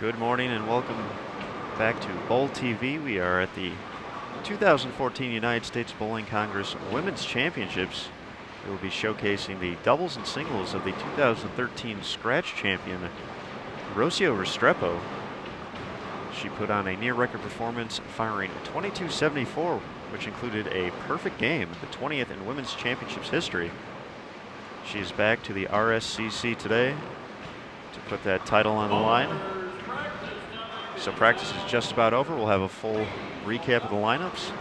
Good morning and welcome back to Bowl TV. We are at the 2014 United States Bowling Congress Women's Championships. We will be showcasing the doubles and singles of the 2013 scratch champion, Rocio Restrepo. She put on a near-record performance, firing 22.74, which included a perfect game, the 20th in Women's Championships history. She is back to the RSCC today to put that title on the line. So practice is just about over. We'll have a full recap of the lineups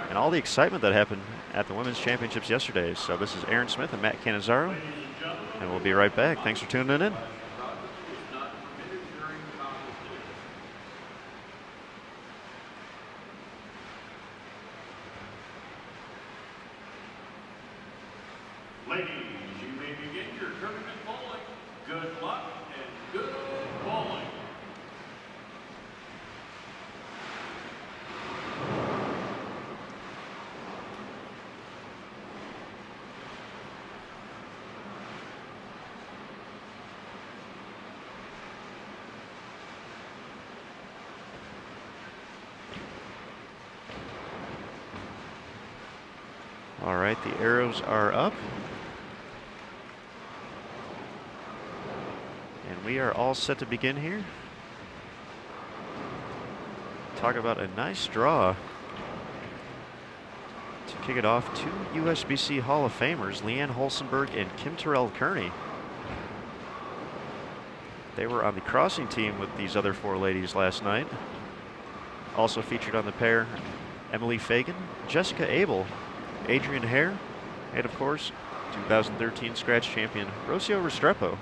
and all the excitement that happened at the Women's Championships yesterday. So this is Aaron Smith and Matt Cannizzaro, and we'll be right back. Thanks for tuning in. Ladies, you may begin your tournament bowling. Good luck and good bowling. All right, the arrows are up. And we are all set to begin here. Talk about a nice draw. To kick it off, two USBC Hall of Famers, Leanne Hulsenberg and Terrell-Kearney. They were on the crossing team with these other four ladies last night. Also featured on the pair, Emily Fagan, Jessica Abel, Adrienne Hare, and of course, 2013 scratch champion, Rocio Restrepo.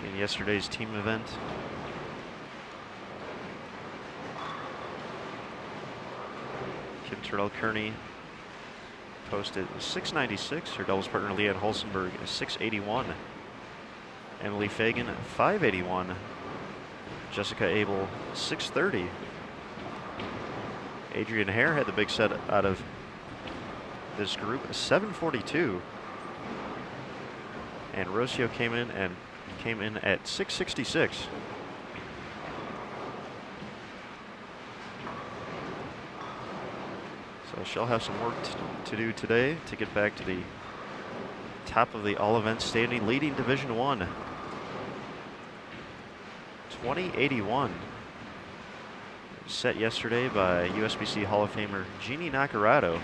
In yesterday's team event, Terrell-Kearney posted 696. Her doubles partner Leanne Hulsenberg 681. Emily Fagan 581. Jessica Abel 630. Adrienne Hare had the big set out of this group, 742. And Rocio came in at 666. So she'll have some work to do today to get back to the top of the all-event standing, leading Division I. 2081. Set yesterday by USBC Hall of Famer Jeannie Nacarado,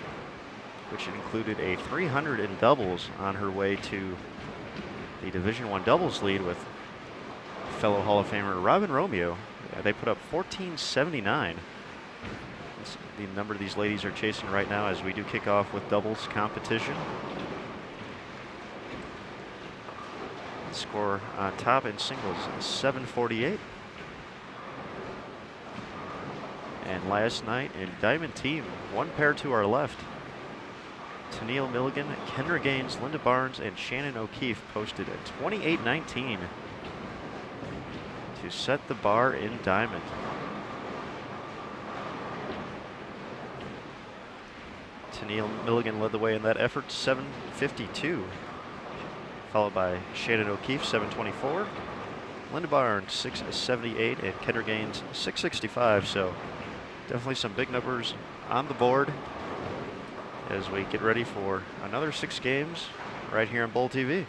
which included a 300 in doubles on her way to the Division I doubles lead with fellow Hall of Famer Robin Romeo. They put up 1479. That's the number these ladies are chasing right now as we do kick off with doubles competition. Score on top in singles, 748. And last night in Diamond Team, one pair to our left, Tennille Milligan, Kendra Gaines, Linda Barnes, and Shannon O'Keefe posted a 28-19 to set the bar in Diamond. Tennille Milligan led the way in that effort, 752, followed by Shannon O'Keefe, 724, Linda Barnes, 678, and Kendra Gaines, 665. So definitely some big numbers on the board as we get ready for another 6 games right here on Bowl TV.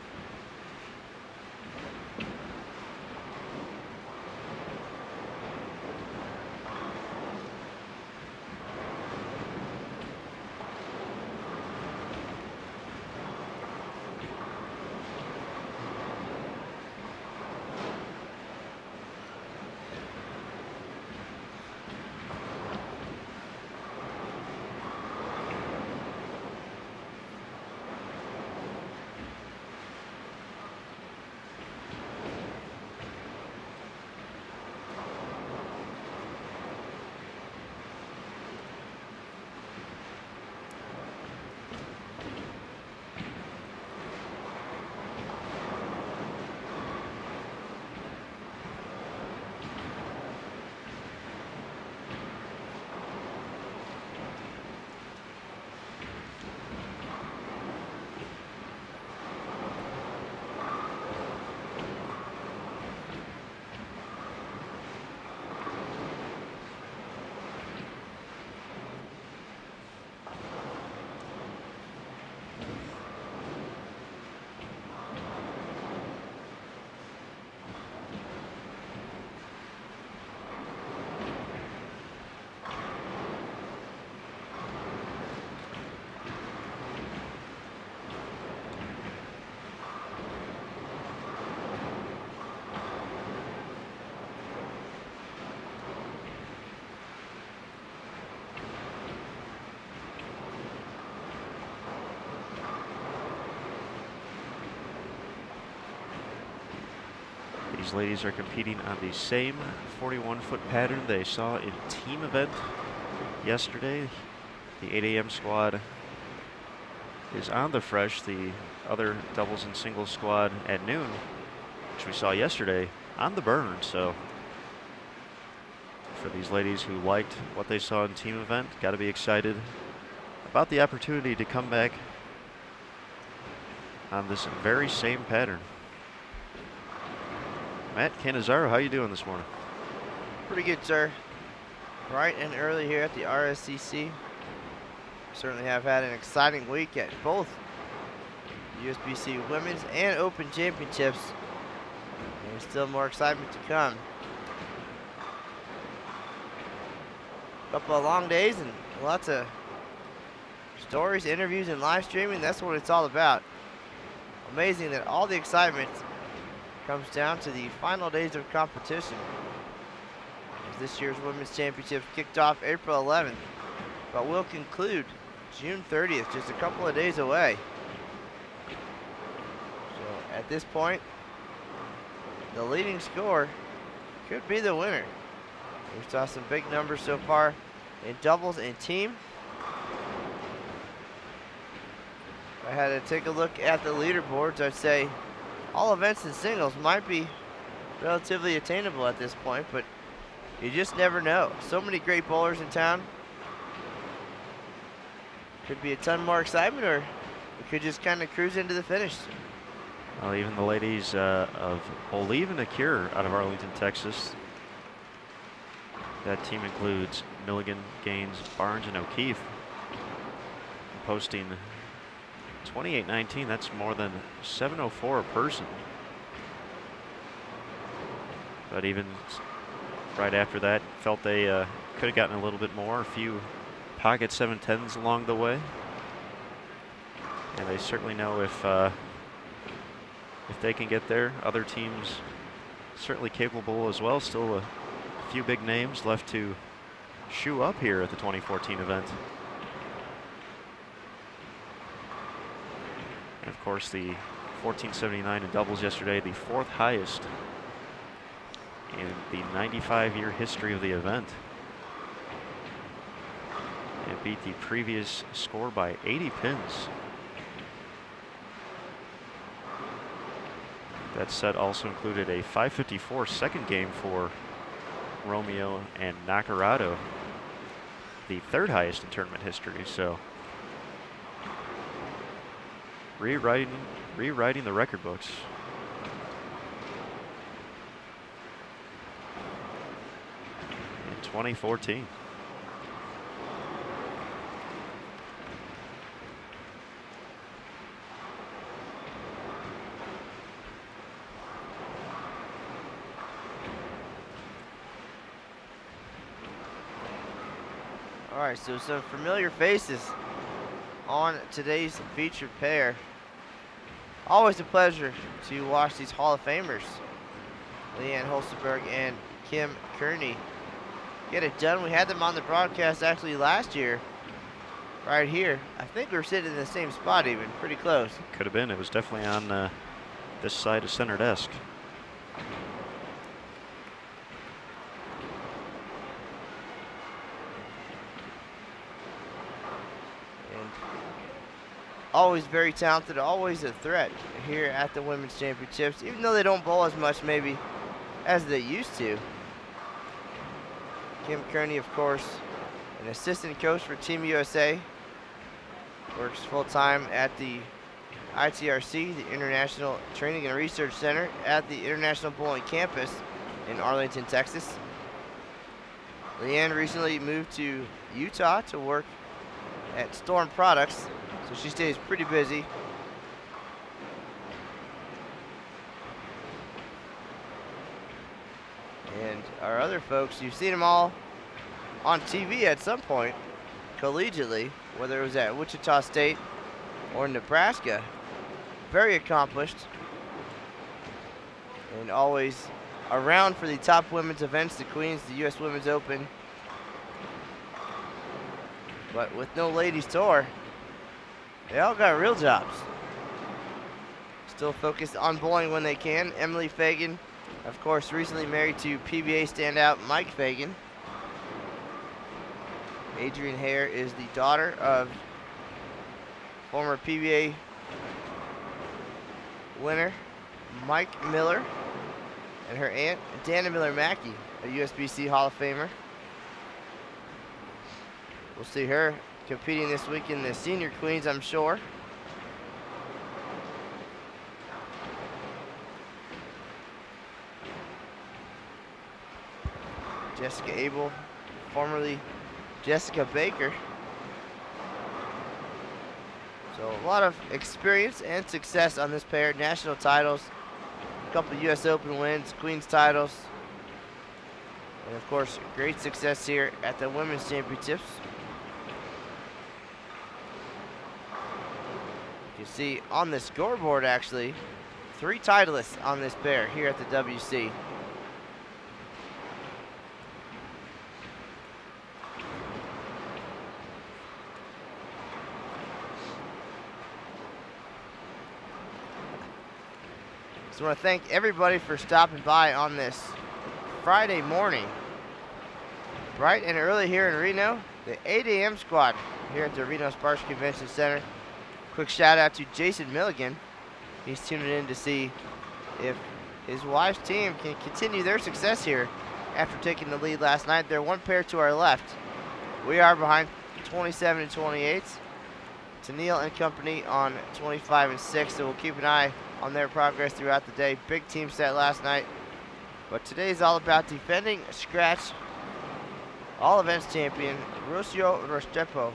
These ladies are competing on the same 41-foot pattern they saw in team event yesterday. The 8 a.m. squad is on the fresh. The other doubles and singles squad at noon, which we saw yesterday, on the burn. So for these ladies who liked what they saw in team event, got to be excited about the opportunity to come back on this very same pattern. Matt Cannizzaro, how you doing this morning? Pretty good, sir. Bright and early here at the RSCC. Certainly have had an exciting week at both USBC Women's and Open Championships. And there's still more excitement to come. Couple of long days and lots of stories, interviews, and live streaming. That's what it's all about. Amazing that all the excitement comes down to the final days of competition. As this year's Women's Championships kicked off April 11th, but will conclude June 30th, just a couple of days away. So at this point, the leading score could be the winner. We saw some big numbers so far in doubles and team. If I had to take a look at the leaderboards, I'd say all events and singles might be relatively attainable at this point, but you just never know. So many great bowlers in town. Could be a ton more excitement, or we could just kind of cruise into the finish. Well, even the ladies of Olive and Acure out of Arlington, Texas. That team includes Milligan, Gaines, Barnes, and O'Keefe. Posting 28-19, that's more than 704 a person. But even right after that, felt they could have gotten a little bit more, a few pocket 710s along the way. And they certainly know if they can get there, other teams certainly capable as well. Still a few big names left to shoe up here at the 2014 event. And of course, the 1479 in doubles yesterday, the fourth highest in the 95-year history of the event. It beat the previous score by 80 pins. That set also included a 554 second game for Romeo and Nacarado, the third highest in tournament history. So rewriting the record books. In 2014. All right, so some familiar faces on today's featured pair. Always a pleasure to watch these Hall of Famers, Leanne Hulsenberg and Kim Kearney, get it done. We had them on the broadcast actually last year, right here. I think we were sitting in the same spot even, pretty close. Could have been. It was definitely on this side of center desk. Always very talented, always a threat here at the Women's Championships, even though they don't bowl as much maybe as they used to. Kim Kearney, of course, an assistant coach for Team USA, works full-time at the ITRC, the International Training and Research Center at the International Bowling Campus in Arlington, Texas. Leanne recently moved to Utah to work at Storm Products, so she stays pretty busy. And our other folks, you've seen them all on TV at some point, collegiately, whether it was at Wichita State or Nebraska. Very accomplished. And always around for the top women's events, the Queens, the U.S. Women's Open. But with no ladies tour, they all got real jobs. Still focused on bowling when they can. Emily Fagan Of course, recently married to PBA standout Mike Fagan. Adrienne Hare is the daughter of former PBA winner Mike Miller and her aunt Dana Miller-Mackey, a USBC Hall of Famer. We'll see her competing this week in the Senior Queens, I'm sure. Jessica Abel, formerly Jessica Baker. So a lot of experience and success on this pair. National titles, a couple of US Open wins, Queens titles, and of course, great success here at the Women's Championships. You see on the scoreboard, actually, 3 titleists on this pair here at the WC. So I want to thank everybody for stopping by on this Friday morning. Bright and early here in Reno, the 8 a.m. squad here at the Reno-Sparks Convention Center. Quick shout out to Jason Milligan. He's tuning in to see if his wife's team can continue their success here after taking the lead last night. They're 1 pair to our left. We are behind 27 and 28. Tennille and company on 25 and 6, so we'll keep an eye on their progress throughout the day. Big team set last night, but today is all about defending scratch all events champion Rocio Restrepo.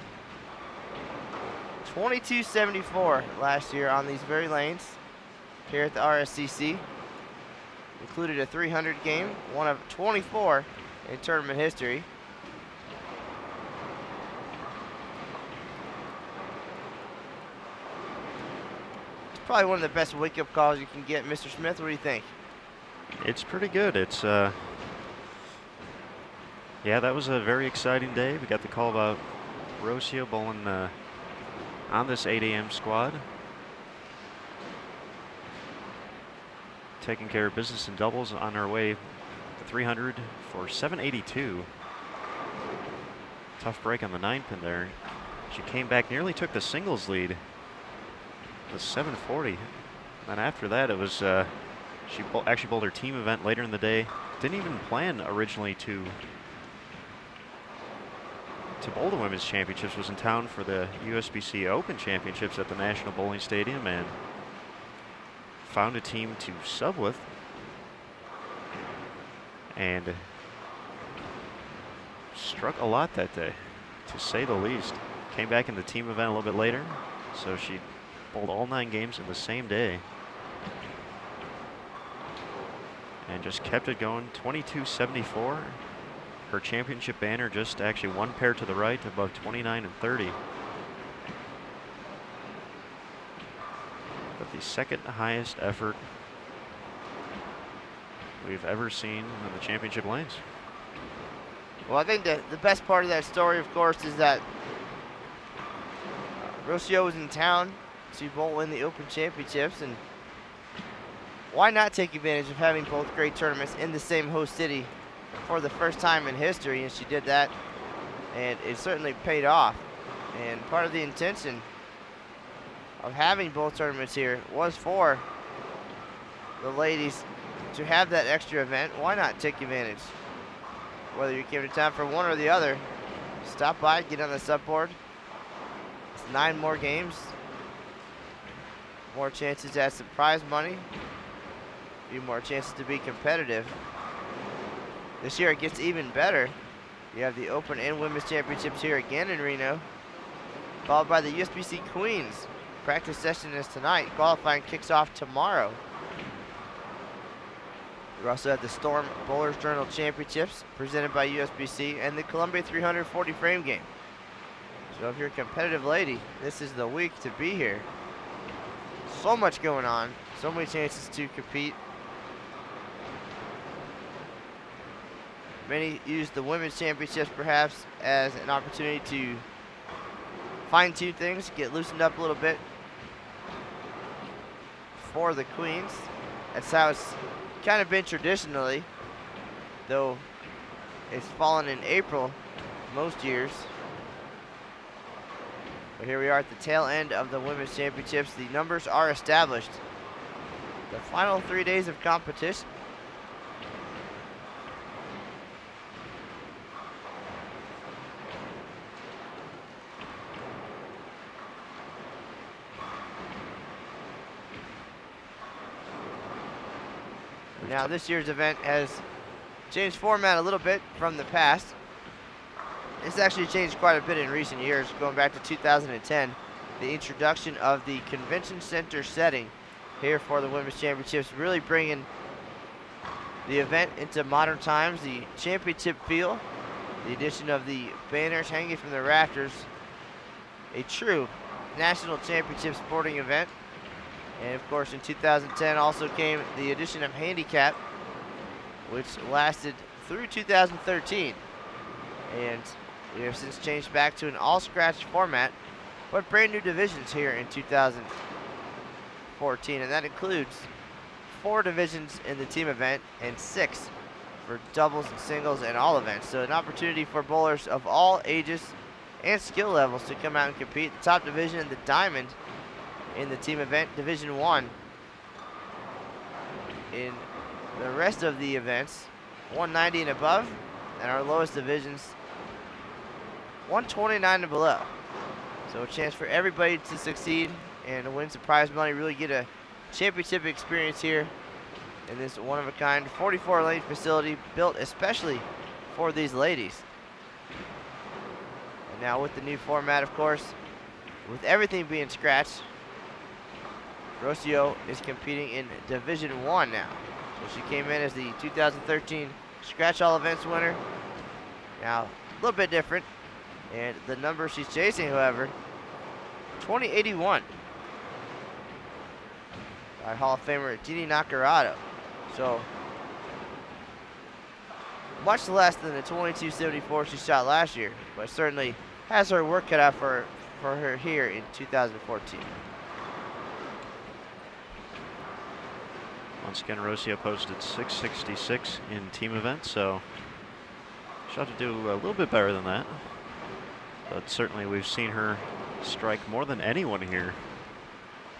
2274 last year on these very lanes here at the RSCC. Included a 300 game, one of 24 in tournament history. Probably one of the best wake-up calls you can get. Mr. Smith, what do you think? It's pretty good. It's yeah, that was a very exciting day. We got the call about Rocio bowling on this 8 a.m. squad, taking care of business in doubles on our way to 300 for 782. Tough break on the 9-pin there. She came back, nearly took the singles lead. The 740, and after that it was she actually bowled her team event later in the day. Didn't even plan originally to bowl the Women's Championships. Was in town for the USBC Open Championships at the National Bowling Stadium and found a team to sub with, and struck a lot that day, to say the least. Came back in the team event a little bit later, so she bowled all 9 games in the same day and just kept it going. 2274. Her championship banner just actually 1 pair to the right above 29 and 30. But the second highest effort we've ever seen on the championship lanes. Well, I think the best part of that story, of course, is that Rocio was in town to bowl in the Open Championships, and why not take advantage of having both great tournaments in the same host city for the first time in history? And she did that, and it certainly paid off. And part of the intention of having both tournaments here was for the ladies to have that extra event. Why not take advantage? Whether you came to town for one or the other, stop by, get on the subboard. It's 9 more games. More chances at some prize money. A few more chances to be competitive. This year it gets even better. You have the Open and Women's Championships here again in Reno, followed by the USBC Queens. Practice session is tonight. Qualifying kicks off tomorrow. We also have the Storm Bowlers Journal Championships presented by USBC and the Columbia 340 frame game. So if you're a competitive lady, this is the week to be here. So much going on, so many chances to compete. Many use the Women's Championships perhaps as an opportunity to fine-tune things, get loosened up a little bit for the Queens. That's how it's kind of been traditionally, though it's fallen in April most years. But here we are at the tail end of the women's championships. The numbers are established. The final 3 days of competition. Now this year's event has changed format a little bit from the past. It's actually changed quite a bit in recent years, going back to 2010. The introduction of the convention center setting here for the women's championships, really bringing the event into modern times. The championship feel, the addition of the banners hanging from the rafters, a true national championship sporting event. And of course in 2010 also came the addition of handicap, which lasted through 2013. And we have since changed back to an all-scratch format, but brand new divisions here in 2014. And that includes 4 divisions in the team event and 6 for doubles and singles and all events. So an opportunity for bowlers of all ages and skill levels to come out and compete. The top division, the diamond, in the team event, Division 1. In the rest of the events, 190 and above, and our lowest divisions, 129 and below. So a chance for everybody to succeed and win some prize money, really get a championship experience here in this one-of-a-kind 44-lane facility built especially for these ladies. And now with the new format, of course, with everything being scratched, Rocio is competing in Division 1 now. So she came in as the 2013 Scratch All Events winner. Now, a little bit different. And the number she's chasing, however, 2081. By Hall of Famer Tini Nakarado. So, much less than the 2274 she shot last year, but certainly has her work cut out for her here in 2014. Once again, Rocio posted 666 in team events, so she'll have to do a little bit better than that. But certainly we've seen her strike more than anyone here,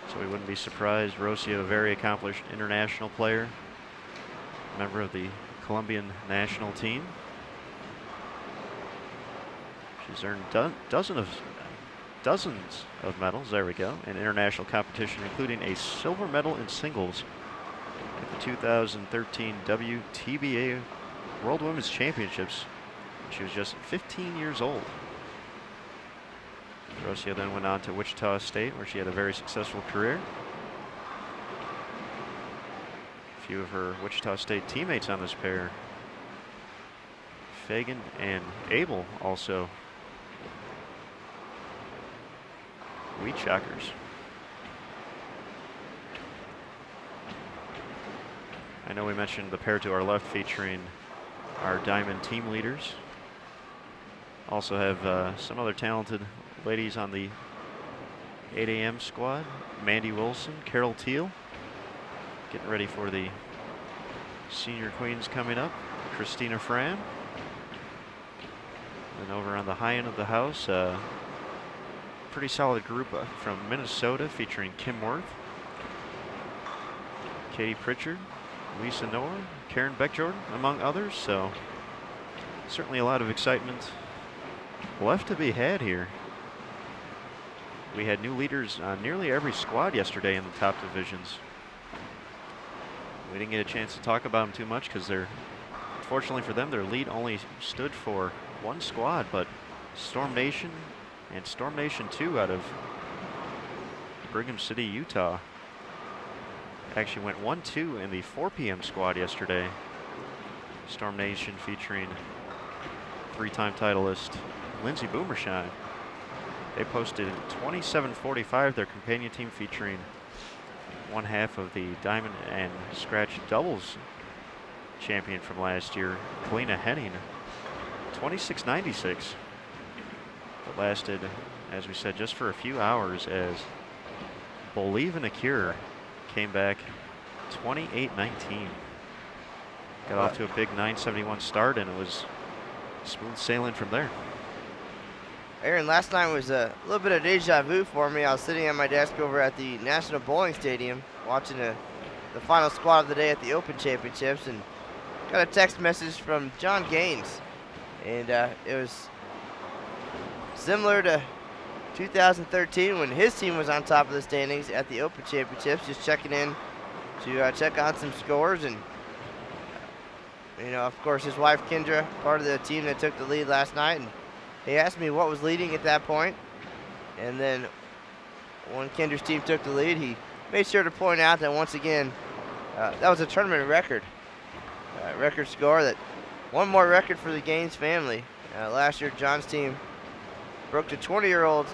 so we wouldn't be surprised. Rocio, a very accomplished international player, member of the Colombian national team. She's earned dozens of medals, there we go, in international competition, including a silver medal in singles at the 2013 WTBA World Women's Championships. She was just 15 years old. Rocio then went on to Wichita State, where she had a very successful career. A few of her Wichita State teammates on this pair, Fagan and Abel, also wheat shockers. I know we mentioned the pair to our left featuring our diamond team leaders. Also have some other talented ladies on the 8 a.m. squad. Mandy Wilson, Carol Teal, getting ready for the senior queens coming up. Christina Fran. And over on the high end of the house, pretty solid group from Minnesota featuring Kim Worth, Katie Pritchard, Lisa Noah, Karen Beck-Jordan, among others. So certainly a lot of excitement left to be had here. We had new leaders on nearly every squad yesterday in the top divisions. We didn't get a chance to talk about them too much because unfortunately for them, their lead only stood for one squad, but Storm Nation and Storm Nation 2 out of Brigham City, Utah, actually went 1-2 in the 4 p.m. squad yesterday. Storm Nation featuring 3-time titleist Lindsay Boomershine. They posted 27:45, their companion team featuring one half of the Diamond and Scratch doubles champion from last year, Kalina Henning, 26:96. It lasted, as we said, just for a few hours as Believe in a Cure came back 28:19. Got off to a big 971 start, and it was smooth sailing from there. Aaron, last night was a little bit of deja vu for me. I was sitting at my desk over at the National Bowling Stadium watching the final squad of the day at the Open Championships, and got a text message from John Gaines. And it was similar to 2013 when his team was on top of the standings at the Open Championships, just checking in to check on some scores. And of course, his wife Kendra, part of the team that took the lead last night, and he asked me what was leading at that point. And then when Kendra's team took the lead, he made sure to point out that once again, that was a tournament record score. That one more record for the Gaines family. Last year, John's team broke the 20-year-old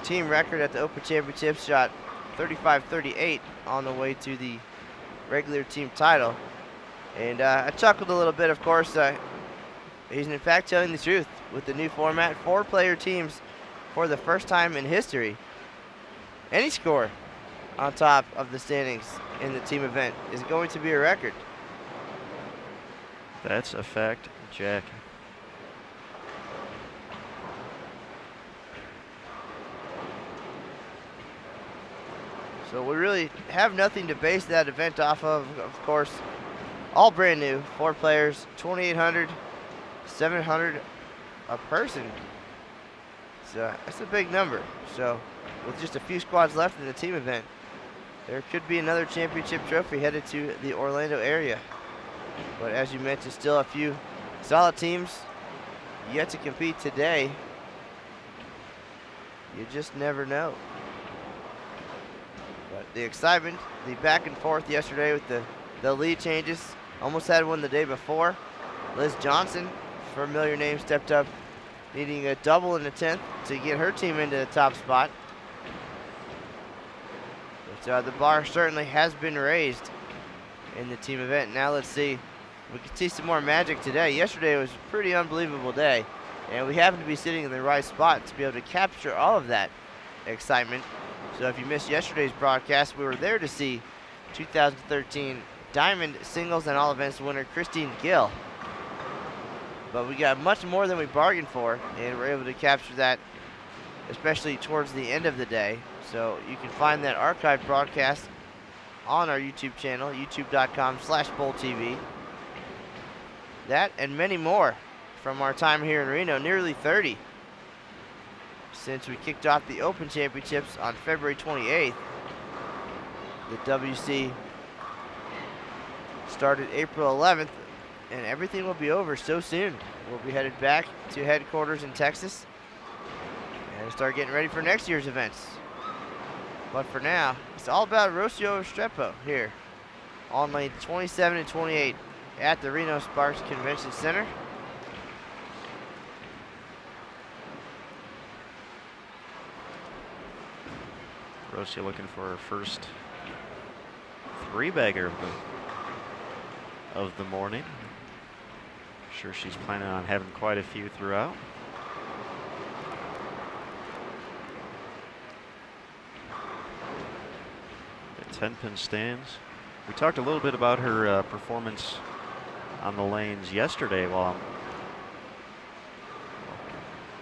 team record at the Open Championships, shot 35-38 on the way to the regular team title. And I chuckled a little bit, of course. He's in fact telling the truth with the new format. 4-player teams for the first time in history. Any score on top of the standings in the team event is going to be a record. That's a fact, Jack. So we really have nothing to base that event off of course. All brand new, 4 players, 2,800, 700 a person. So that's a big number. So with just a few squads left in the team event, there could be another championship trophy headed to the Orlando area. But as you mentioned, still a few solid teams yet to compete today. You just never know. But the excitement, the back and forth yesterday with the lead changes. Almost had one the day before. Liz Johnson, familiar name, stepped up, needing a double in the 10th to get her team into the top spot. But the bar certainly has been raised in the team event. Now let's see if we can see some more magic today. Yesterday was a pretty unbelievable day, and we happen to be sitting in the right spot to be able to capture all of that excitement. So if you missed yesterday's broadcast, we were there to see 2013 Diamond Singles and All Events winner Christine Gill. But we got much more than we bargained for, and we're able to capture that, especially towards the end of the day. So you can find that archived broadcast on our YouTube channel, youtube.com/BowlTV. That and many more from our time here in Reno, nearly 30 since we kicked off the Open Championships on February 28th. The WC started April 11th, and everything will be over so soon. We'll be headed back to headquarters in Texas and start getting ready for next year's events. But for now, it's all about Rocio Restrepo here on lane 27 and 28 at the Reno-Sparks Convention Center. Rocio looking for her first 3-bagger of the morning. I'm sure she's planning on having quite a few throughout. The 10-pin stands. We talked a little bit about her performance on the lanes yesterday while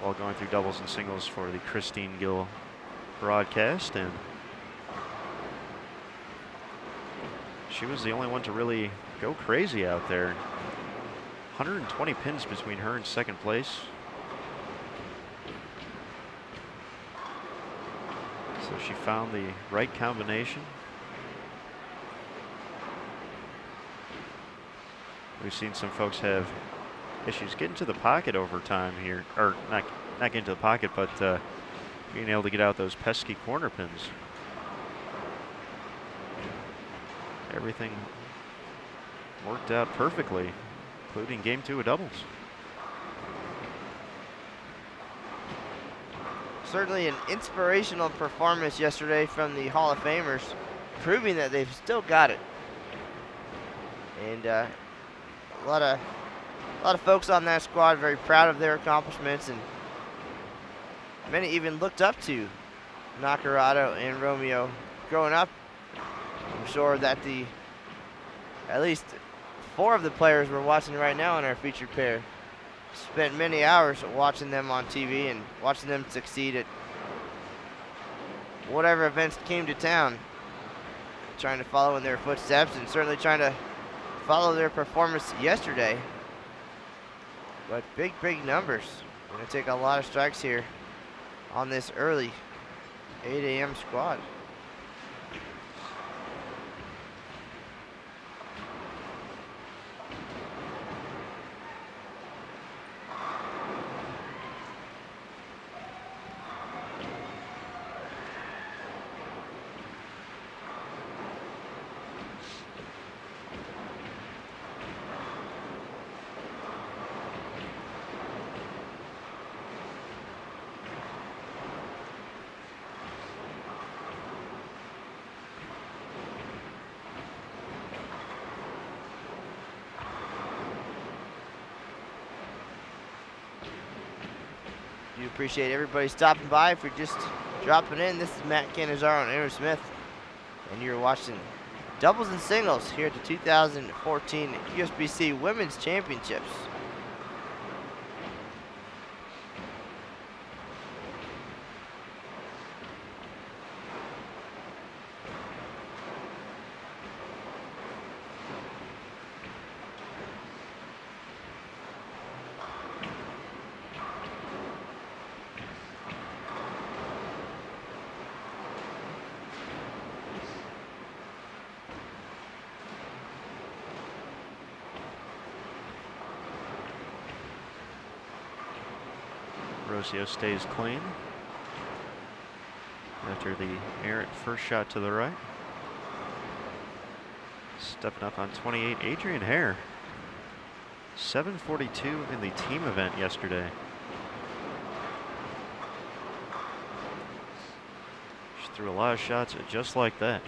going through doubles and singles for the Christine Gill broadcast, and she was the only one to really go crazy out there. 120 pins between her and second place. So she found the right combination. We've seen some folks have issues getting to the pocket over time here, or not getting to the pocket, but being able to get out those pesky corner pins. Everything worked out perfectly, including game 2 of doubles. Certainly an inspirational performance yesterday from the Hall of Famers, proving that they've still got it. And a lot of folks on that squad very proud of their accomplishments, and many even looked up to Nacarado and Romeo growing up. I'm sure that the at least 4 of the players we're watching right now in our featured pair. Spent many hours watching them on TV and watching them succeed at whatever events came to town. Trying to follow in their footsteps and certainly trying to follow their performance yesterday. But big numbers. Going to take a lot of strikes here on this early 8 a.m. squad. We appreciate everybody stopping by. If you're just dropping in, this is Matt Canizaro and Aaron Smith, and you're watching doubles and singles here at the 2014 USBC Women's Championships. Rocio stays clean after the errant first shot to the right. Stepping up on 28, Adrienne Hare. 742 in the team event yesterday. She threw a lot of shots just like that.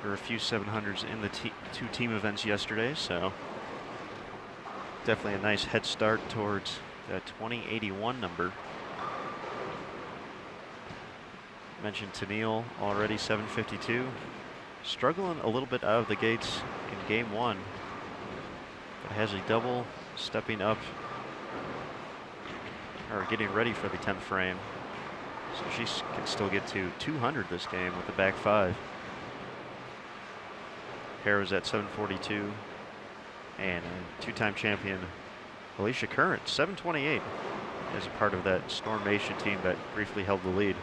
There were a few 700s in the 2 team events yesterday, so definitely a nice head start towards that 2081 number. Mentioned Tennille already 752. Struggling a little bit out of the gates in game 1, but has a double stepping up, or getting ready for the 10th frame. So she can still get to 200 this game with the back 5. Hare was at 742, and 2-time champion Alicia Current, 728, as a part of that Storm Nation team that briefly held the lead.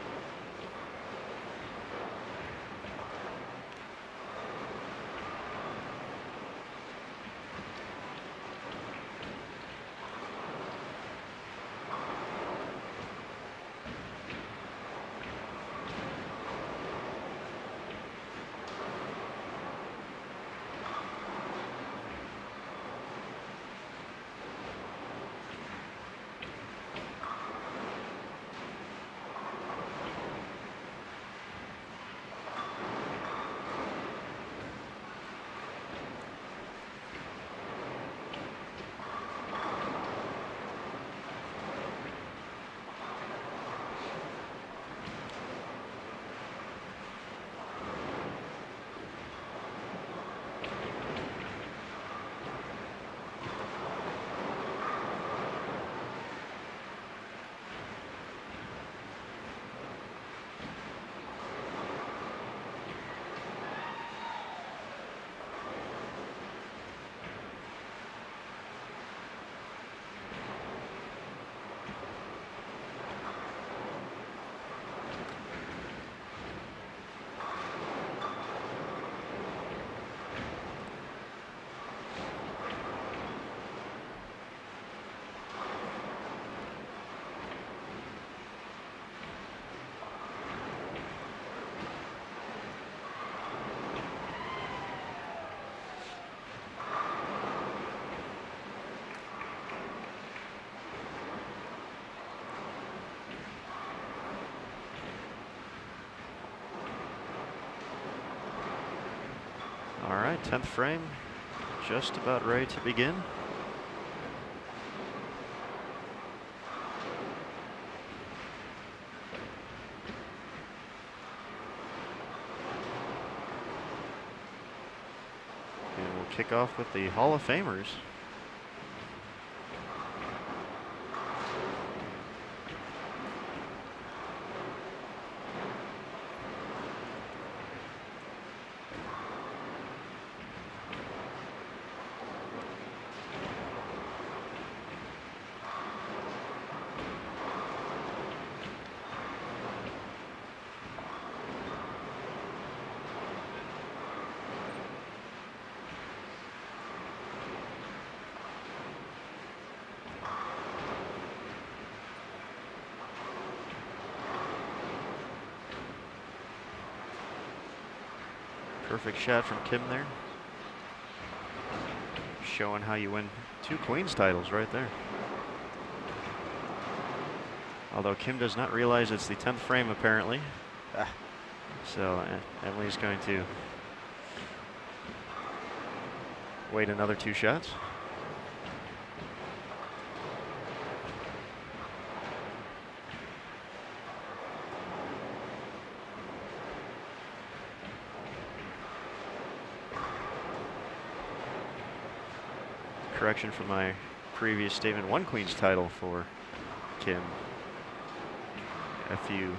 All right, 10th frame, just about ready to begin. And we'll kick off with the Hall of Famers. Perfect shot from Kim there. Showing how you win 2 Queens titles right there. Although Kim does not realize it's the 10th frame apparently. So Emily's going to wait another 2 shots. Correction from my previous statement, 1 Queens title for Kim. A few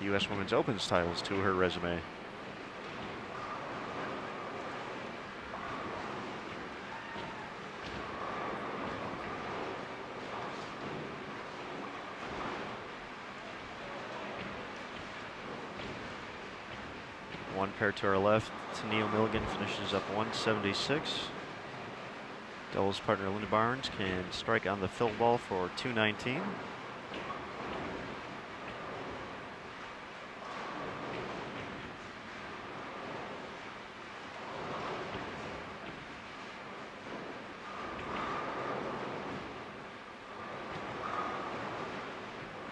U.S. Women's Opens titles to her resume. One pair to our left, Tennille Milligan finishes up 176. Doubles partner Linda Barnes can strike on the fill ball for 219.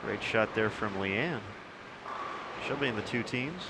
Great shot there from Leanne. She'll be in the 2 teens.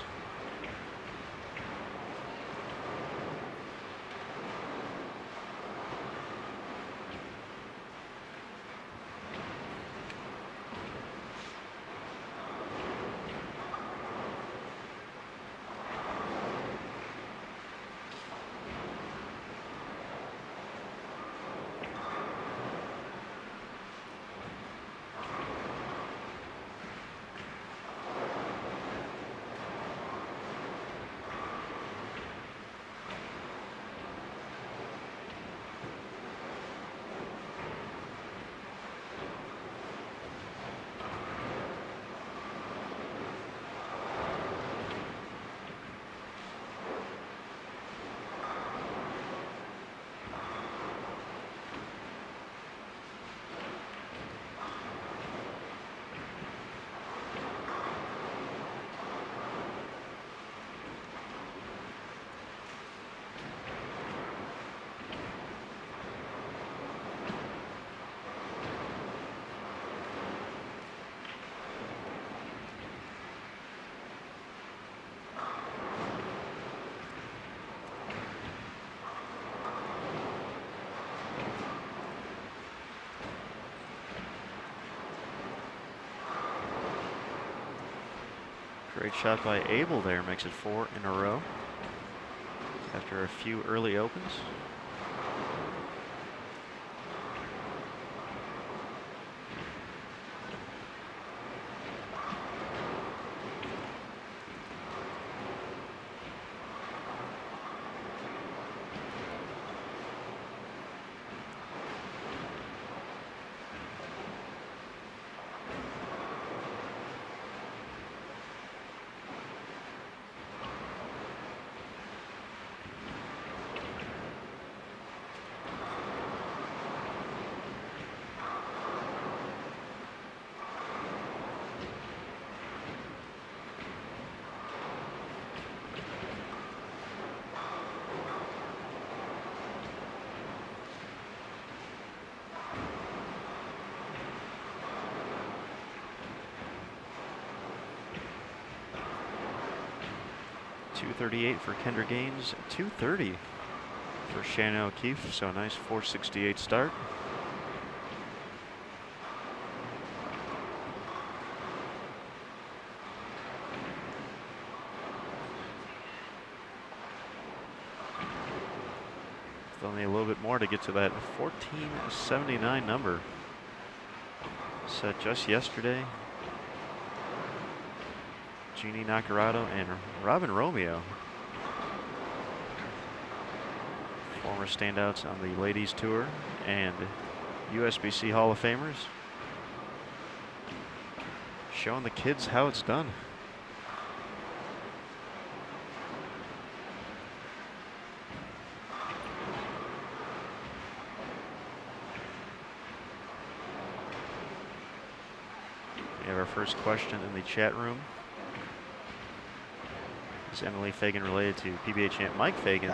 Great shot by Abel there, makes it 4 in a row after a few early opens. 2:38 for Kendra Gaines, 2:30 for Shannon O'Keefe, so a nice 4:68 start. With only a little bit more to get to that 14:79 number set just yesterday. Jeannie Nacarado and Robin Romeo, former standouts on the ladies tour and USBC Hall of Famers, showing the kids how it's done. We have our first question in the chat room. Is Emily Fagan related to PBA champ Mike Fagan?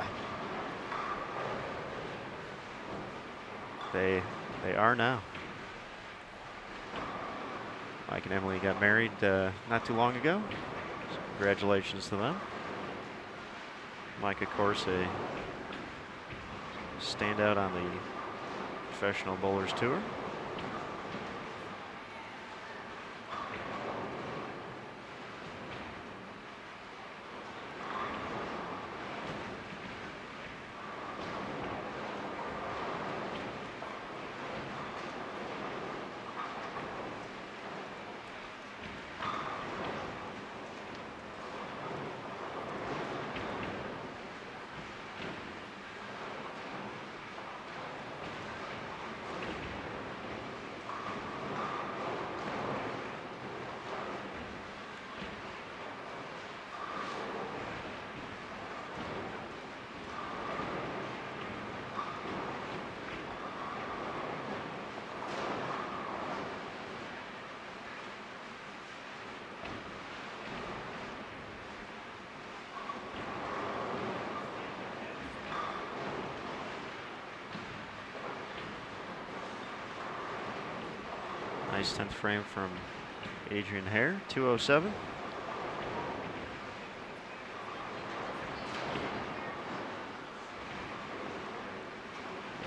They are now. Mike and Emily got married not too long ago. So congratulations to them. Mike, of course, a standout on the Professional Bowlers Tour. Nice 10th frame from Adrienne Hare, 207.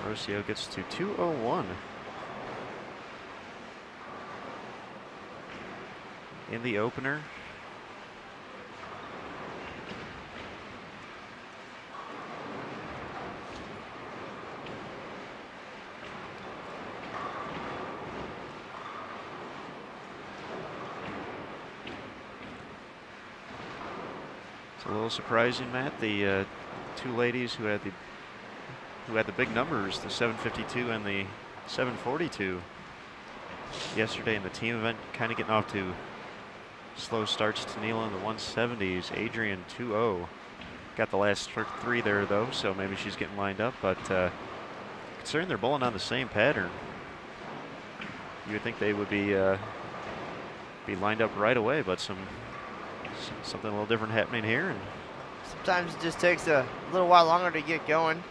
Rocio gets to 201. In the opener. It's a little surprising, Matt. The two ladies who had the big numbers, the 752 and the 742 yesterday in the team event, kind of getting off to slow starts. Tanila in the 170s, Adrienne 2-0. Got the last three there though, so maybe she's getting lined up. But considering they're bowling on the same pattern, you would think they would be lined up right away. But something a little different happening here. And sometimes it just takes a little while longer to get going.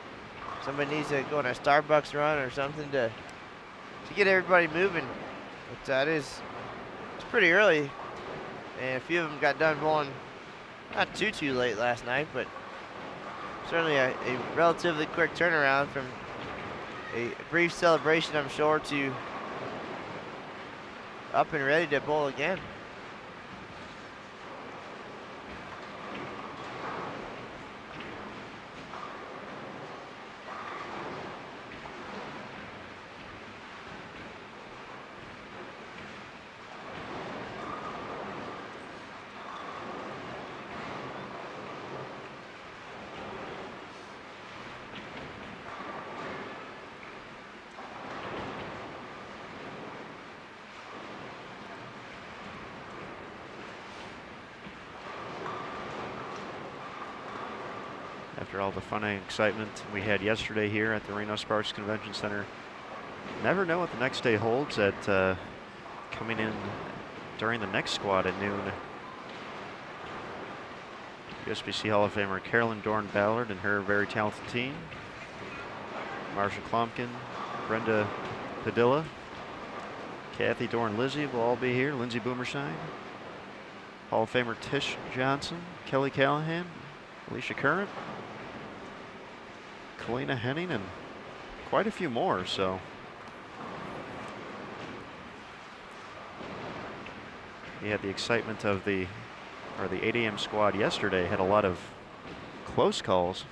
Somebody needs to go on a Starbucks run or something to get everybody moving. But it's pretty early, and a few of them got done bowling not too late last night, but certainly a relatively quick turnaround from a brief celebration, I'm sure, to up and ready to bowl again. After all the fun and excitement we had yesterday here at the Reno-Sparks Convention Center, never know what the next day holds at coming in during the next squad at noon. USBC Hall of Famer Carolyn Dorn-Ballard and her very talented team. Marsha Klomkin, Brenda Padilla, Kathy Dorn-Lizzie will all be here. Lindsay Boomershine, Hall of Famer Tish Johnson, Kelly Callahan, Alicia Current, Kalina Henning, and quite a few more. So we had the excitement of the 8 a.m. squad yesterday. Had a lot of close calls.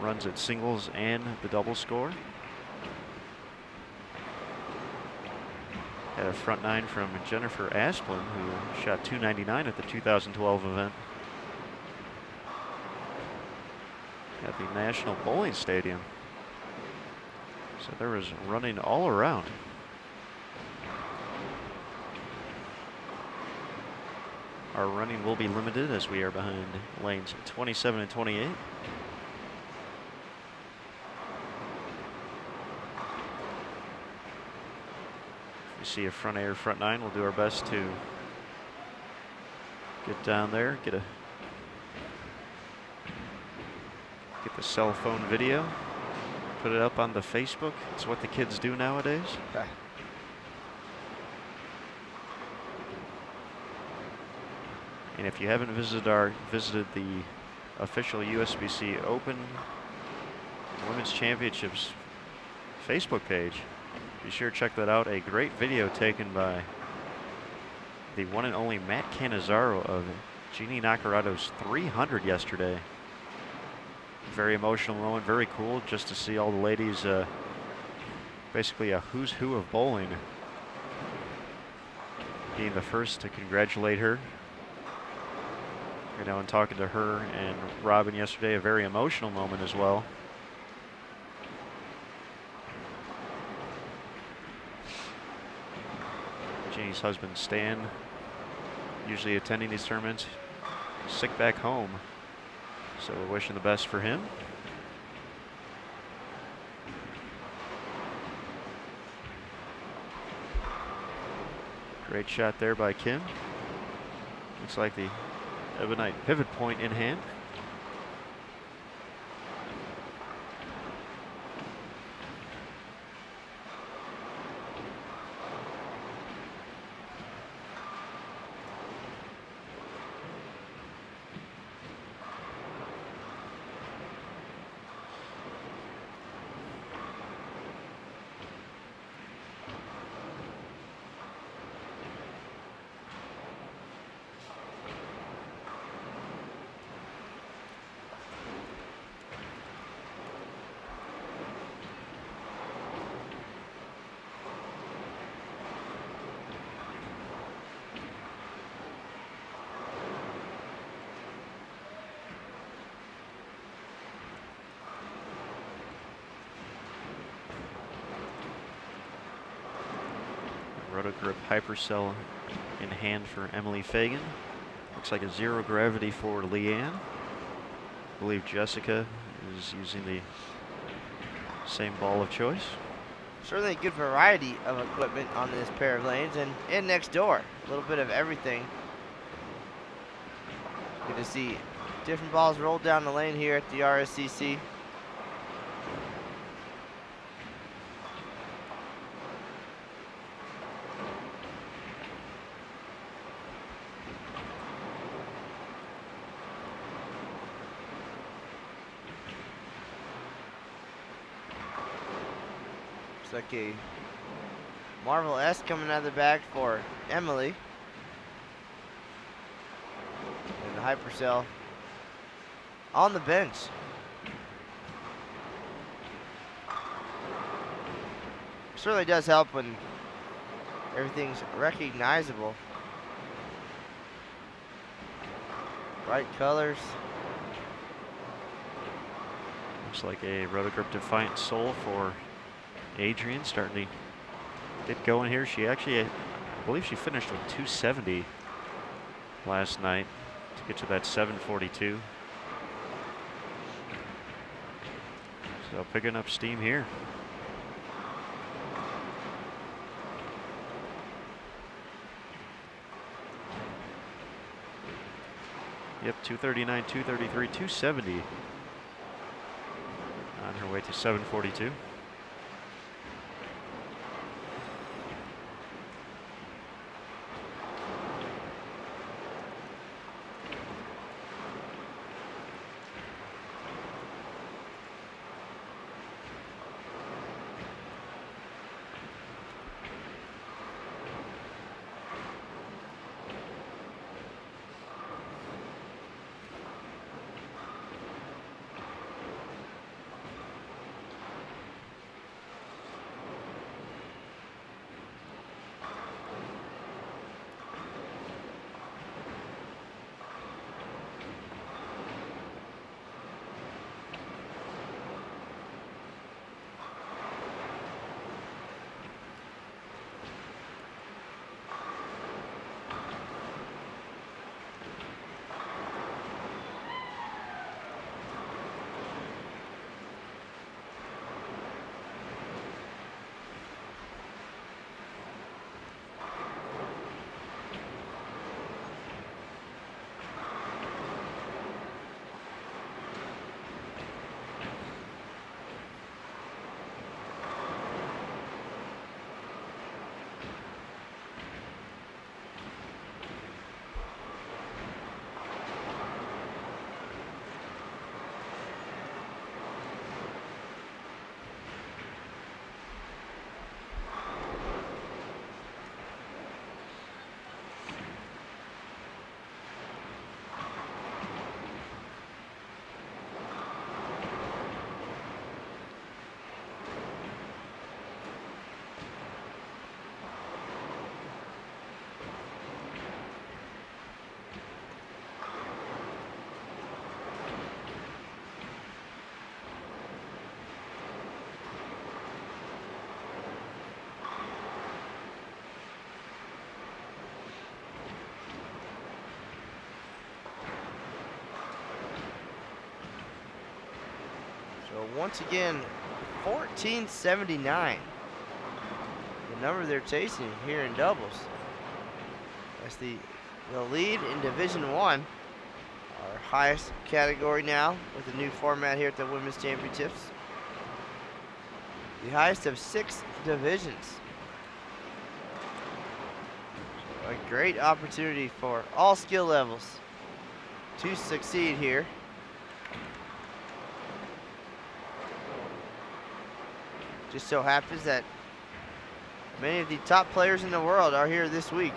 Runs at singles and the double score. Had a front nine from Jennifer Asplin, who shot .299 at the 2012 event at the National Bowling Stadium. So there was running all around. Our running will be limited as we are behind lanes 27 and 28. If we see a front 8 or front 9, we'll do our best to get down there, get the cell phone video, put it up on the Facebook. It's what the kids do nowadays. And if you haven't visited the official USBC Open Women's Championships Facebook page, be sure to check that out. A great video taken by the one and only Matt Cannizzaro of Jeannie Nacarato's 300 yesterday. Very emotional moment, very cool just to see all the ladies, basically a who's who of bowling, being the first to congratulate her. You know, and talking to her and Robin yesterday, a very emotional moment as well. Jeannie's husband Stan, usually attending these tournaments, sick back home. So we're wishing the best for him. Great shot there by Kim. Looks like the Ebonite pivot point in hand. Roto-grip hypercell in hand for Emily Fagan. Looks like a zero gravity for Leanne. I believe Jessica is using the same ball of choice. Certainly a good variety of equipment on this pair of lanes, and next door, a little bit of everything. Good to see different balls rolled down the lane here at the RSCC. Looks like a Marvel S coming out of the bag for Emily. And the hypercell on the bench. Certainly does help when everything's recognizable. Bright colors. Looks like a Roto-grip Defiant Soul for Adrienne, starting to get going here. She actually, I believe she finished with 270 last night to get to that 742. So picking up steam here. Yep, 239, 233, 270 on her way to 742. once again, 1479. The number they're chasing here in doubles. That's the lead in Division 1. Our highest category now with the new format here at the Women's Championships. The highest of 6 divisions. So a great opportunity for all skill levels to succeed here. Just so happens that many of the top players in the world are here this week,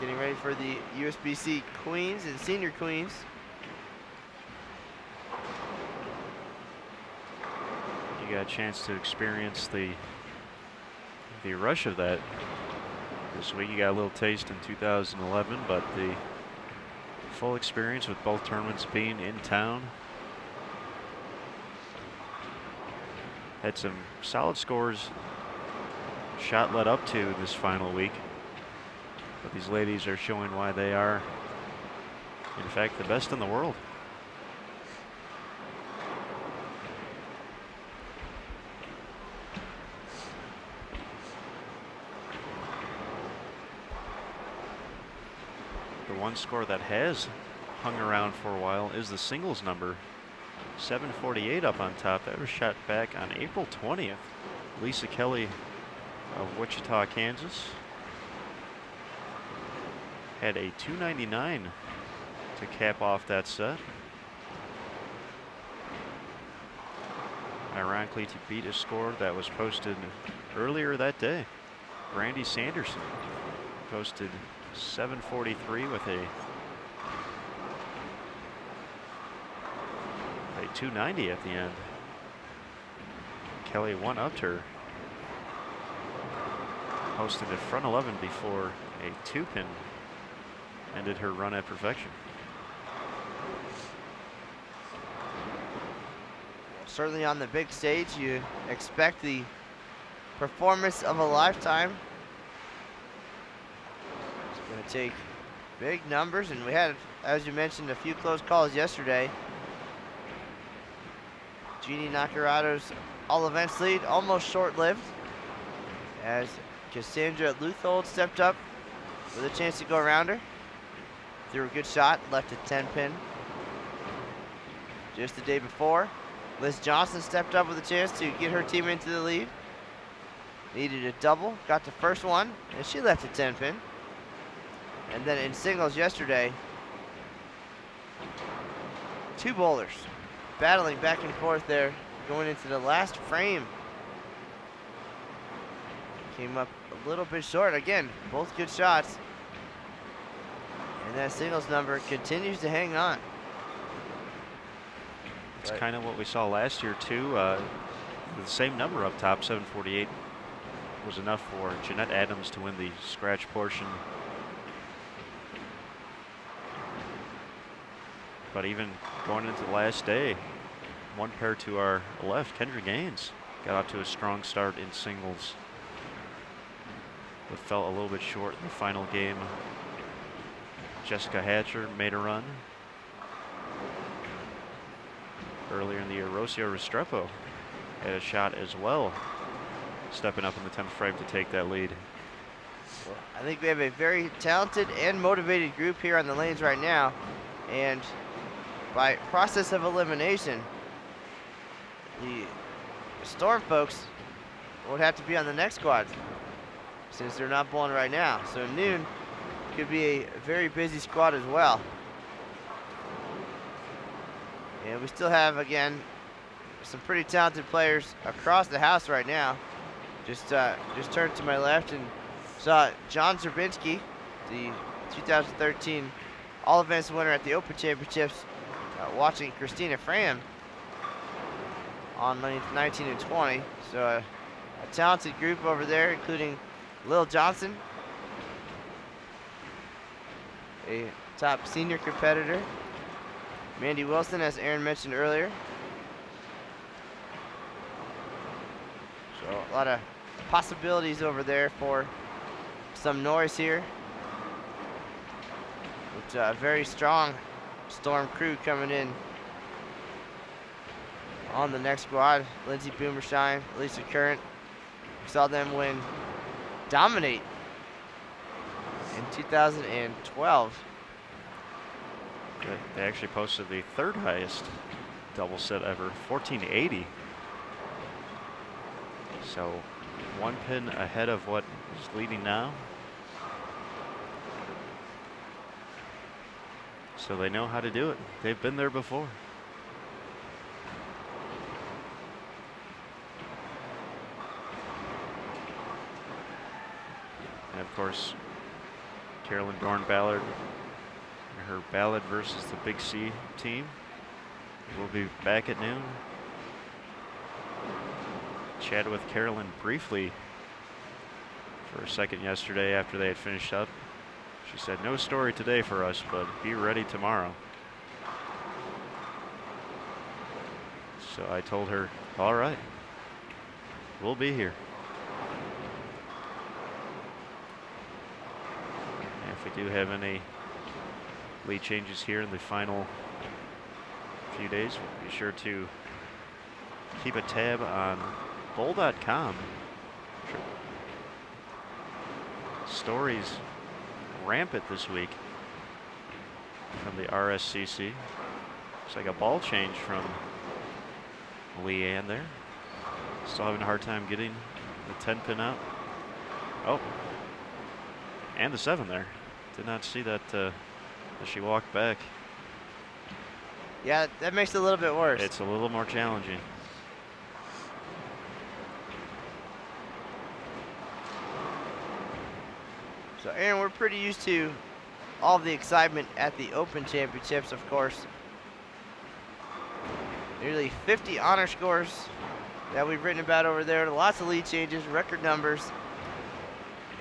getting ready for the USBC Queens and Senior Queens. You got a chance to experience the rush of that this week. You got a little taste in 2011, but the full experience with both tournaments being in town. Had some solid scores shot led up to this final week. But these ladies are showing why they are, in fact, the best in the world. The one score that has hung around for a while is the singles number. 748 up on top. That was shot back on April 20th. Lisa Kelly of Wichita, Kansas, had a 299 to cap off that set. Ironically, to beat a score that was posted earlier that day. Brandy Sanderson posted 743 with a 290 at the end. Kelly one-upped her, posted a front 11 before a 2-pin ended her run at perfection. Certainly on the big stage, you expect the performance of a lifetime. It's going to take big numbers, and we had, as you mentioned, a few close calls yesterday. Jeannie Nakarato's all events lead almost short-lived as Cassandra Luthold stepped up with a chance to go around her. Threw a good shot, left a 10-pin. Just the day before, Liz Johnson stepped up with a chance to get her team into the lead. Needed a double, got the first one, and she left a 10-pin. And then in singles yesterday, 2 bowlers battling back and forth there, going into the last frame. Came up a little bit short. Again, both good shots. And that singles number continues to hang on. It's kind of what we saw last year too. The same number up top, 748, was enough for Jeanette Adams to win the scratch portion. But even going into the last day, one pair to our left, Kendra Gaines, got off to a strong start in singles, but fell a little bit short in the final game. Jessica Hatcher made a run. Earlier in the year, Rocio Restrepo had a shot as well, stepping up in the 10th frame to take that lead. Well, I think we have a very talented and motivated group here on the lanes right now, and by process of elimination, the Storm folks would have to be on the next squad since they're not bowling right now. So noon could be a very busy squad as well. And we still have, again, some pretty talented players across the house right now. Just turned to my left and saw John Zerbinski, the 2013 All Events winner at the Open Championships, watching Christina Fram on 19 and 20. So a talented group over there, including Lil Johnson, a top senior competitor. Mandy Wilson, as Aaron mentioned earlier. So a lot of possibilities over there for some noise here. With a very strong Storm crew coming in on the next squad. Lindsay Boomerstein, Lisa Current. We saw them dominate in 2012. They actually posted the third highest double set ever, 1480. So 1 pin ahead of what is leading now. So they know how to do it. They've been there before. And of course, Carolyn Dorn-Ballard, her Ballard versus the Big C team. We'll be back at noon. Chatted with Carolyn briefly for a second yesterday after they had finished up. She said, no story today for us, but be ready tomorrow. So I told her, all right, we'll be here. And if we do have any lead changes here in the final few days, we'll be sure to keep a tab on bowl.com. Stories rampant this week from the RSCC. Looks like a ball change from Leanne there. Still having a hard time getting the 10 pin out. Oh, and the 7 there. Did not see that as she walked back. Yeah, that makes it a little bit worse. It's a little more challenging. So, Aaron, we're pretty used to all the excitement at the Open Championships, of course. Nearly 50 honor scores that we've written about over there. Lots of lead changes, record numbers.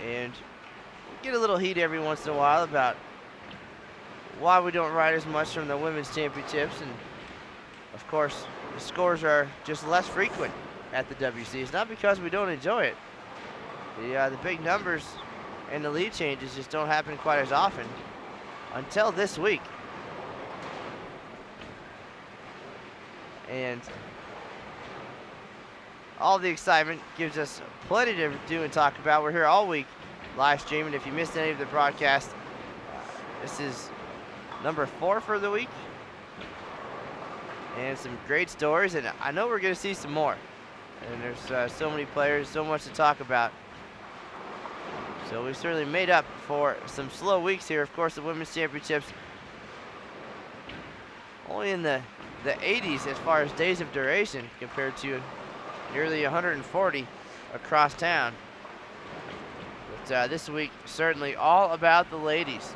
And we get a little heat every once in a while about why we don't write as much from the Women's Championships. And, of course, the scores are just less frequent at the WC. It's not because we don't enjoy it. The big numbers and the lead changes just don't happen quite as often until this week. And all the excitement gives us plenty to do and talk about. We're here all week live streaming. If you missed any of the broadcast, this is number 4 for the week. And some great stories, and I know we're going to see some more. And there's so many players, so much to talk about. So we certainly made up for some slow weeks here. Of course, the Women's Championships only in the 80s as far as days of duration compared to nearly 140 across town. But this week, certainly all about the ladies.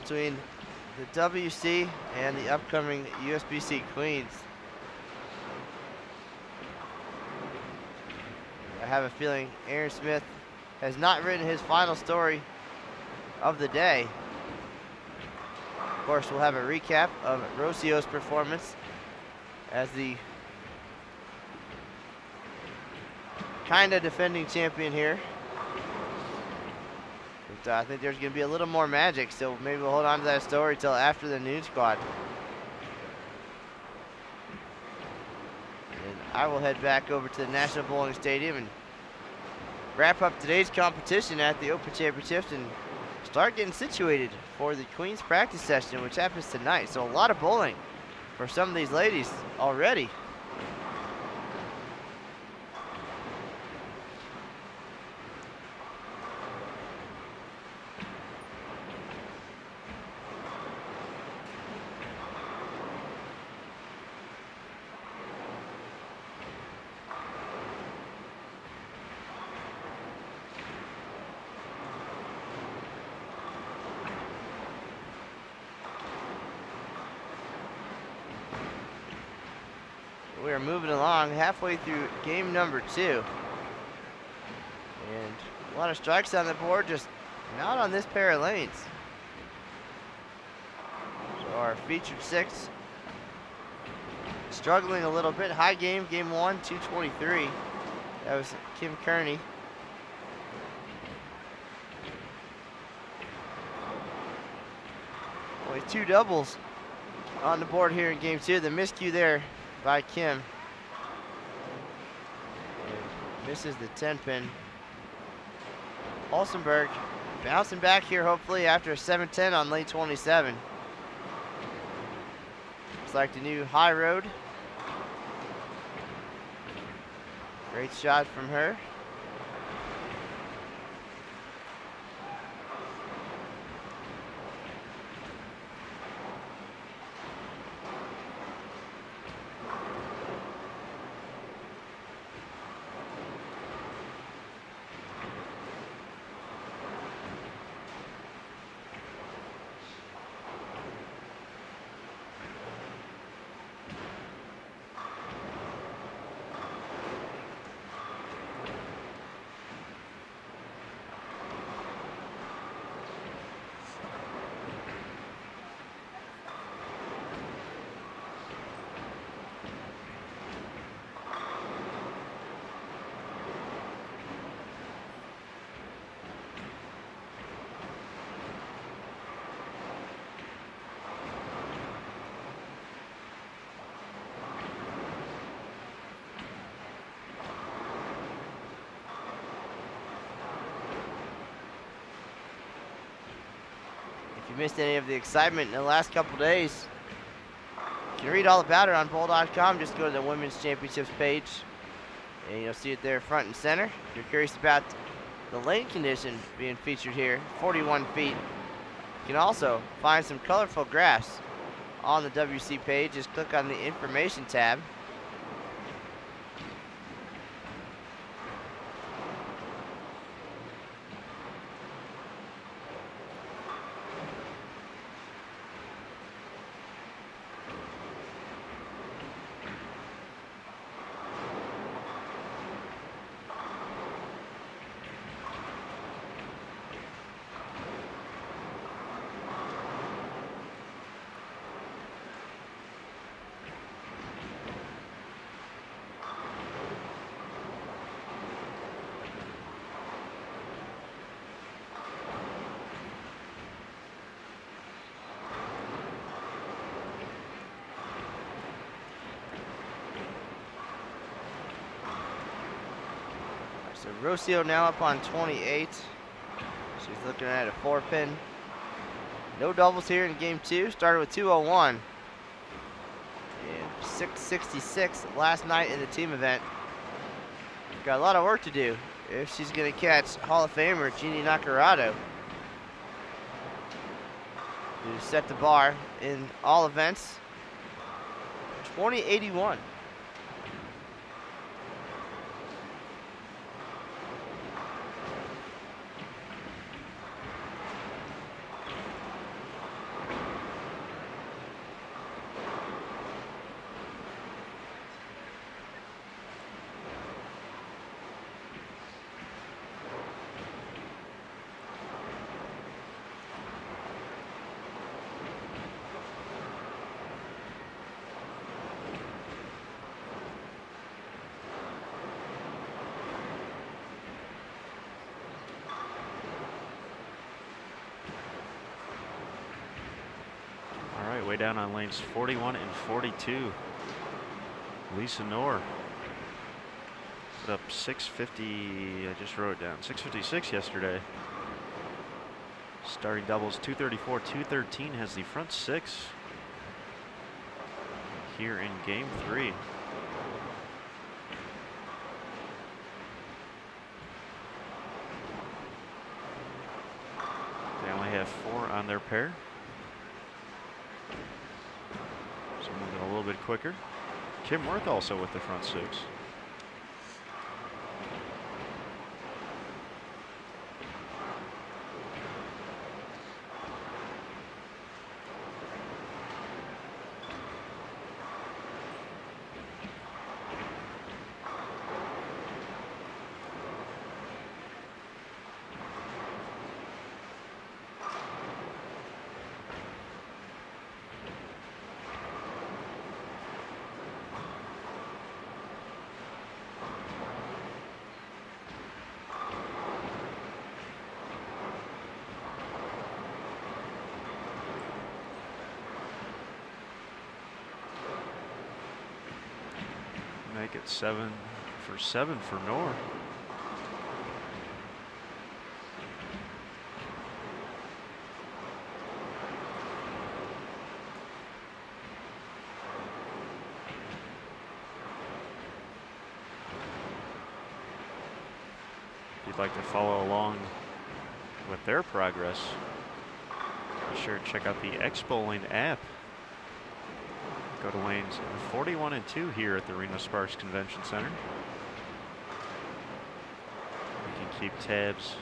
Between the WC and the upcoming USBC Queens. I have a feeling Aaron Smith has not written his final story of the day. Of course, we'll have a recap of Rocio's performance as the kind of defending champion here. But I think there's going to be a little more magic, so maybe we'll hold on to that story till after the noon squad. And I will head back over to the National Bowling Stadium and wrap up today's competition at the Open Championships and start getting situated for the Queen's practice session, which happens tonight. So a lot of bowling for some of these ladies already. We are moving along halfway through game number 2. And a lot of strikes on the board, just not on this pair of lanes. So our featured 6 struggling a little bit. High game, game 1, 223. That was Kim Kearney. Only 2 doubles on the board here in game 2. The miscue there by Kim. And misses the 10-pin. Hulsenberg bouncing back here hopefully after a 7-10 on lane 27. Looks like the new high road. Great shot from her. If you missed any of the excitement in the last couple days, you can read all about it on bowl.com. Just go to the Women's Championships page, and you'll see it there front and center. If you're curious about the lane condition being featured here, 41 feet. You can also find some colorful graphs on the WC page. Just click on the information tab. So Rocio now up on 28. She's looking at a 4-pin. No doubles here in game 2. Started with 201. And 666 last night in the team event. Got a lot of work to do if she's going to catch Hall of Famer Jeannie Nacarado, who set the bar in all events. 2081. Way down on lanes 41 and 42. Lisa Knorr put up 650, I just wrote it down, 656 yesterday. Starting doubles 234, 213 has the front 6 here in game 3. They only have 4 on their pair. Moving a little bit quicker. Kim Worth also with the front 6. make it 7 for 7 for Knorr. If you'd like to follow along with their progress, be sure to check out the X Bowling app. Go to lanes 41 and 2 here at the Reno-Sparks Convention Center. You can keep tabs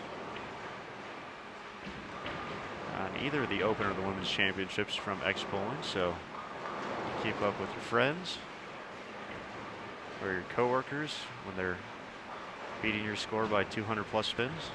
on either the Open or the Women's Championships from X Bowling, so keep up with your friends or your coworkers when they're beating your score by 200 plus spins.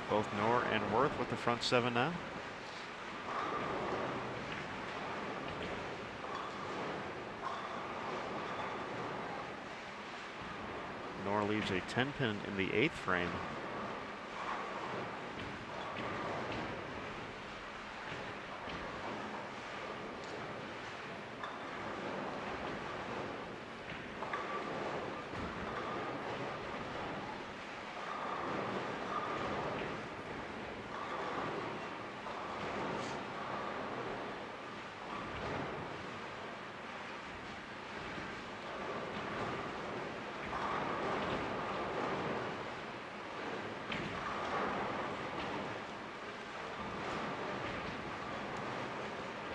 Both Knorr and Worth with the front 7 now. Knorr leaves a 10 pin in the 8th frame.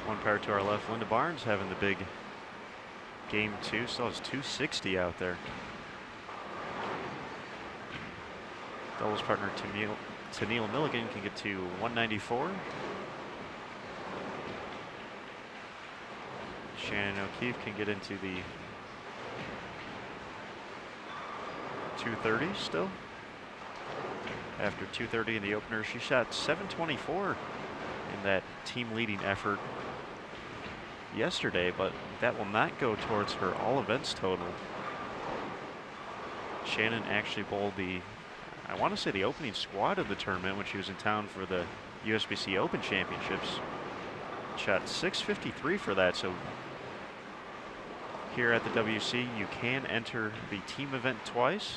One pair to our left, Linda Barnes having the big game 2. Still has 260 out there. Doubles partner Tennille Milligan can get to 194. Shannon O'Keefe can get into the 230 still. After 230 in the opener, she shot 724 in that team leading effort yesterday, but that will not go towards her all events total. Shannon actually bowled the, I want to say, the opening squad of the tournament when she was in town for the USBC Open Championships. Shot 653 for that, so here at the WC you can enter the team event twice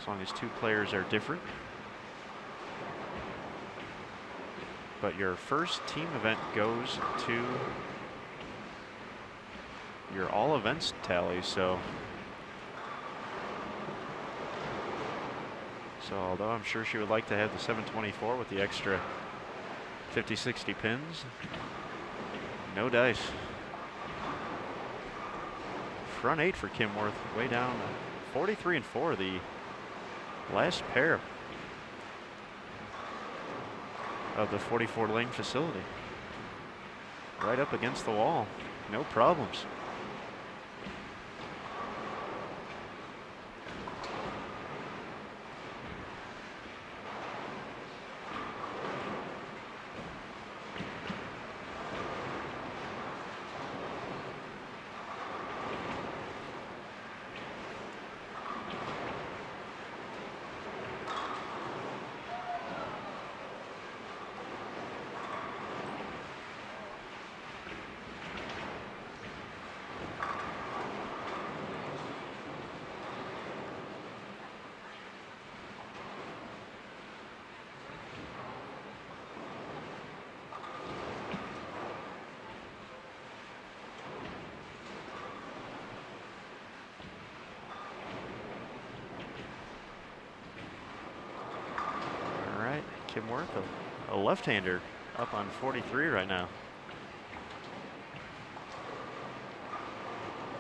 as long as 2 players are different. But your first team event goes to your all events tally, so although I'm sure she would like to have the 724 with the extra 50-60 pins, no dice. Front 8 for Kim Worth, way down 43 and 4, the last pair of the 44 lane facility. Right up against the wall, no problems. Kim Worth, a left-hander, up on 43 right now.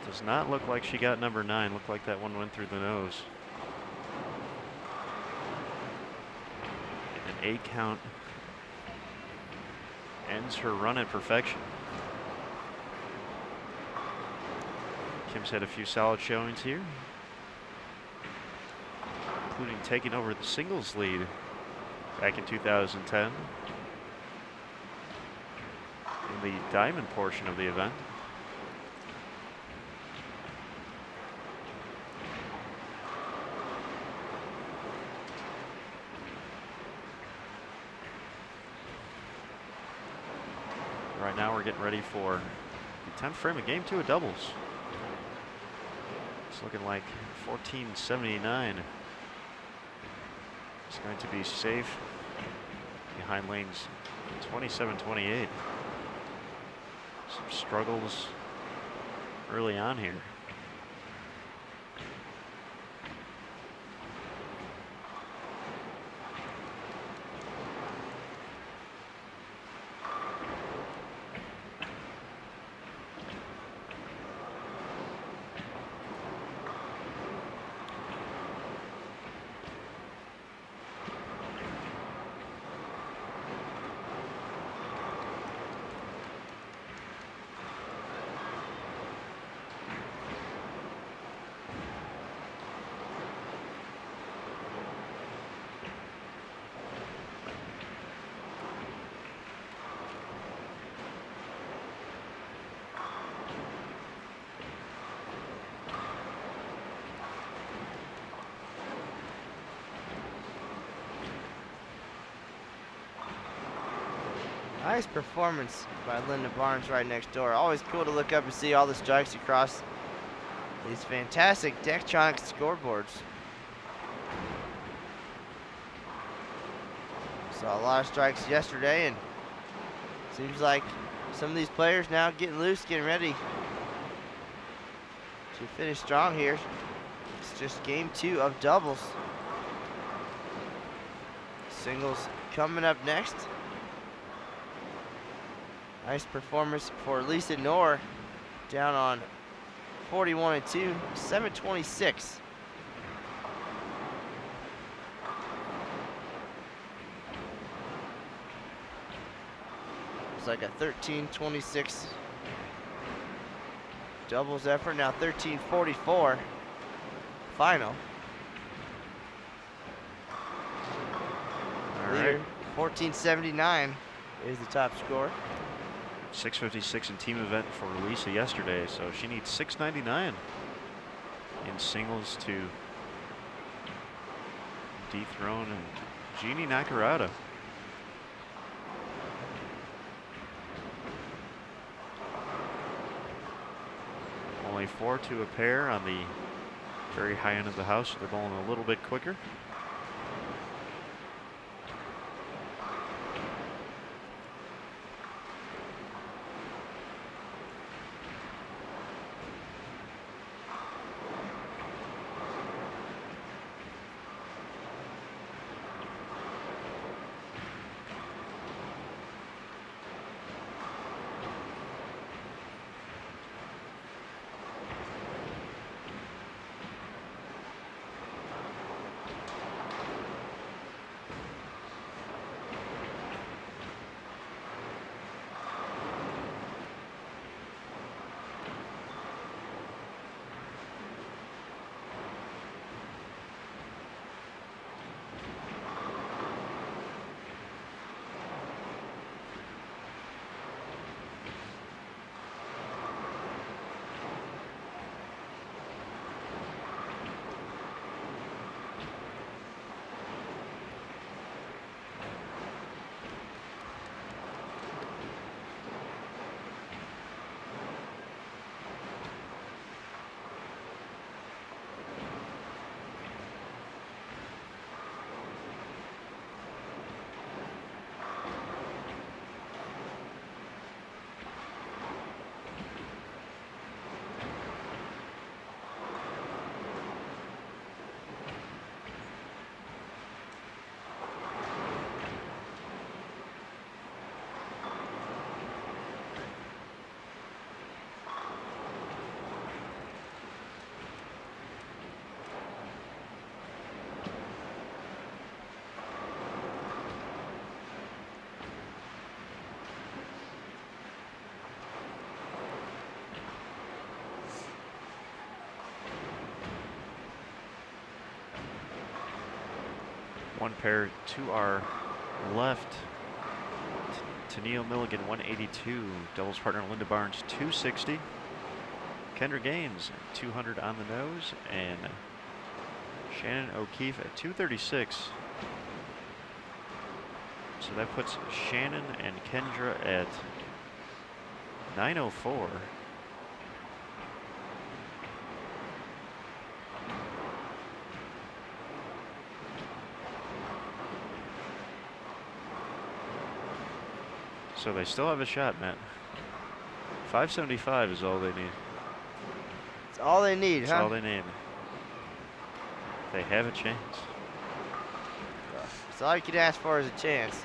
Does not look like she got number 9. Looked like that one went through the nose. An 8 count ends her run at perfection. Kim's had a few solid showings here. including taking over the singles lead back in 2010 in the diamond portion of the event. Right now we're getting ready for the 10th frame of game 2 of doubles. It's looking like 1479 is going to be safe behind lanes 27-28. Some struggles early on here. Nice performance by Linda Barnes right next door. Always cool to look up and see all the strikes across these fantastic Dektronic scoreboards. Saw a lot of strikes yesterday, and seems like some of these players now getting loose, getting ready to finish strong here. It's just game 2 of doubles. Singles coming up next. Nice performance for Lisa Knorr, down on 41-2, 726. It's like a 13-26 doubles effort. Now 13-44 final. All Leader, right. 1479 is the top score. 656 in team event for Lisa yesterday, so she needs 699 in singles to dethrone Jeannie Nakarada. Only 4 to a pair on the very high end of the house, so they're going a little bit quicker. One pair to our left. Tennille Milligan, 182. Doubles partner Linda Barnes, 260. Kendra Gaines, 200 on the nose. And Shannon O'Keefe at 236. So that puts Shannon and Kendra at 904. So they still have a shot, Matt. 575 is all they need. It's all they need, That's huh? all they need. They have a chance. That's all you can ask for is a chance.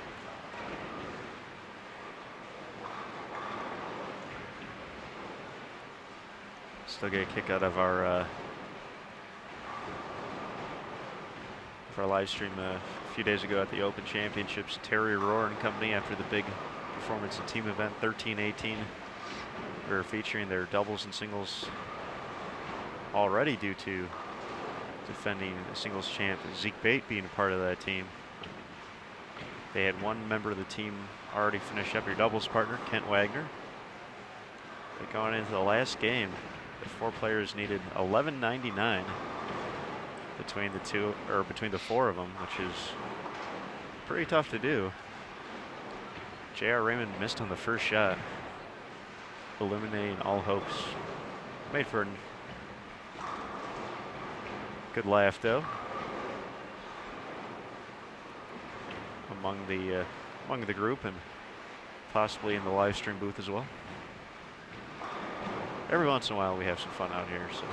Still get a kick out of our live stream a few days ago at the Open Championships. Terry Rohr and company, after the big performance and team event 13-18, we were featuring their doubles and singles already due to defending singles champ Zeke Bate being a part of that team. They had one member of the team already finish up, your doubles partner, Kent Wagner. But going into the last game, the four players needed 1199 between the two, or between the four of them, which is pretty tough to do. J.R. Raymond missed on the first shot, eliminating all hopes. Made for a good laugh, though, among the group and possibly in the live stream booth as well. Every once in a while we have some fun out here, so.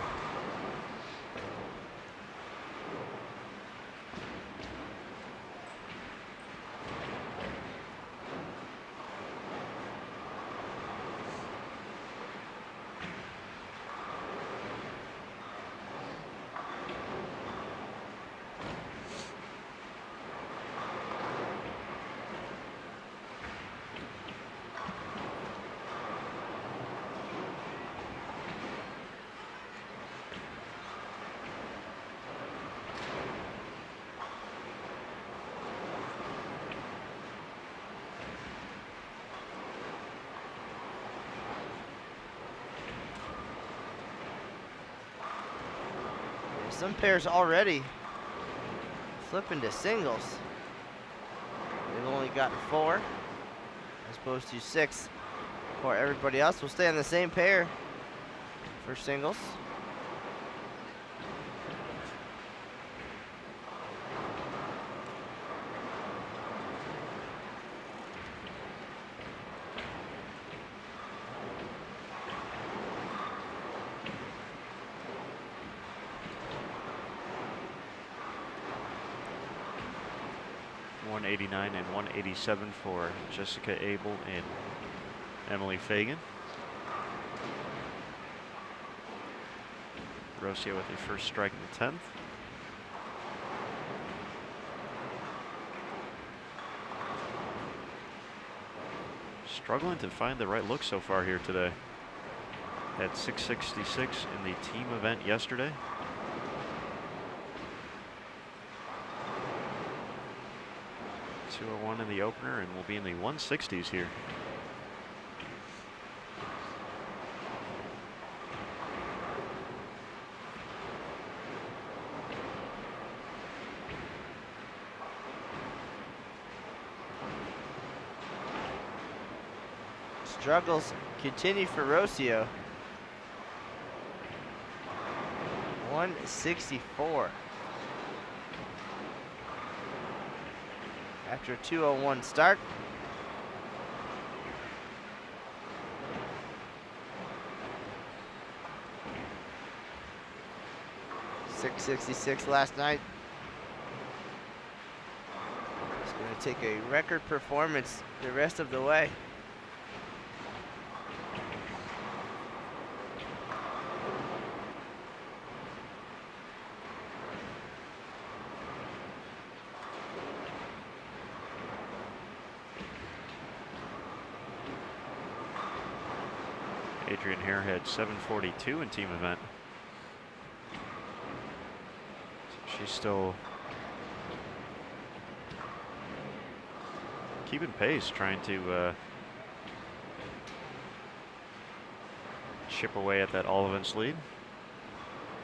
Some pairs already flipping to singles. They've only gotten 4 as opposed to 6 for everybody else. We'll stay on the same pair for singles. .189 and 187 for Jessica Abel and Emily Fagan. Rocio with a first strike in the 10th. Struggling to find the right look so far here today. At 666 in the team event yesterday. .201 in the opener, and we'll be in the 160s here. Struggles continue for Rocio. 164. After a 201 start. .666 last night. It's going to take a record performance the rest of the way. Adrienne Hare had 742 in team event. So she's still keeping pace, trying to chip away at that all events lead.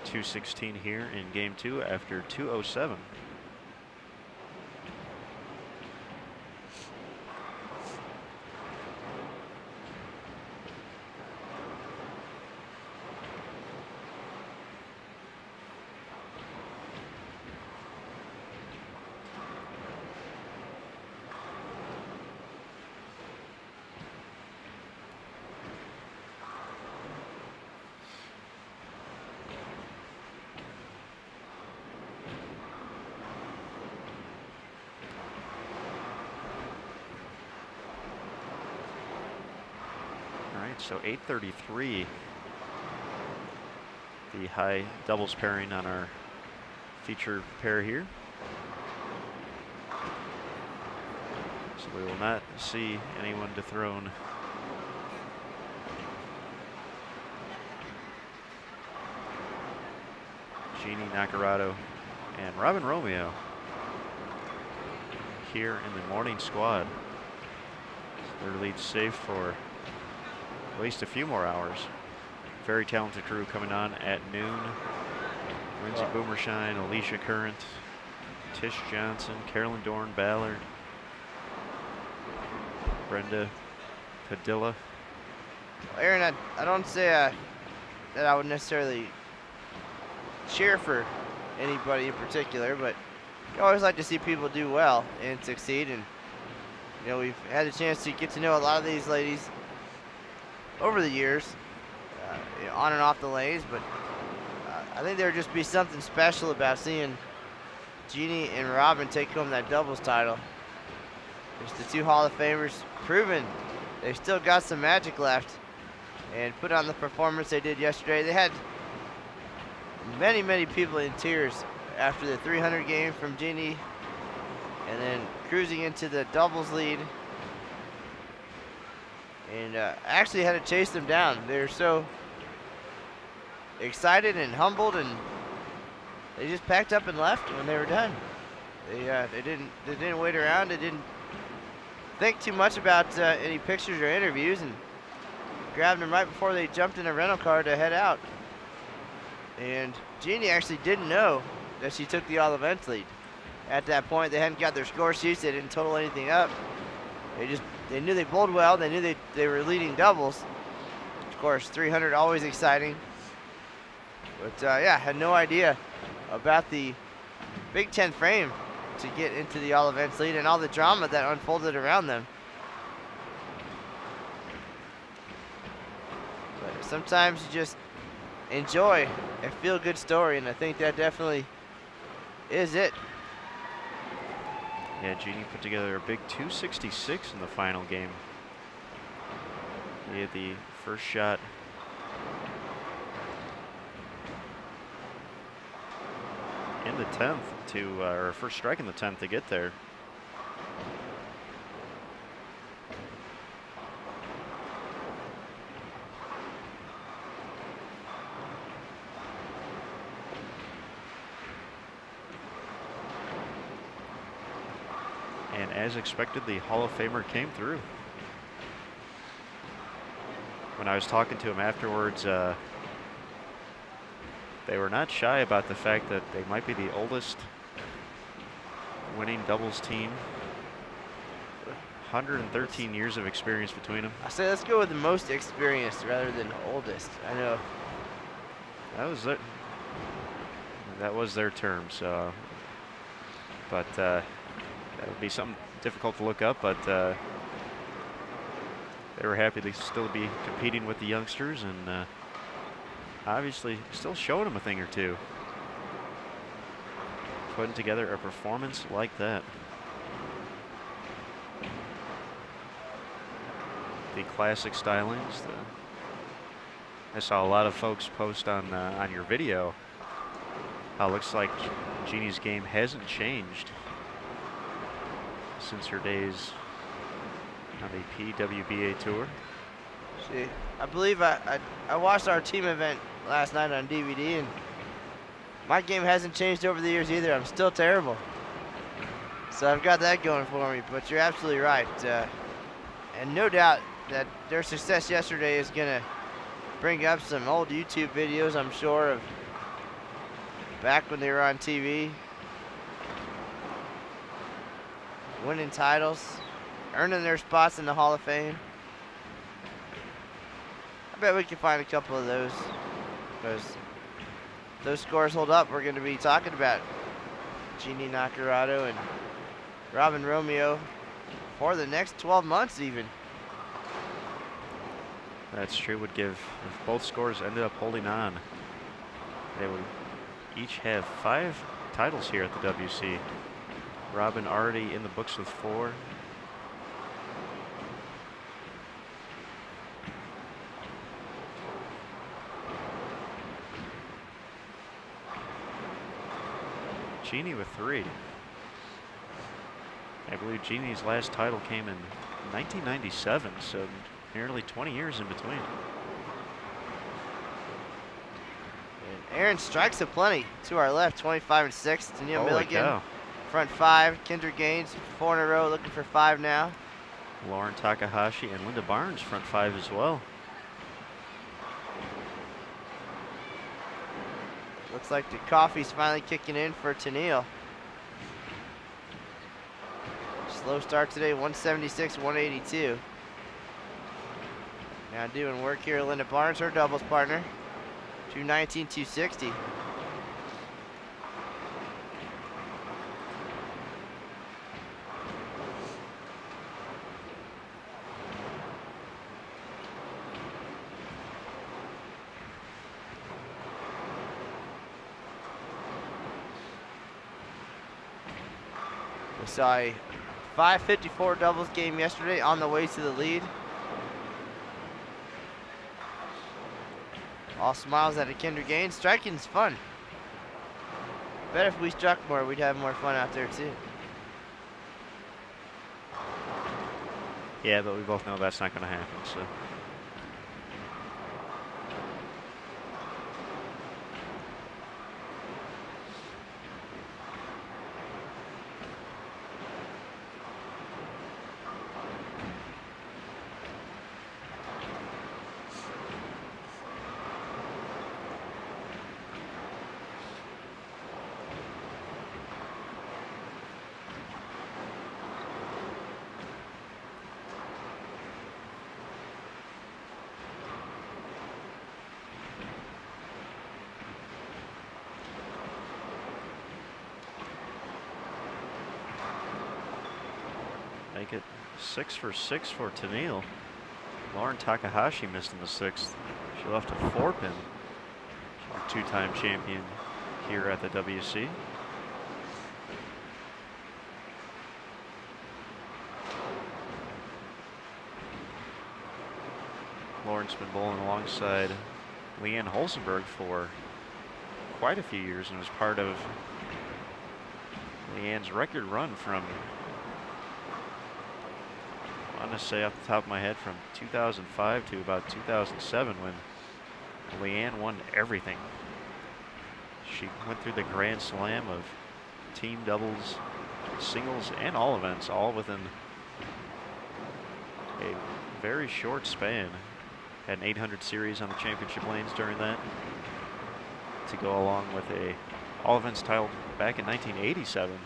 2:16 here in game 2 after 2:07. So 8:33, the high doubles pairing on our feature pair here. So we will not see anyone dethroned. Jeannie Nacarado and Robin Romeo here in the morning squad. Their lead safe for at least a few more hours. Very talented crew coming on at noon. Lindsay Boomershine, Alicia Current, Tish Johnson, Carolyn Dorn Ballard, Brenda Padilla. Well, Aaron, I don't say that I would necessarily cheer for anybody in particular, but you always like to see people do well and succeed. And you know, we've had a chance to get to know a lot of these ladies over the years, you know, on and off the lanes, but I think there would just be something special about seeing Jeannie and Robin take home that doubles title. There's the two Hall of Famers proving they've still got some magic left and put on the performance they did yesterday. They had many, many people in tears after the 300 game from Jeannie, and then cruising into the doubles lead. And actually had to chase them down. They're so excited and humbled, and they just packed up and left when they were done. They didn't wait around. They didn't think too much about any pictures or interviews, and grabbed them right before they jumped in a rental car to head out. And Jeannie actually didn't know that she took the all events lead. At that point, they hadn't got their score sheets. They didn't total anything up. They knew they bowled well. They knew they were leading doubles. Of course, 300 always exciting. But yeah, had no idea about the Big Ten frame to get into the all events lead and all the drama that unfolded around them. But sometimes you just enjoy a feel-good story, and I think that definitely is it. Yeah, Jeannie put together a big 266 in the final game. He had the first shot in the 10th to, or first strike in the 10th to get there. And as expected, the Hall of Famer came through. When I was talking to him afterwards, they were not shy about the fact that they might be the oldest winning doubles team. 113 years of experience between them. I say let's go with the most experienced rather than oldest. I know. That was their term, so. But that would be something difficult to look up, but they were happy to still be competing with the youngsters, and obviously still showing them a thing or two. Putting together a performance like that. The classic stylings. I saw a lot of folks post on your video how it looks like Jeannie's game hasn't changed since her days on the PWBA tour. See, I believe I watched our team event last night on DVD, and my game hasn't changed over the years either. I'm still terrible. So I've got that going for me, but you're absolutely right. And no doubt that their success yesterday is going to bring up some old YouTube videos, I'm sure, of back when they were on TV. Winning titles, earning their spots in the Hall of Fame. I bet we can find a couple of those, because if those scores hold up, we're going to be talking about Jeannie Nacarado and Robin Romeo for the next 12 months even. That's true. Would give, if both scores ended up holding on, they would each have 5 titles here at the WC. Robin already in the books with 4. Jeannie with 3. I believe Jeannie's last title came in 1997, so nearly 20 years in between. And Aaron strikes aplenty to our left, 25 and 6. Tennille Milligan, cow. front 5. Kendra Gaines, 4 in a row, looking for 5 now. Lauren Takahashi and Linda Barnes, front 5 as well. Looks like the coffee's finally kicking in for Tennille. Slow start today, 176, 182. Now doing work here, Linda Barnes, her doubles partner, 219, 260. We saw a 5:54 doubles game yesterday on the way to the lead. All smiles at a Kendra Gaines. Striking's fun. Bet if we struck more, we'd have more fun out there too. Yeah, but we both know that's not going to happen, so. Make it 6 for 6 for Tennille. Lauren Takahashi missed in the 6th. She left a 4-pin. She's a 2-time champion here at the WC. Lauren's been bowling alongside Leanne Hulsenberg for quite a few years and was part of Leanne's record run from, I want to say off the top of my head, from 2005 to about 2007 when Leanne won everything. She went through the Grand Slam of team doubles, singles, and all events, all within a very short span. Had an 800 series on the championship lanes during that, to go along with a all events title back in 1987.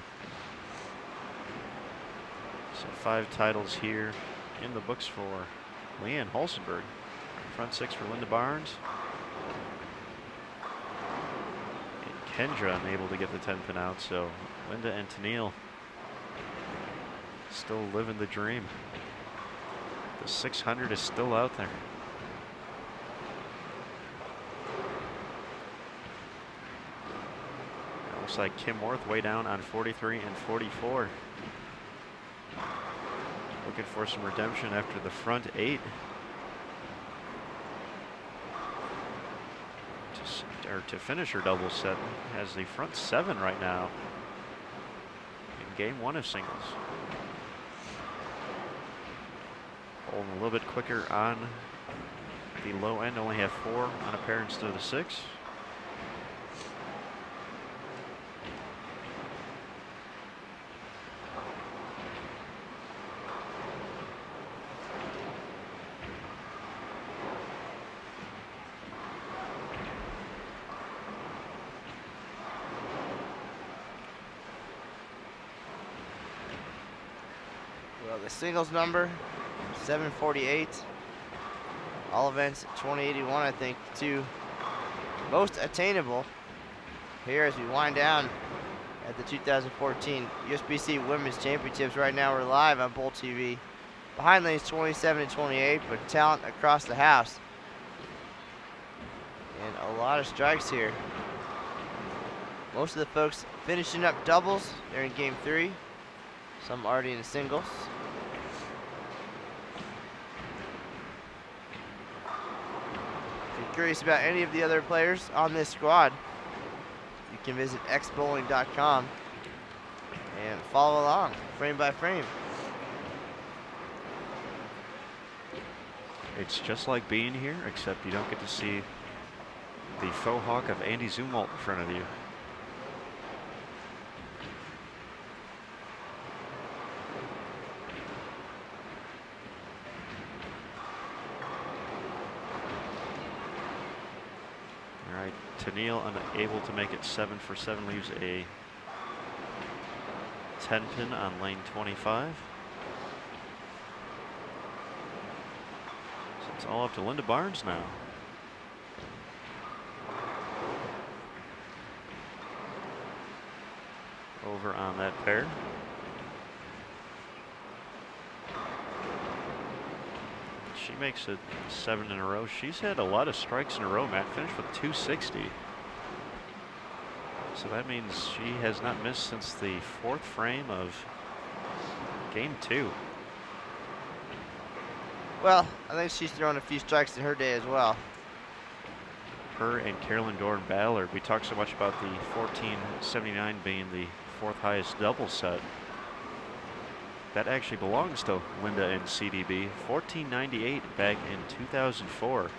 So 5 titles here in the books for Leanne Hulsenberg. Front 6 for Linda Barnes. And Kendra unable to get the 10-pin out, so Linda and Tennille still living the dream. The 600 is still out there. Looks like Kim Worth way down on 43 and 44. Looking for some redemption after the front 8. To finish her double set, has the front 7 right now in game 1 of singles. Holding a little bit quicker on the low end, only have 4 on a pair instead of the 6. So the singles number, 748. All events, 2081, I think, to most attainable here as we wind down at the 2014 USBC Women's Championships. Right now we're live on Bowl TV. Behind lanes 27 and 28, but talent across the house. And a lot of strikes here. Most of the folks finishing up doubles. They're in game 3. Some already in the singles. If you're curious about any of the other players on this squad, you can visit xbowling.com and follow along frame by frame. It's just like being here, except you don't get to see the faux hawk of Andy Zumwalt in front of you. All right, Tennille unable to make it 7 for 7, leaves a 10 pin on lane 25. So it's all up to Linda Barnes now. Over on that pair. She makes it 7 in a row. She's had a lot of strikes in a row, Matt. Finished with 260. So that means she has not missed since the 4th frame of game 2. Well, I think she's thrown a few strikes in her day as well. Her and Carolyn Gordon Ballard. We talked so much about the 1479 being the 4th highest double set. That actually belongs to Linda and CDB. 1498 back in 2004.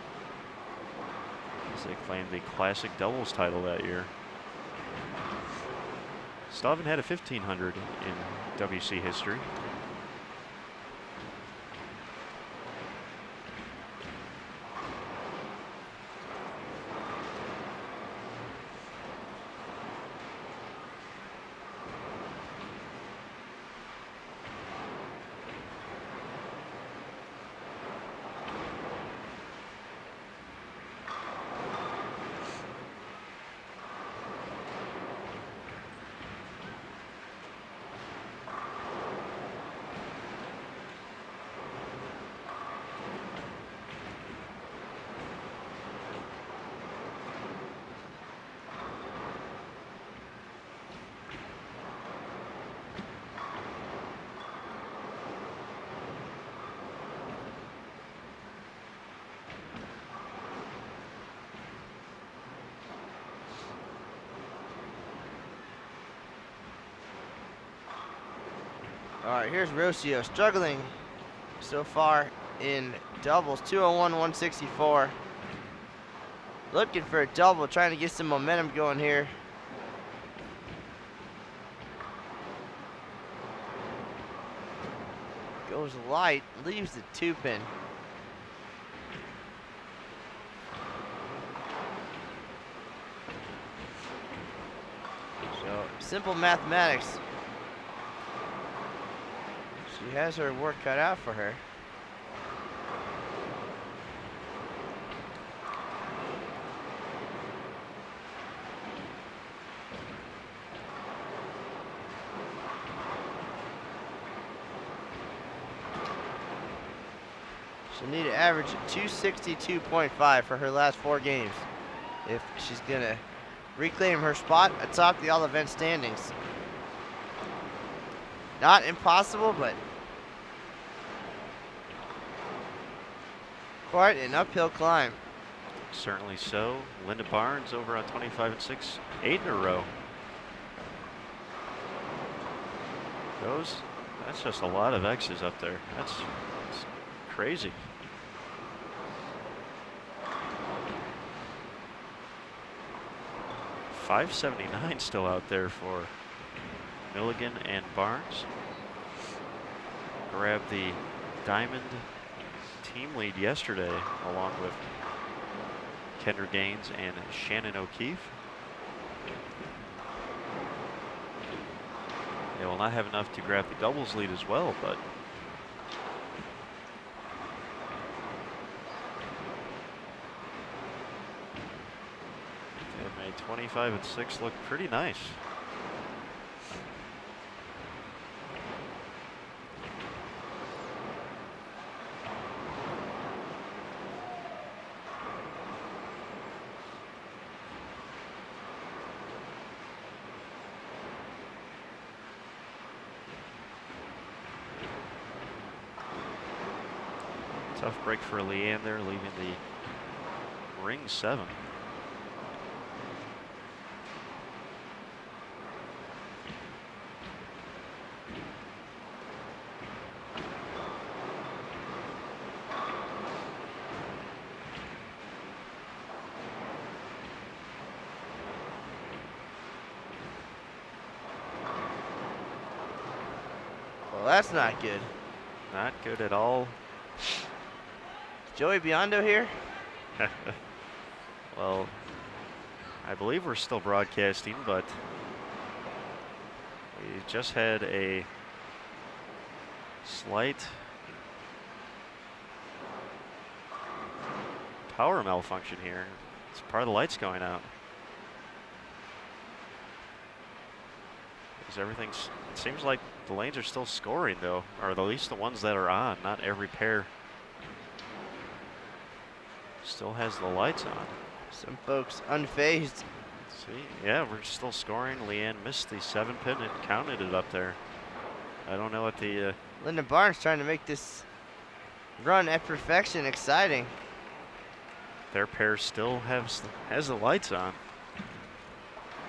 As they claimed the classic doubles title that year. Still haven't had a 1500 in WC history. All right, here's Rocio struggling so far in doubles. 201, 164. Looking for a double, trying to get some momentum going here. Goes light, leaves the 2-pin. So, simple mathematics. She has her work cut out for her. She'll need to average 262.5 for her last 4 games if she's gonna reclaim her spot atop the all-event standings. Not impossible, but quite an uphill climb. Certainly so. Linda Barnes over on 25 and 6, 8 in a row. That's just a lot of X's up there. That's crazy. $579 still out there for Milligan and Barnes. Grabbed the diamond team lead yesterday along with Kendra Gaines and Shannon O'Keefe. They will not have enough to grab the doubles lead as well, but A 25 and 6 look pretty nice. Tough break for Leanne there, leaving the ring 7. Well, that's not good. Not good at all. Joey Biondo here? Well, I believe we're still broadcasting, but we just had a slight power malfunction here. It's part of the lights going out. Because everything's, it seems like the lanes are still scoring though, or at least the ones that are on. Not every pair still has the lights on. Some folks unfazed. See, yeah, we're still scoring. Leanne missed the 7-pin and counted it up there. I don't know what the Linda Barnes trying to make this run at perfection exciting. their pair still has the lights on.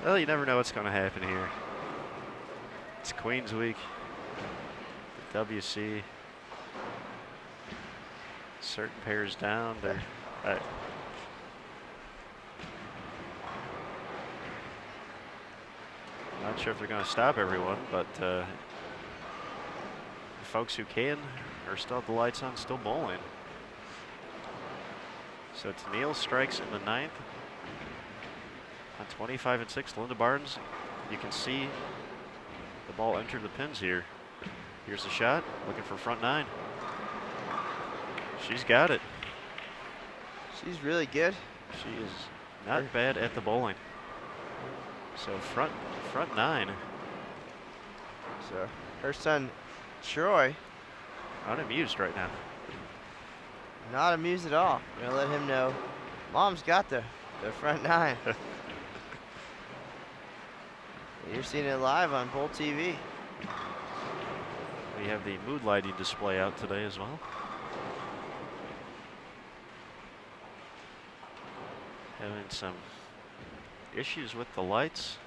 Well, you never know what's going to happen here. It's Queens Week. The WC. Certain pairs down. They're not sure if they're going to stop everyone, but the folks who can are still have the lights on, still bowling. So Tennille strikes in the 9th on 25 and 6. Linda Barnes, you can see the ball enter the pins here. Here's the shot, looking for front 9. She's got it. She's really good. She is not bad at the bowling. So front 9. So her son Troy, Unamused right now. not amused at all. Gonna let him know Mom's got the front 9. You're seeing it live on Bowl TV. We have the mood lighting display out today as well. Having some issues with the lights.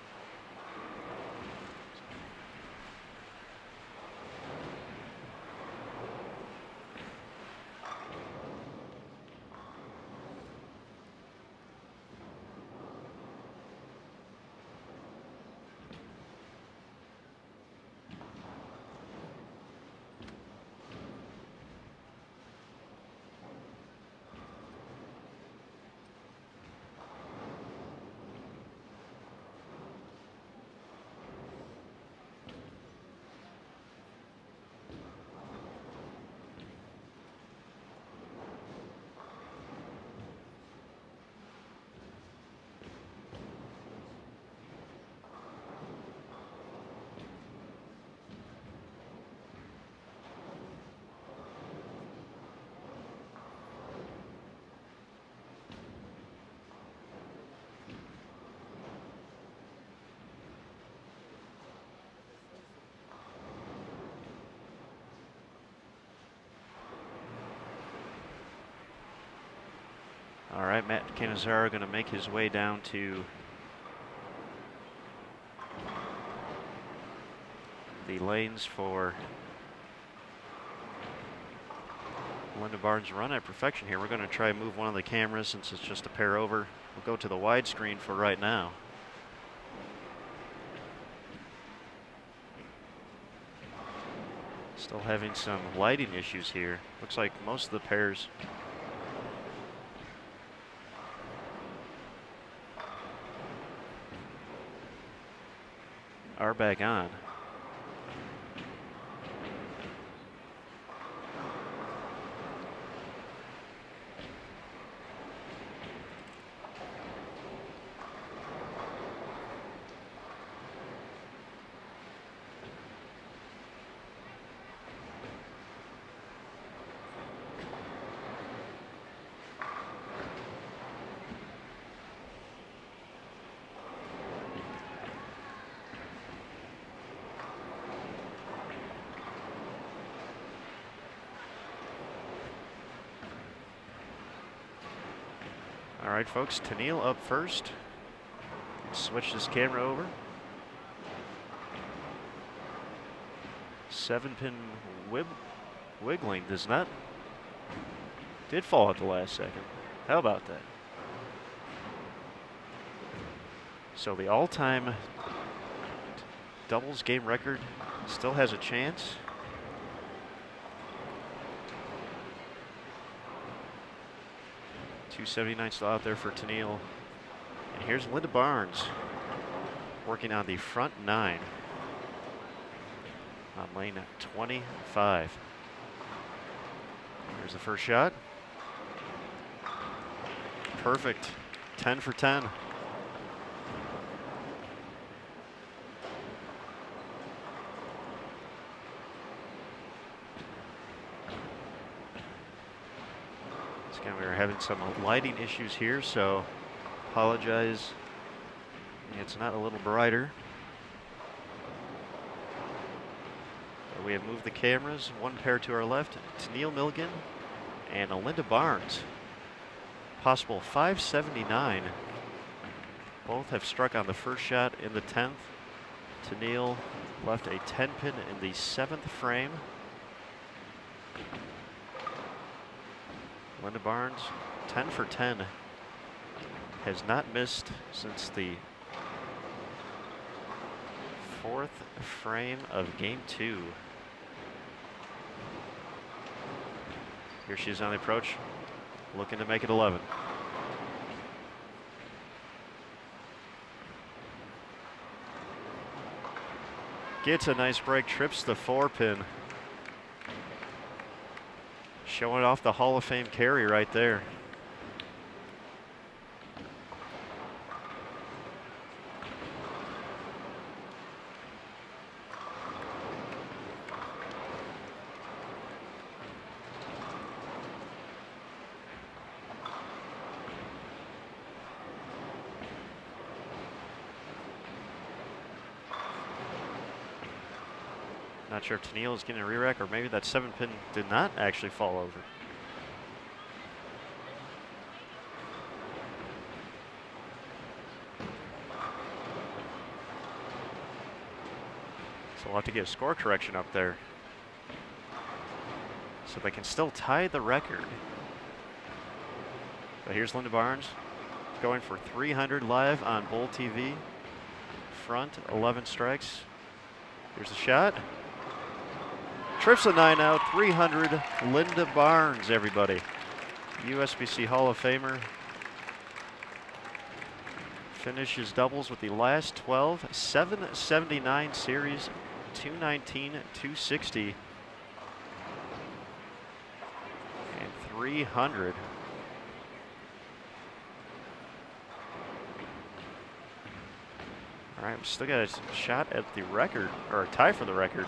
All right, Matt Canizaro going to make his way down to the lanes for Linda Barnes' run at perfection here. We're going to try and move one of the cameras since it's just a pair over. We'll go to the widescreen for right now. Still having some lighting issues here. Looks like most of the pairs are back on. All right, folks, Tennille up first. Switch this camera over. 7-pin wiggling did fall at the last second. How about that? So the all-time doubles game record still has a chance. .279 still out there for Tennille. And here's Linda Barnes working on the front 9 on lane 25. Here's the first shot. Perfect. 10 for 10. Again, we were having some lighting issues here, so apologize. It's not a little brighter. But we have moved the cameras, one pair to our left, Tennille Milligan and Linda Barnes. Possible 579. Both have struck on the first shot in the 10th. Tennille left a 10-pin in the 7th frame. Linda Barnes, 10 for 10. Has not missed since the 4th frame of game 2. Here she is on the approach, looking to make it 11. Gets a nice break, trips the 4-pin. Showing off the Hall of Fame carry right there. Not sure if Tennille is getting a re-rack, or maybe that 7-pin did not actually fall over. So we'll have to get a score correction up there, so they can still tie the record. But here's Linda Barnes going for 300 live on Bowl TV. Front, 11 strikes. Here's the shot. Trips the 9 out, 300, Linda Barnes, everybody. USBC Hall of Famer. Finishes doubles with the last 12, 779 series, 219, 260, and 300. All right, we still got a shot at the record, or a tie for the record.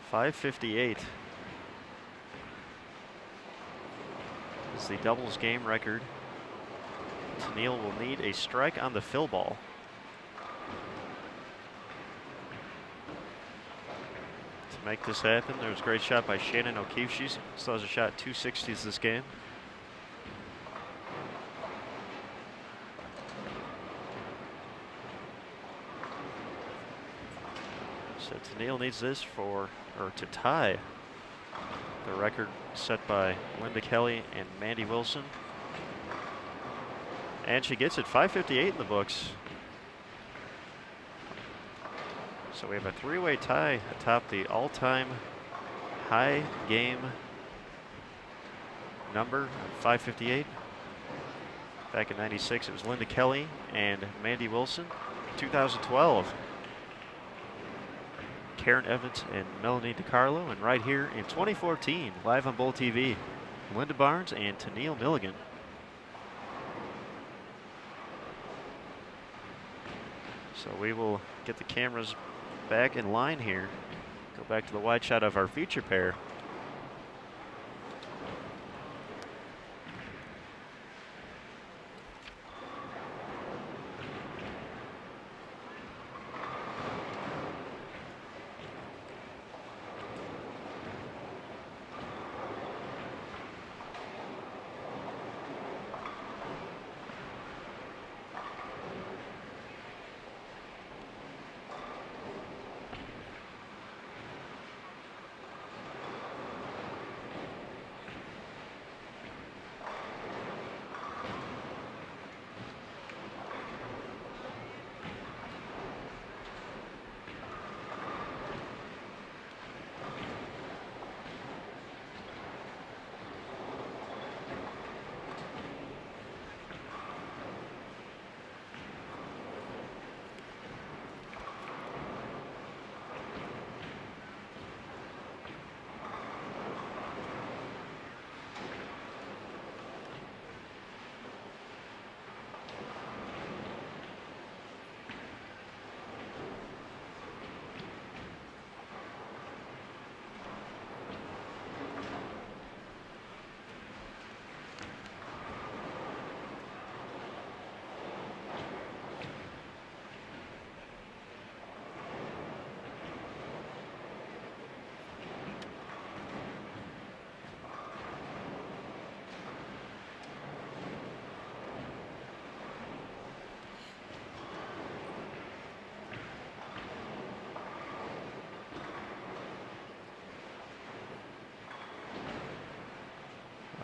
.558 is the doubles game record. Tennille will need a strike on the fill ball. To make this happen, there was a great shot by Shannon O'Keefe. She still has a shot at 260s this game. So Tennille needs this to tie the record set by Linda Kelly and Mandy Wilson. And she gets it, 558 in the books. So we have a 3-way tie atop the all-time high game number, 558. Back in '96, it was Linda Kelly and Mandy Wilson. 2012. Karen Evans and Melanie DiCarlo, and right here in 2014, live on Bowl TV, Linda Barnes and Tennille Milligan. So we will get the cameras back in line here. Go back to the wide shot of our feature pair.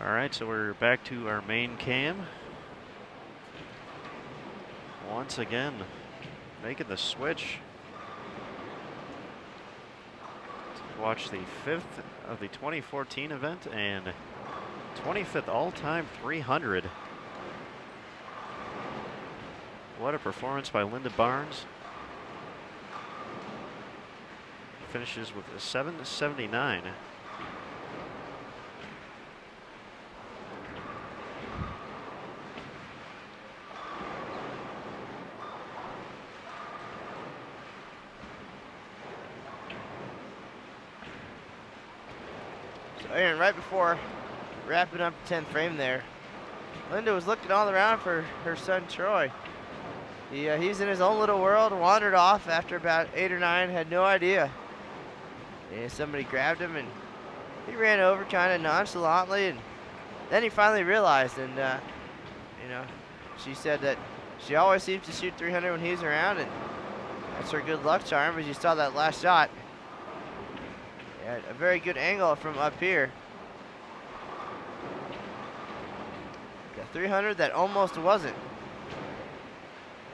All right, so we're back to our main cam. Once again, making the switch to watch the 5th of the 2014 event and 25th all-time 300. What a performance by Linda Barnes. Finishes with a 779. And right before wrapping up the 10th frame there, Linda was looking all around for her son Troy. He's in his own little world, wandered off after about 8 or 9, had no idea. And somebody grabbed him and he ran over kind of nonchalantly, and then he finally realized, and she said that she always seems to shoot 300 when he's around, and that's her good luck charm. As you saw that last shot, yeah, a very good angle from up here. The 300 that almost wasn't.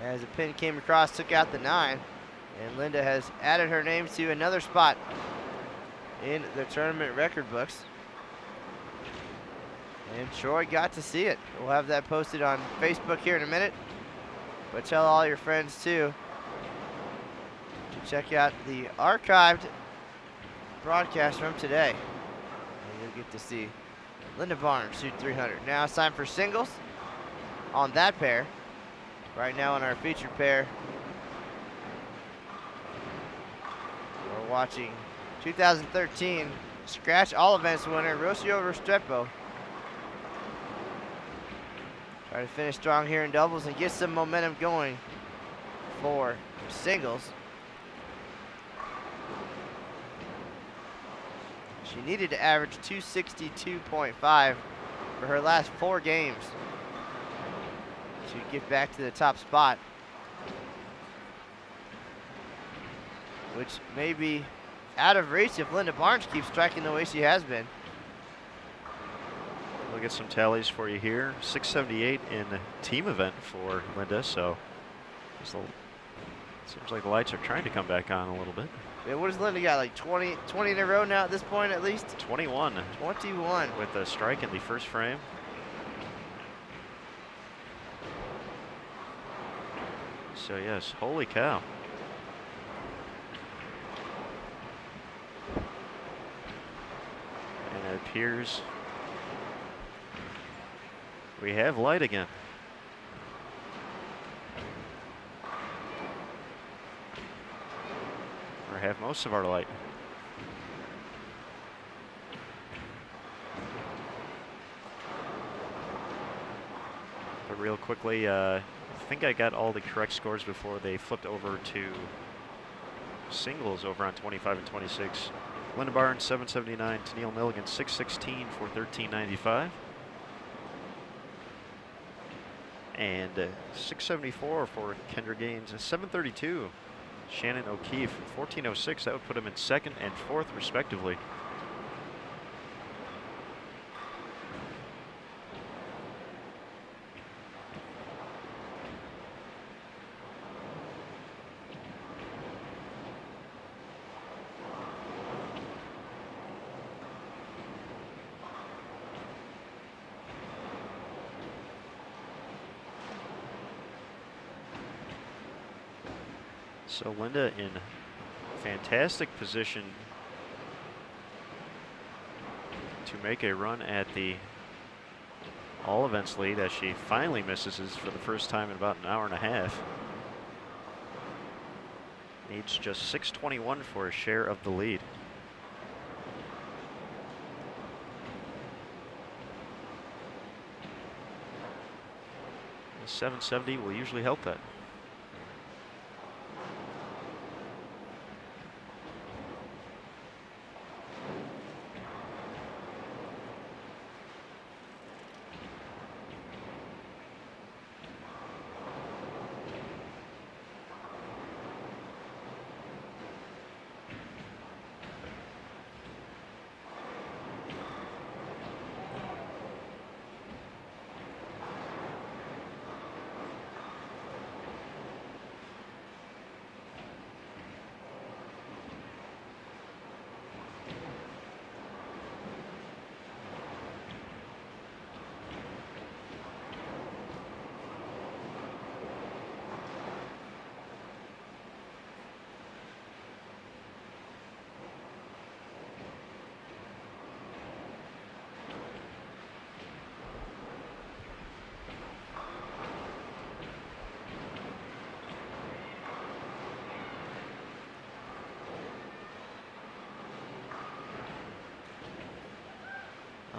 As the pin came across, took out the 9, and Linda has added her name to another spot in the tournament record books. And Troy got to see it. We'll have that posted on Facebook here in a minute. But tell all your friends too to check out the archived broadcast from today. And you'll get to see Linda Barnes shoot 300. Now it's time for singles on that pair. Right now on our featured pair, we're watching 2013 Scratch All Events winner Rocio Restrepo try to finish strong here in doubles and get some momentum going for singles. She needed to average 262.5 for her last 4 games to get back to the top spot, which may be out of reach if Linda Barnes keeps striking the way she has been. We'll get some tallies for you here. 678 in team event for Linda, so seems like the lights are trying to come back on a little bit. Yeah, what has Linda got, like 20 in a row now at this point at least? 21. 21. With a strike in the first frame. So yes, holy cow. And it appears we have light again. Or have most of our light. But real quickly, I think I got all the correct scores before they flipped over to singles over on 25 and 26. Linda Barnes 779, Tennille Milligan 616 for 1395. And 674 for Kendra Gaines, 732. Shannon O'Keefe 1406. That would put him in 2nd and 4th respectively. So Linda in fantastic position to make a run at the all events lead as she finally misses for the first time in about an hour and a half. Needs just 621 for a share of the lead. The 770 will usually help that.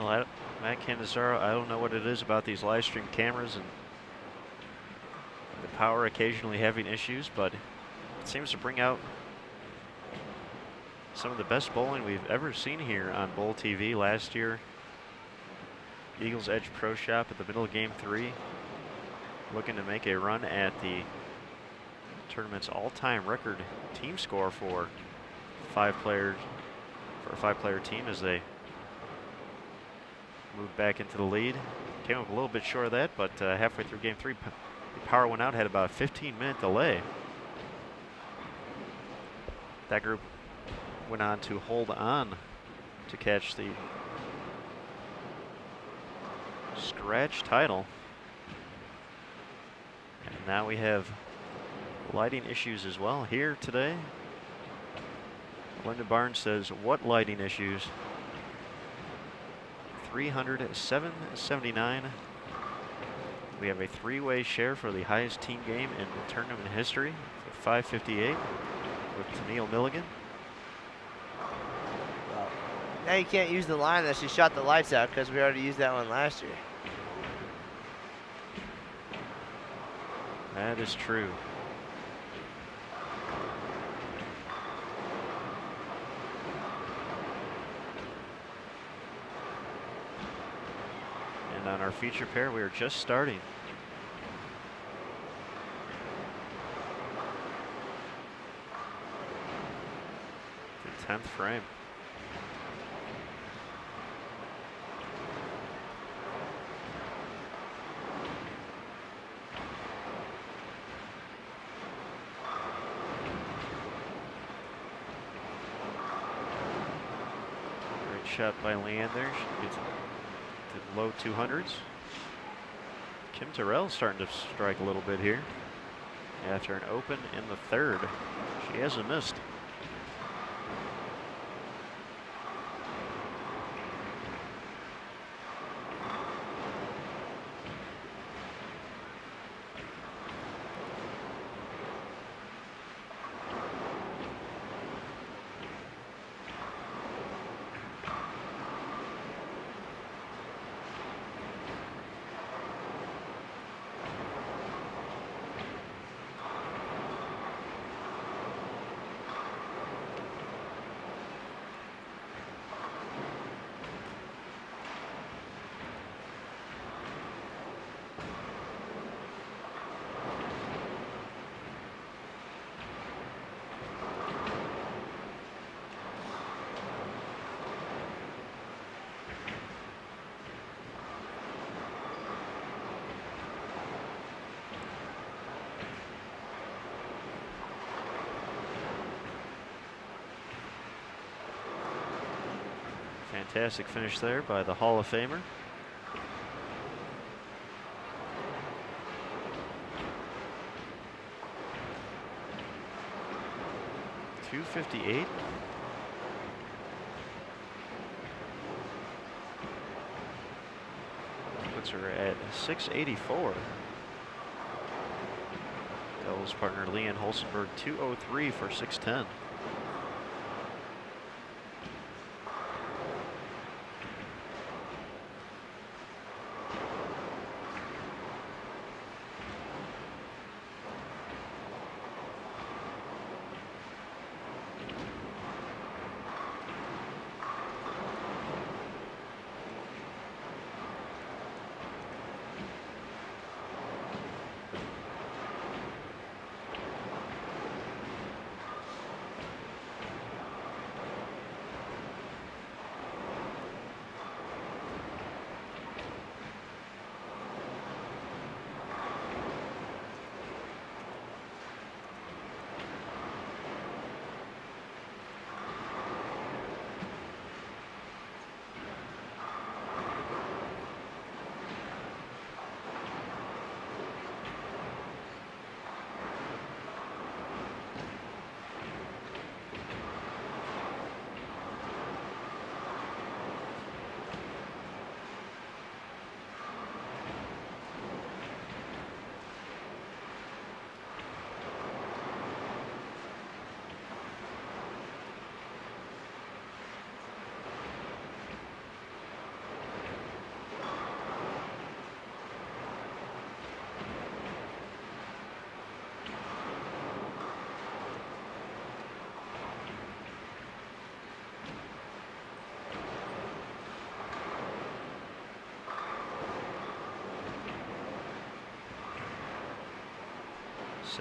Well, Matt Cannizzaro, I don't know what it is about these live stream cameras and the power occasionally having issues, but it seems to bring out some of the best bowling we've ever seen here on Bowl TV. Last year, Eagles Edge Pro Shop at the middle of Game 3, looking to make a run at the tournament's all-time record team score for a five-player team as they moved back into the lead. Came up a little bit short of that, but halfway through Game 3, the power went out, had about a 15-minute delay. That group went on to hold on to catch the scratch title. And now we have lighting issues as well here today. Linda Barnes says, what lighting issues? 307.79. We have a three-way share for the highest team game in tournament history for 558 with Tennille Milligan. Well, now you can't use the line that she shot the lights out because we already used that one last year. That is true. And on our feature pair, we are just starting. The 10th frame. Great shot by Leanne there. She gets the low 200s. Kim Terrell starting to strike a little bit here after an open in the third. She hasn't missed. Fantastic finish there by the Hall of Famer. .258. Puts her at 684. Doubles partner Leanne Hulsenberg 203 for 610.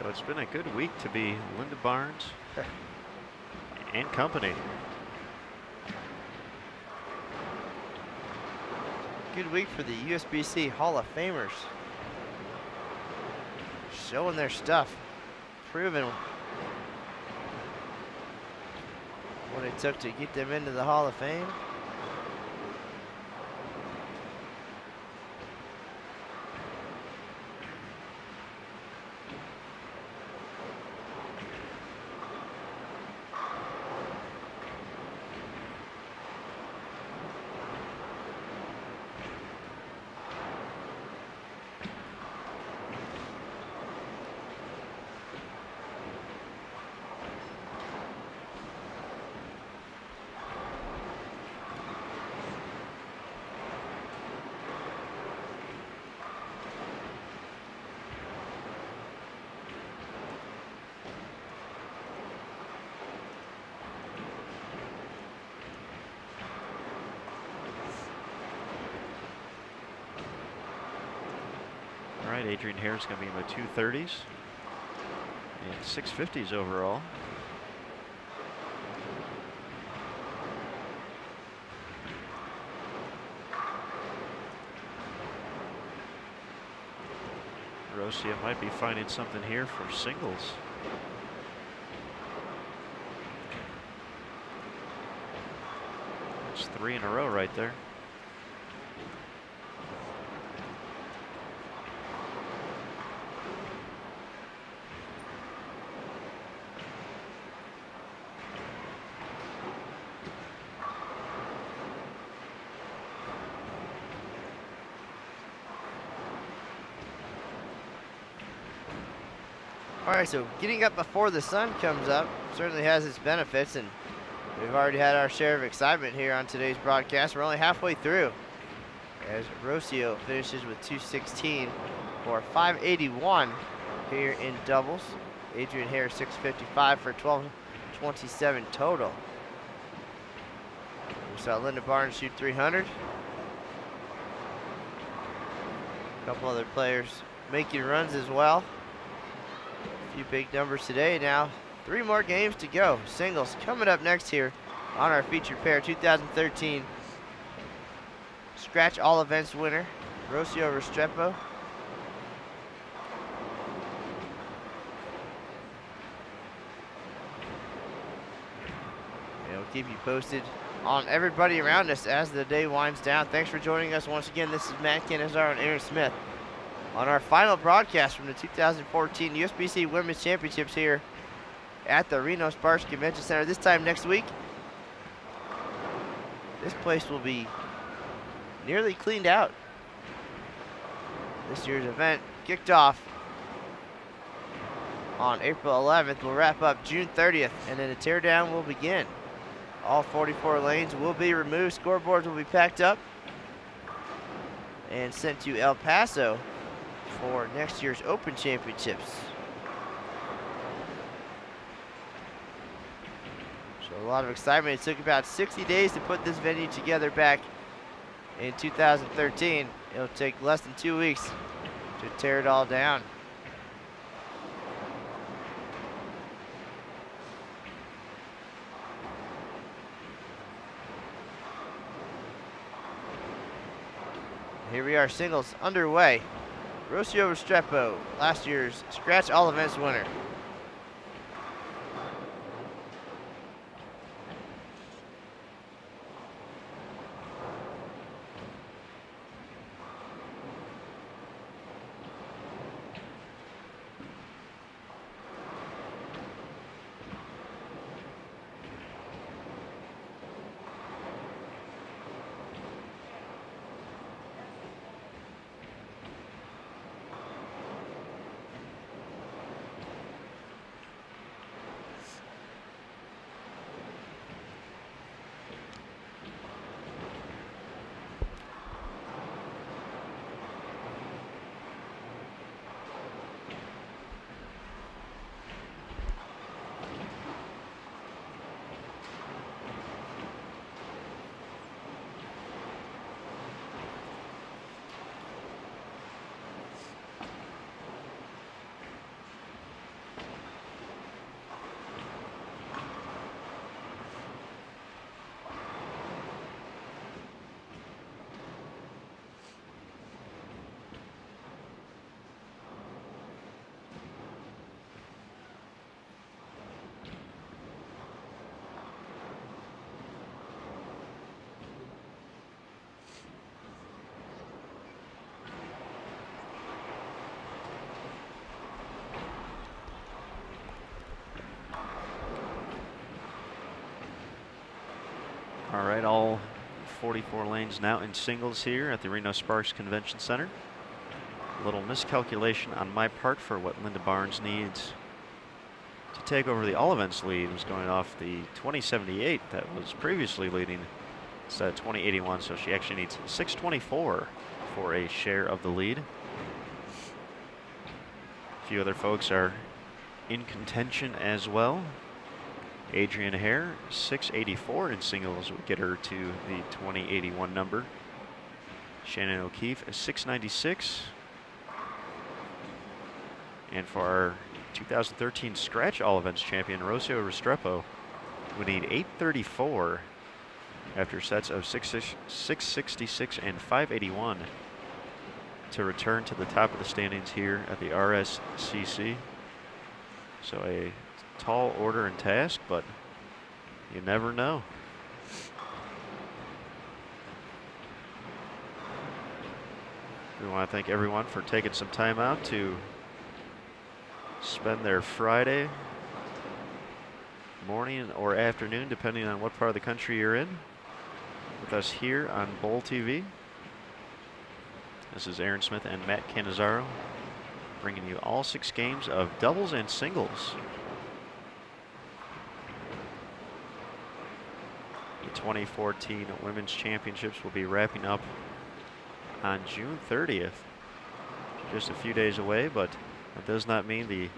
So it's been a good week to be Linda Barnes and company. Good week for the USBC Hall of Famers. Showing their stuff, proving what it took to get them into the Hall of Fame. All right, Adrienne Hare is going to be in the 230s and 650s overall. Rocio might be finding something here for singles. That's 3 in a row right there. All right, so getting up before the sun comes up certainly has its benefits, and we've already had our share of excitement here on today's broadcast. We're only halfway through as Rocio finishes with 216 for 581 here in doubles. Adrienne Hare 655 for 1227 total. We saw Linda Barnes shoot 300. A couple other players making runs as well. A few big numbers today. Now 3 more games to go. Singles coming up next here on our featured pair. 2013 Scratch All Events winner Rocio Restrepo. And we'll keep you posted on everybody around us as the day winds down. Thanks for joining us once again. This is Matt Canizar and Aaron Smith on our final broadcast from the 2014 USBC Women's Championships here at the Reno-Sparks Convention Center. This time next week, this place will be nearly cleaned out. This year's event kicked off on April 11th. We'll wrap up June 30th, and then the teardown will begin. All 44 lanes will be removed. Scoreboards will be packed up and sent to El Paso for next year's Open Championships. So a lot of excitement. It took about 60 days to put this venue together back in 2013. It'll take less than 2 weeks to tear it all down. Here we are, singles underway. Rocio Restrepo, last year's Scratch All Events winner. All right, all 44 lanes now in singles here at the Reno-Sparks Convention Center. A little miscalculation on my part for what Linda Barnes needs to take over the all events lead. Was going off the 2078 that was previously leading instead of 2081, so she actually needs 624 for a share of the lead. A few other folks are in contention as well. Adrienne Hare, 684 in singles would get her to the 2081 number. Shannon O'Keefe, 696. And for our 2013 Scratch All Events champion, Rocio Restrepo, we need 834 after sets of 666 and 581 to return to the top of the standings here at the RSCC. So a tall order and task, but you never know. We want to thank everyone for taking some time out to spend their Friday morning or afternoon, depending on what part of the country you're in, with us here on Bowl TV. This is Aaron Smith and Matt Cannizzaro bringing you all 6 games of doubles and singles. The 2014 Women's Championships will be wrapping up on June 30th. Just a few days away, but that does not mean the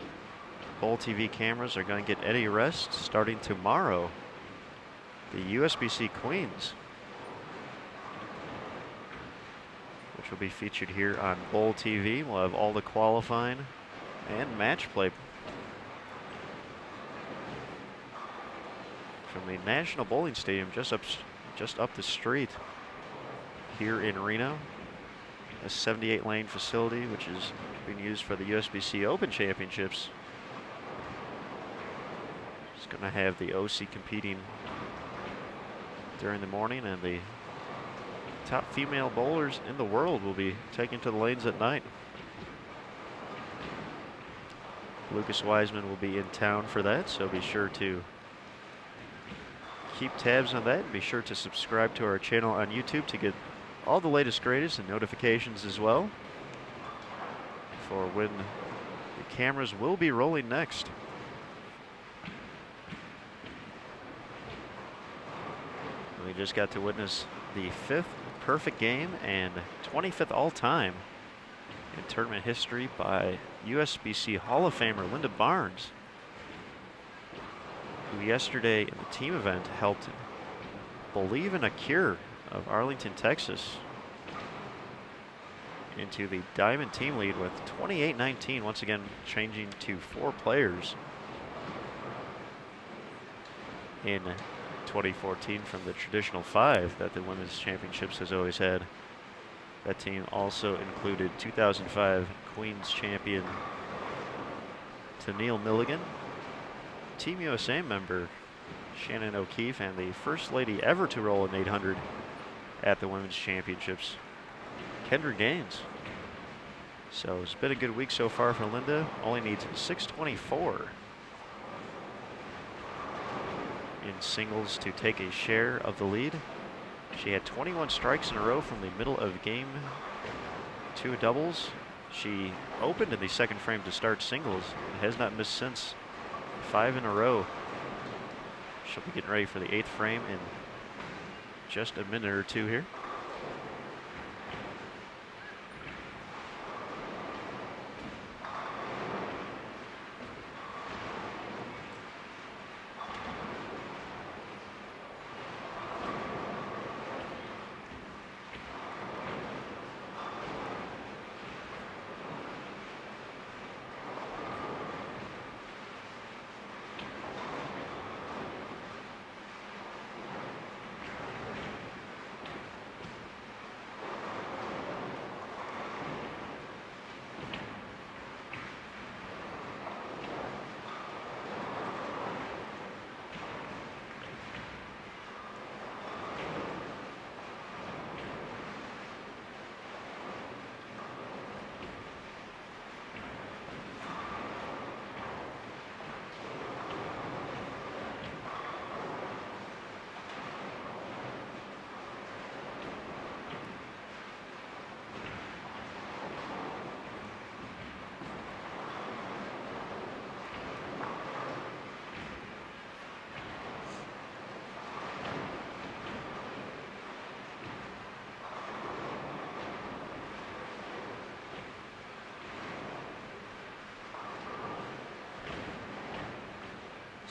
Bowl TV cameras are going to get any rest. Starting tomorrow, the USBC Queens, which will be featured here on Bowl TV. We'll have all the qualifying and match play from the National Bowling Stadium just up the street here in Reno. A 78-lane facility, which is being used for the USBC Open Championships. It's going to have the OC competing during the morning, and the top female bowlers in the world will be taken to the lanes at night. Lucas Wiseman will be in town for that, so be sure to keep tabs on that, and be sure to subscribe to our channel on YouTube to get all the latest, greatest, and notifications as well for when the cameras will be rolling next. We just got to witness the 5th perfect game and 25th all-time in tournament history by USBC Hall of Famer Linda Barnes, who yesterday in the team event helped Believe in a Cure of Arlington, Texas, into the diamond team lead with 28-19, once again changing to 4 players in 2014 from the traditional 5 that the Women's Championships has always had. That team also included 2005 Queens champion Tennille Milligan, Team USA member Shannon O'Keefe, and the first lady ever to roll an 800 at the Women's Championships, Kendra Gaines. So it's been a good week so far for Linda. Only needs 624 in singles to take a share of the lead. She had 21 strikes in a row from the middle of game 2 doubles. She opened in the 2nd frame to start singles and has not missed since. 5 in a row. She'll be getting ready for the 8th frame in just a minute or 2 here.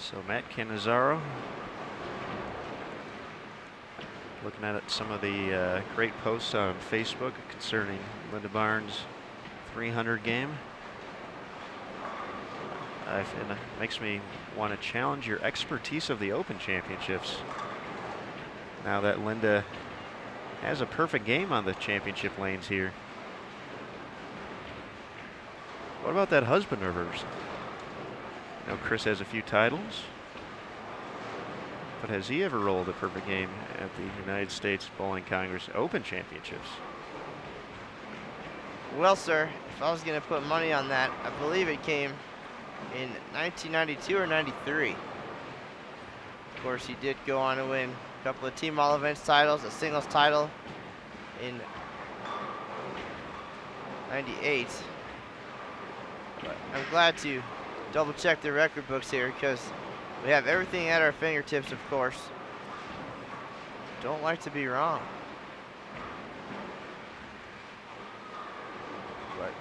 So Matt Cannizzaro looking at some of the great posts on Facebook concerning Linda Barnes' 300 game. And it makes me want to challenge your expertise of the Open Championships. Now that Linda has a perfect game on the championship lanes here. What about that husband of hers? I know Chris has a few titles, but has he ever rolled a perfect game at the United States Bowling Congress Open Championships? Well, sir, if I was going to put money on that, I believe it came in 1992 or 93. Of course, he did go on to win a couple of team all events titles, a singles title in 98. But I'm glad to double check the record books here because we have everything at our fingertips, of course. Don't like to be wrong. But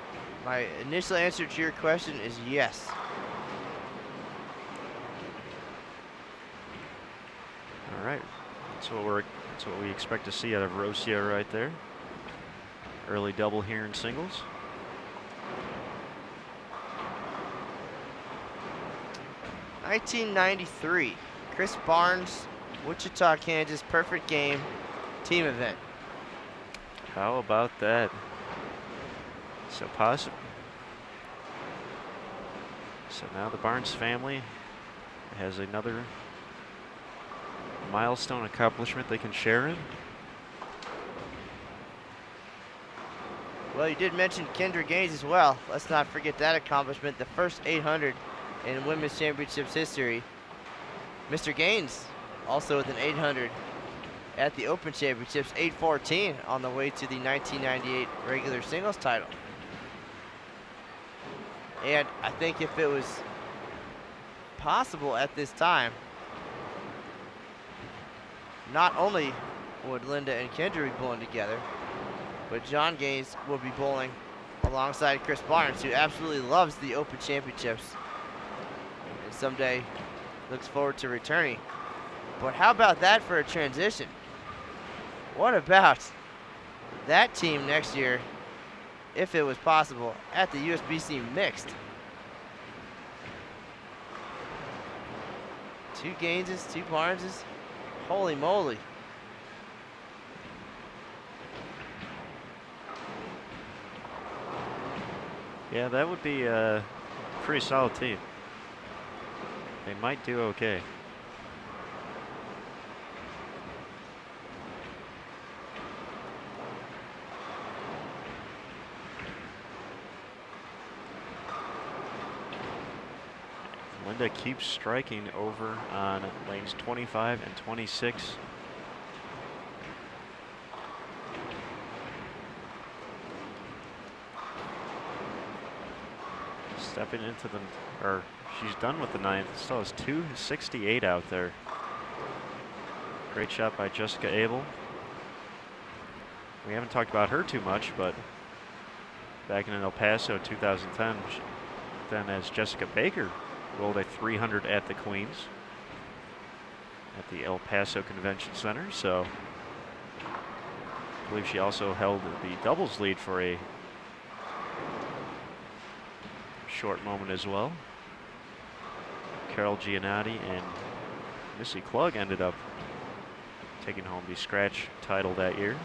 my initial answer to your question is yes. All right, that's what we expect to see out of Rocio right there. Early double here in singles. '93, Chris Barnes, Wichita, Kansas, perfect game, team event. How about that? So possible. So now the Barnes family has another milestone accomplishment they can share in. Well, you did mention Kendra Gaines as well. Let's not forget that accomplishment, the first 800 in Women's Championships history. Mr. Gaines also with an 800 at the Open Championships, 814 on the way to the 1998 regular singles title. And I think if it was possible at this time, not only would Linda and Kendra be bowling together, but John Gaines will be bowling alongside Chris Barnes, who absolutely loves the Open Championships and someday looks forward to returning. But how about that for a transition? What about that team next year, if it was possible, at the USBC Mixed? 2 Gaineses, 2 Barneses. Holy moly. Yeah, that would be a pretty solid team. They might do okay. Linda keeps striking over on lanes 25 and 26. Stepping into the, or she's done with the 9th. Still has 268 out there. Great shot by Jessica Abel. We haven't talked about her too much, but back in El Paso 2010, then as Jessica Baker rolled a 300 at the Queens at the El Paso Convention Center. So I believe she also held the doubles lead for a short moment as well. Carol Giannotti and Missy Klug ended up taking home the scratch title that year.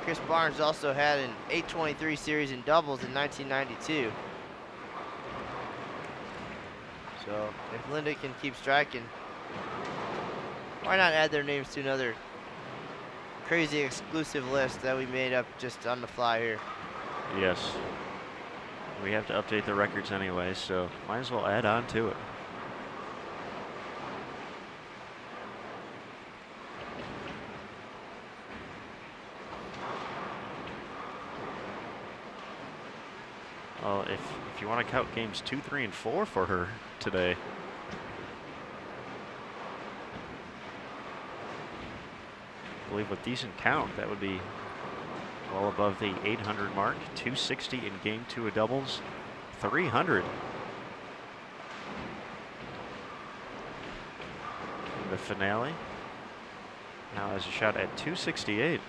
Chris Barnes also had an 823 series in doubles in 1992. So if Linda can keep striking, why not add their names to another crazy exclusive list that we made up just on the fly here? Yes. We have to update the records anyway, so might as well add on to it. Well, if you want to count games 2, 3, and 4 for her today. I believe with decent count, that would be well above the 800 mark. 260 in game 2 of doubles, 300 in the finale. Now has a shot at 268.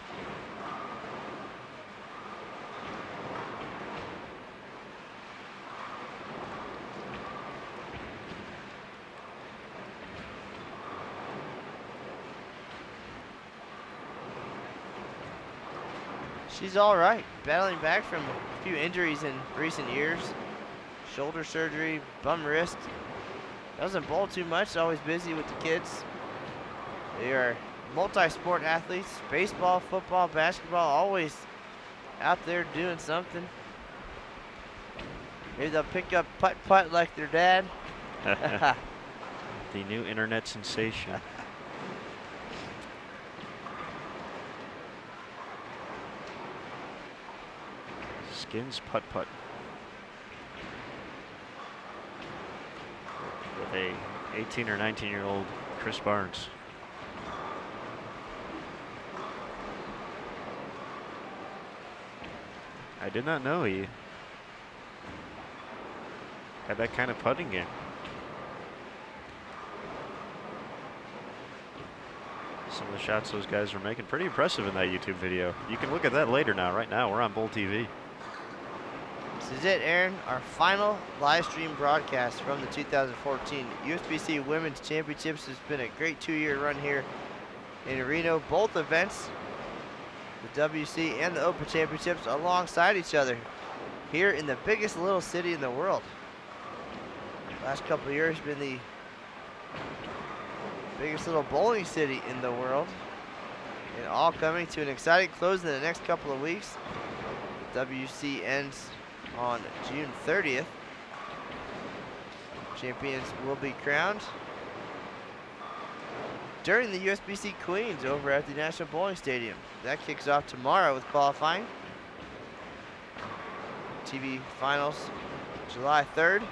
She's all right, battling back from a few injuries in recent years. Shoulder surgery, bum wrist. Doesn't bowl too much, always busy with the kids. They are multi-sport athletes, baseball, football, basketball, always out there doing something. Maybe they'll pick up putt-putt like their dad. The new internet sensation. Skins putt-putt. With a 18 or 19-year-old Chris Barnes. I did not know he had that kind of putting game. Some of the shots those guys are making pretty impressive in that YouTube video. You can look at that later now. Right now, we're on Bull TV. This is it, Aaron. Our final live stream broadcast from the 2014 USBC Women's Championships. It's been a great 2-year run here in Reno. Both events, the WC and the Open Championships, alongside each other here in the biggest little city in the world. Last couple of years been the biggest little bowling city in the world, and all coming to an exciting close in the next couple of weeks. The WC ends on June 30th. Champions will be crowned during the USBC Queens over at the National Bowling Stadium. That kicks off tomorrow with qualifying. TV finals July 3rd.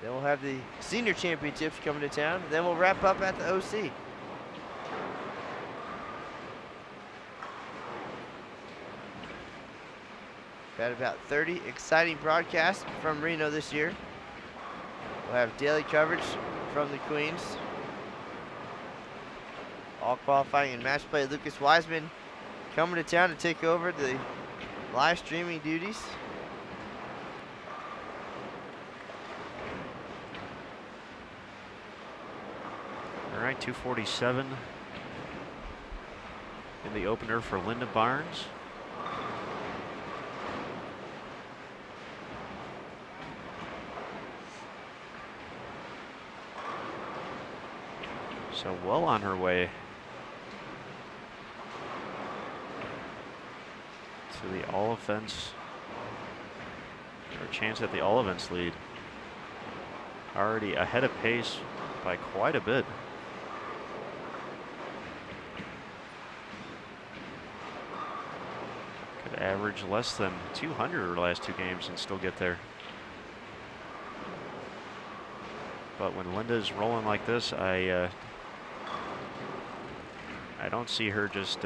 Then we'll have the senior championships coming to town. Then we'll wrap up at the OC. Had about 30 exciting broadcasts from Reno this year. We'll have daily coverage from the Queens. All qualifying and match play. Lucas Wiseman coming to town to take over the live streaming duties. All right, 247 in the opener for Linda Barnes. So well on her way to the all events, or chance at the all events lead. Already ahead of pace by quite a bit. Could average less than 200 her last 2 games and still get there. But when Linda's rolling like this, I don't see her just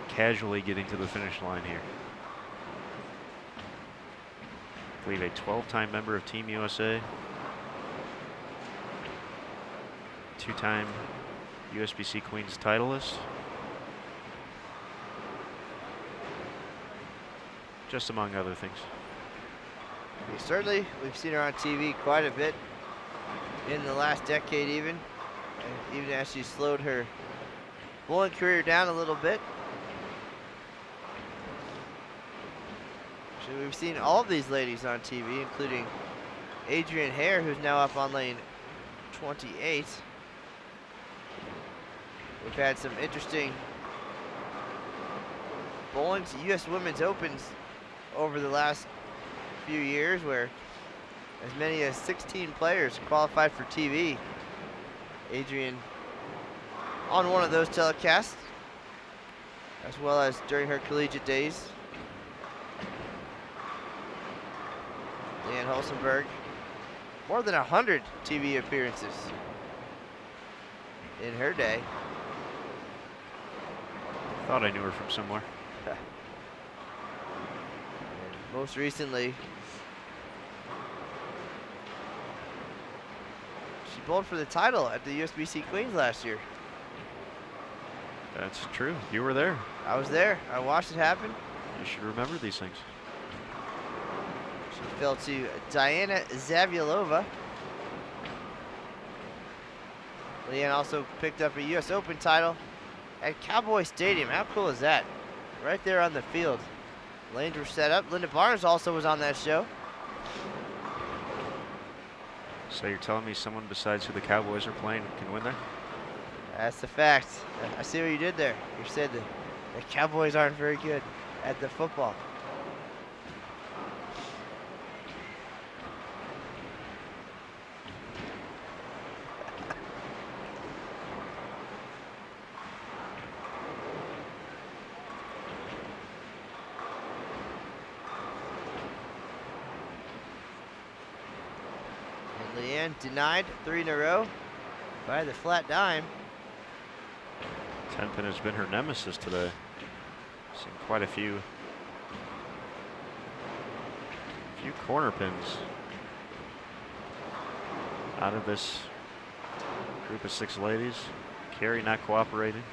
casually getting to the finish line here. I believe a 12-time member of Team USA, 2-time USBC Queens titleist, just among other things. We've seen her on TV quite a bit in the last decade even as she slowed her bowling career down a little bit. So we've seen all of these ladies on TV, including Adrienne Hare, who's now up on lane 28. We've had some interesting bowling to U.S. Women's Opens over the last few years, where as many as 16 players qualified for TV. Adrienne on one of those telecasts, as well as during her collegiate days. Leanne Hulsenberg, more than 100 TV appearances in her day. Thought I knew her from somewhere. And most recently, she bowled for the title at the USBC Queens last year. That's true. You were there. I was there. I watched it happen. You should remember these things. She fell to Diana Zavialova. Leanne also picked up a U.S. Open title at Cowboy Stadium. How cool is that? Right there on the field. Lanes were set up. Linda Barnes also was on that show. So you're telling me someone besides who the Cowboys are playing can win there? That's the fact. I see what you did there. You said that the Cowboys aren't very good at the football. And Leanne denied 3 in a row by the flat dime. Tenpin has been her nemesis today. Seen quite a few corner pins out of this group of 6 ladies. Carey not cooperating.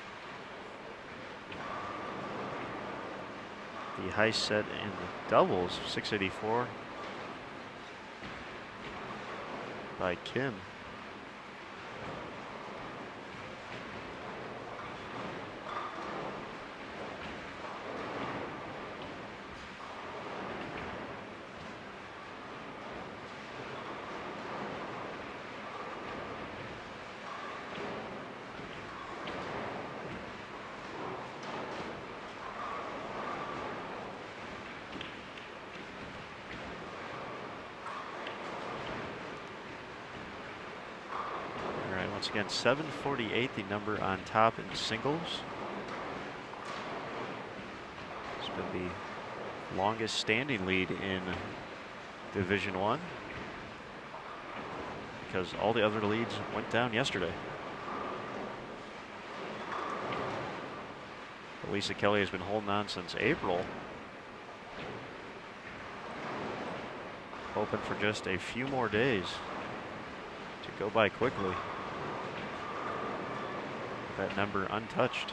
The high set in the doubles, 684 by Kim. Once again, 748, the number on top in singles. It's been the longest standing lead in Division I, because all the other leads went down yesterday. Lisa Kelly has been holding on since April, hoping for just a few more days to go by quickly. That number untouched.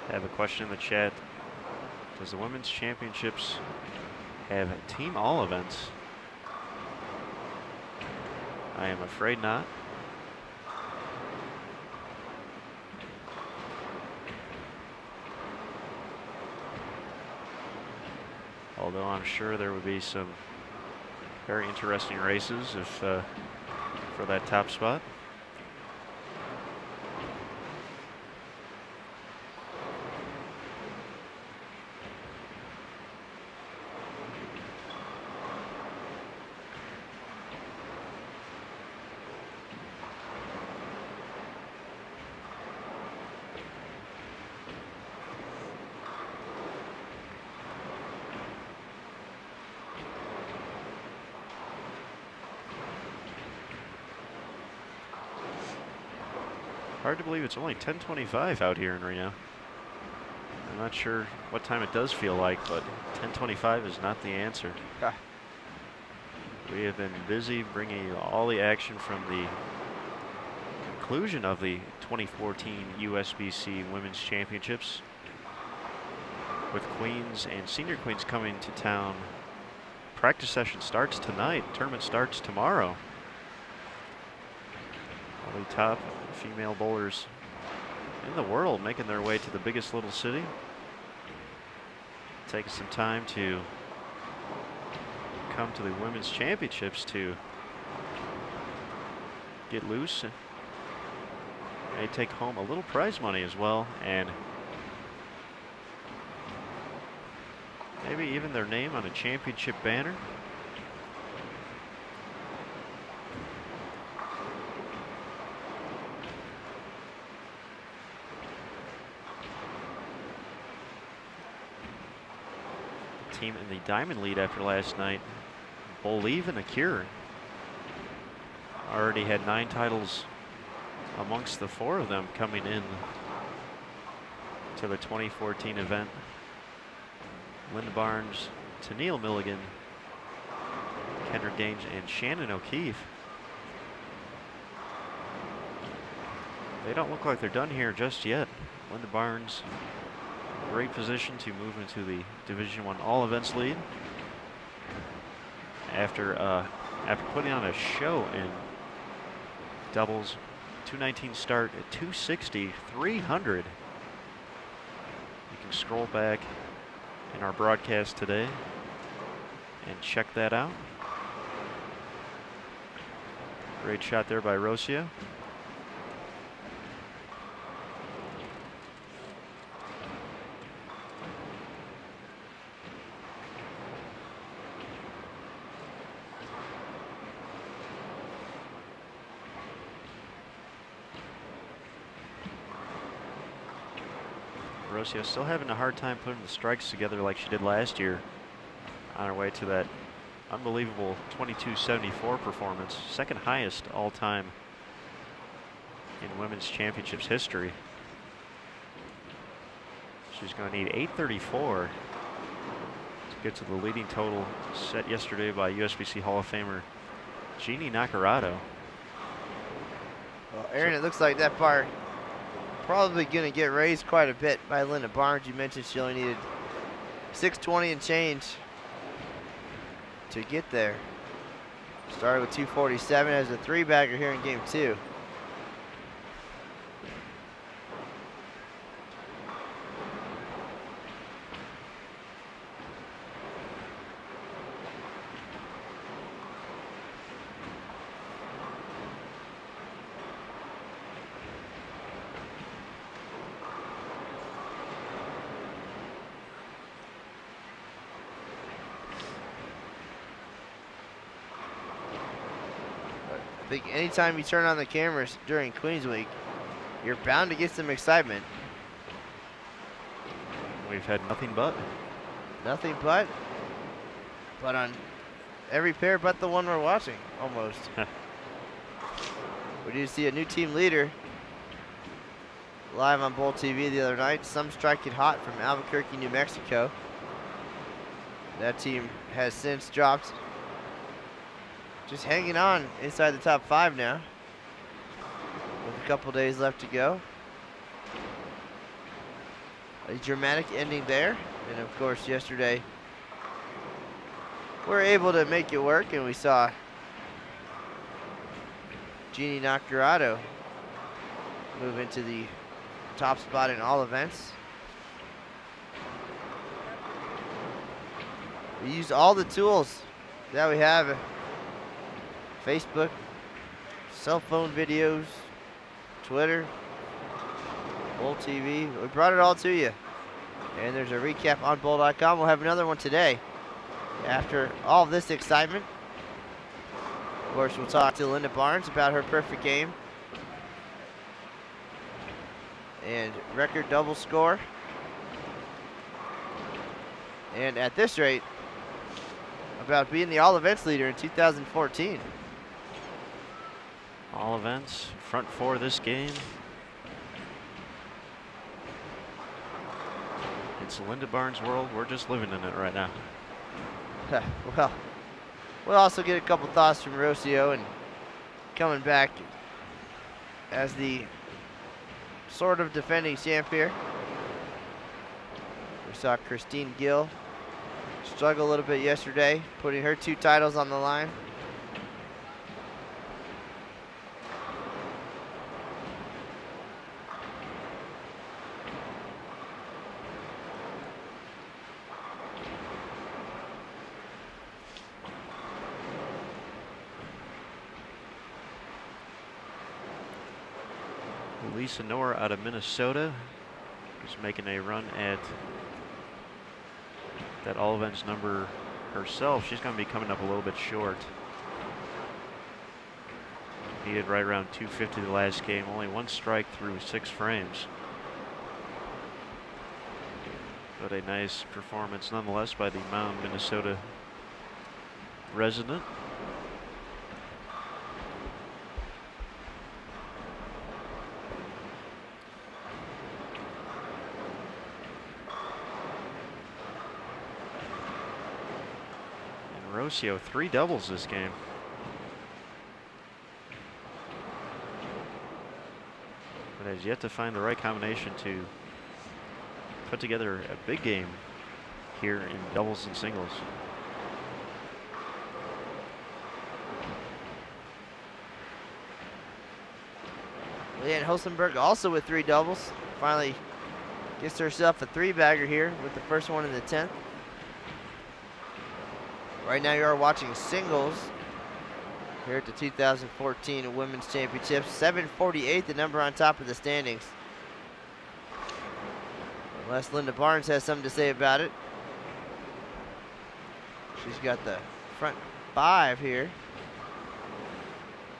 I have a question in the chat. Does the Women's Championships have team all events? I am afraid not. Although I'm sure there would be some very interesting races if for that top spot. Hard to believe it's only 10:25 out here in Reno. I'm not sure what time it does feel like, but 10:25 is not the answer. We have been busy bringing you all the action from the conclusion of the 2014 USBC Women's Championships, with Queens and Senior Queens coming to town. Practice session starts tonight. Tournament starts tomorrow. All the top female bowlers in the world making their way to the biggest little city. Taking some time to come to the Women's Championships to get loose. May take home a little prize money as well, and maybe even their name on a championship banner. The team in the diamond lead after last night, Believe in a Cure, already had 9 titles amongst the 4 of them coming in to the 2014 event. Linda Barnes, Tennille Milligan, Kendra Gaines, and Shannon O'Keefe. They don't look like they're done here just yet. Linda Barnes, great position to move into the Division I all events lead after putting on a show in doubles. 219 start at 260, 300. You can scroll back in our broadcast today and check that out. Great shot there by Rocio. Rocio still having a hard time putting the strikes together like she did last year, on her way to that unbelievable 2274 performance, second highest all time in women's championships history. She's going to need 834 to get to the leading total set yesterday by USBC Hall of Famer Jeannie Nacarado. Well, Aaron, it looks like that bar probably going to get raised quite a bit by Linda Barnes. You mentioned she only needed 620 and change to get there. Started with 247 as a 3-bagger here in game 2. I think anytime you turn on the cameras during Queens Week, you're bound to get some excitement. We've had nothing but. Nothing but on every pair but the one we're watching, almost. We did see a new team leader live on Bowl TV the other night. Some Strike It Hot from Albuquerque, New Mexico. That team has since dropped. Just hanging on inside the top 5 now, with a couple days left to go. A dramatic ending there, and of course yesterday we were able to make it work, and we saw Jeannie Nacarado move into the top spot in all events. We used all the tools that we have. Facebook, cell phone videos, Twitter, Bowl TV. We brought it all to you. And there's a recap on bowl.com. We'll have another one today. After all this excitement, of course, we'll talk to Linda Barnes about her perfect game and record double score. And at this rate, about being the all events leader in 2014. All events, front 4 this game. It's Linda Barnes' world. We're just living in it right now. Well, we'll also get a couple thoughts from Rocio, and coming back as the sort of defending champ here. We saw Christine Gill struggle a little bit yesterday, putting her 2 titles on the line. Lisa Nora out of Minnesota is making a run at that all events number herself. She's going to be coming up a little bit short. Needed right around 250 the last game. Only 1 strike through 6 frames. But a nice performance nonetheless by the Mound, Minnesota resident. Rocio 3 doubles this game. But has yet to find the right combination to put together a big game here in doubles and singles. Leanne Hulsenberg also with 3 doubles. Finally gets herself a 3-bagger here with the first one in the 10th. Right now you are watching singles here at the 2014 Women's Championships. 748, the number on top of the standings. Unless Linda Barnes has something to say about it. She's got the front 5 here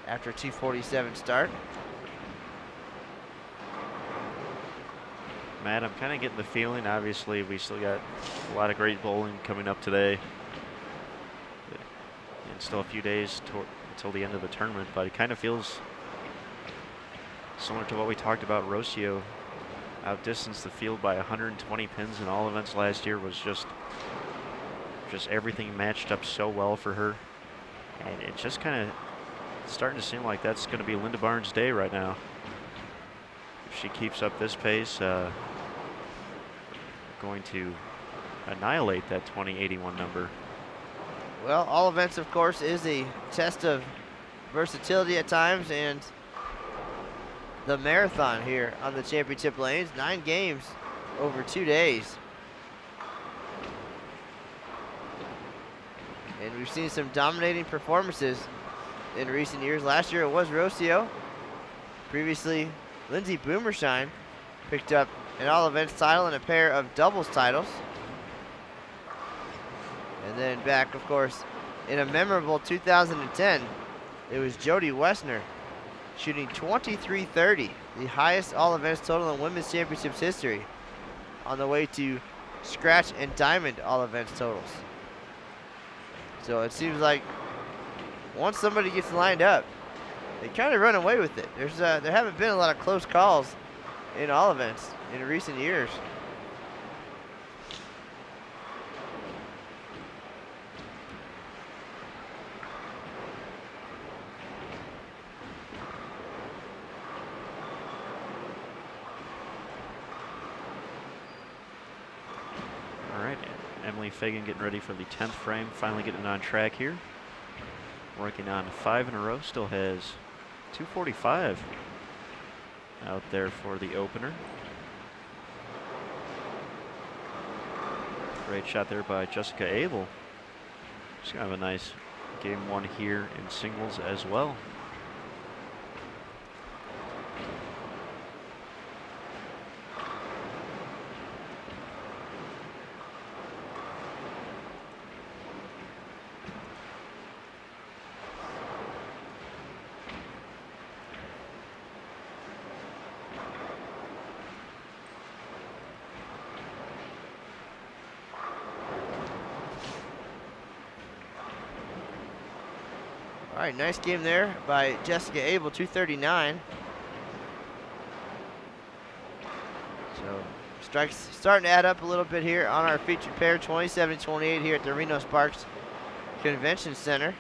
after a 247 start. Matt, I'm kind of getting the feeling, obviously we still got a lot of great bowling coming up today. And still a few days until the end of the tournament, but it kind of feels similar to what we talked about. Rocio outdistanced the field by 120 pins in all events last year. Was just everything matched up so well for her, and it's just kind of starting to seem like that's going to be Linda Barnes' day right now. If she keeps up this pace, going to annihilate that 2081 number. Well, all events, of course, is a test of versatility at times, and the marathon here on the championship lanes. 9 games over 2 days. And we've seen some dominating performances in recent years. Last year it was Rocio. Previously, Lindsay Boomershine picked up an all events title and a pair of doubles titles. And then back, of course, in a memorable 2010, it was Jody Wessner shooting 2330, the highest all events total in women's championships history, on the way to scratch and diamond all events totals. So it seems like once somebody gets lined up, they kind of run away with it. There haven't been a lot of close calls in all events in recent years. Fagan getting ready for the 10th frame, finally getting on track here. Working on 5 in a row, still has 245 out there for the opener. Great shot there by Jessica Abel. She's gonna have a nice game 1 here in singles as well. All right, nice game there by Jessica Abel, 239. So strikes starting to add up a little bit here on our featured pair, 27-28 here at the Reno-Sparks Convention Center.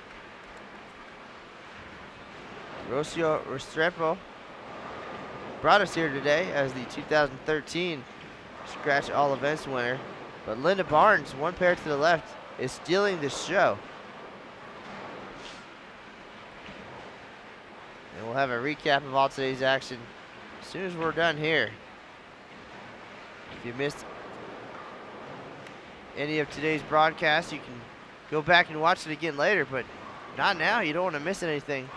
Rocio Restrepo brought us here today as the 2013 Scratch All Events winner. But Linda Barnes, one pair to the left, is stealing the show. And we'll have a recap of all today's action as soon as we're done here. If you missed any of today's broadcast, you can go back and watch it again later, but not now. You don't want to miss anything.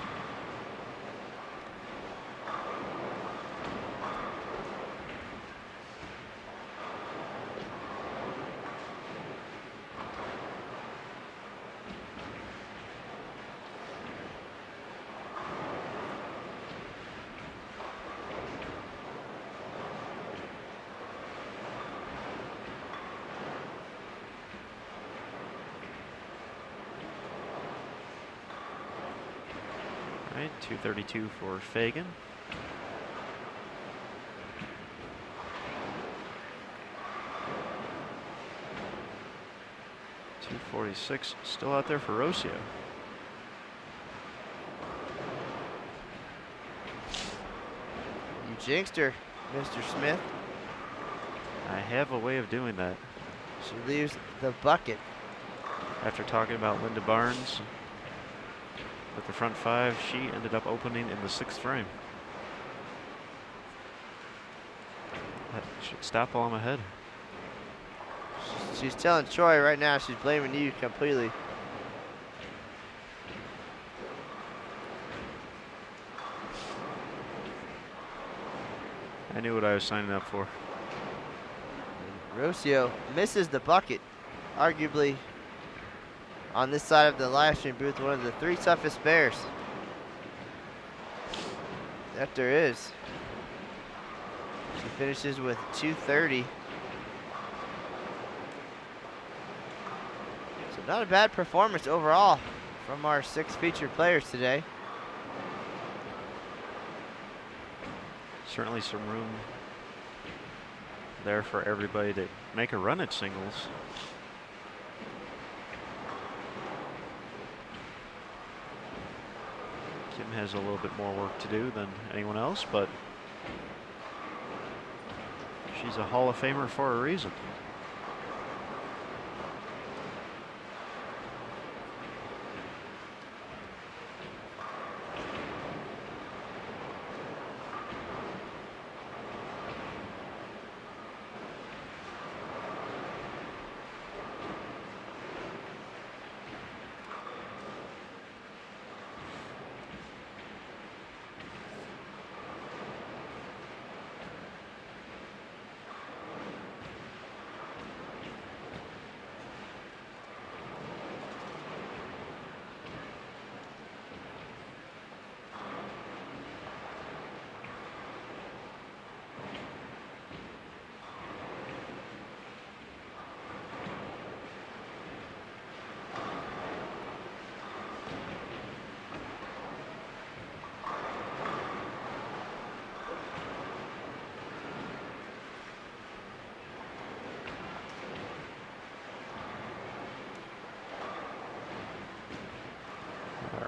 All right, 232 for Fagan. .246 still out there for Rocio. You jinxed her, Mr. Smith. I have a way of doing that. She leaves the bucket. After talking about Linda Barnes with the front five, she ended up opening in the 6th frame. That should stop while I'm ahead. She's telling Troy right now she's blaming you completely. I knew what I was signing up for. Rocio misses the bucket. Arguably, on this side of the live stream booth, one of the 3 toughest pairs that there is. She finishes with 230. So not a bad performance overall from our 6 featured players today. Certainly some room there for everybody to make a run at singles. Kim has a little bit more work to do than anyone else, but she's a Hall of Famer for a reason.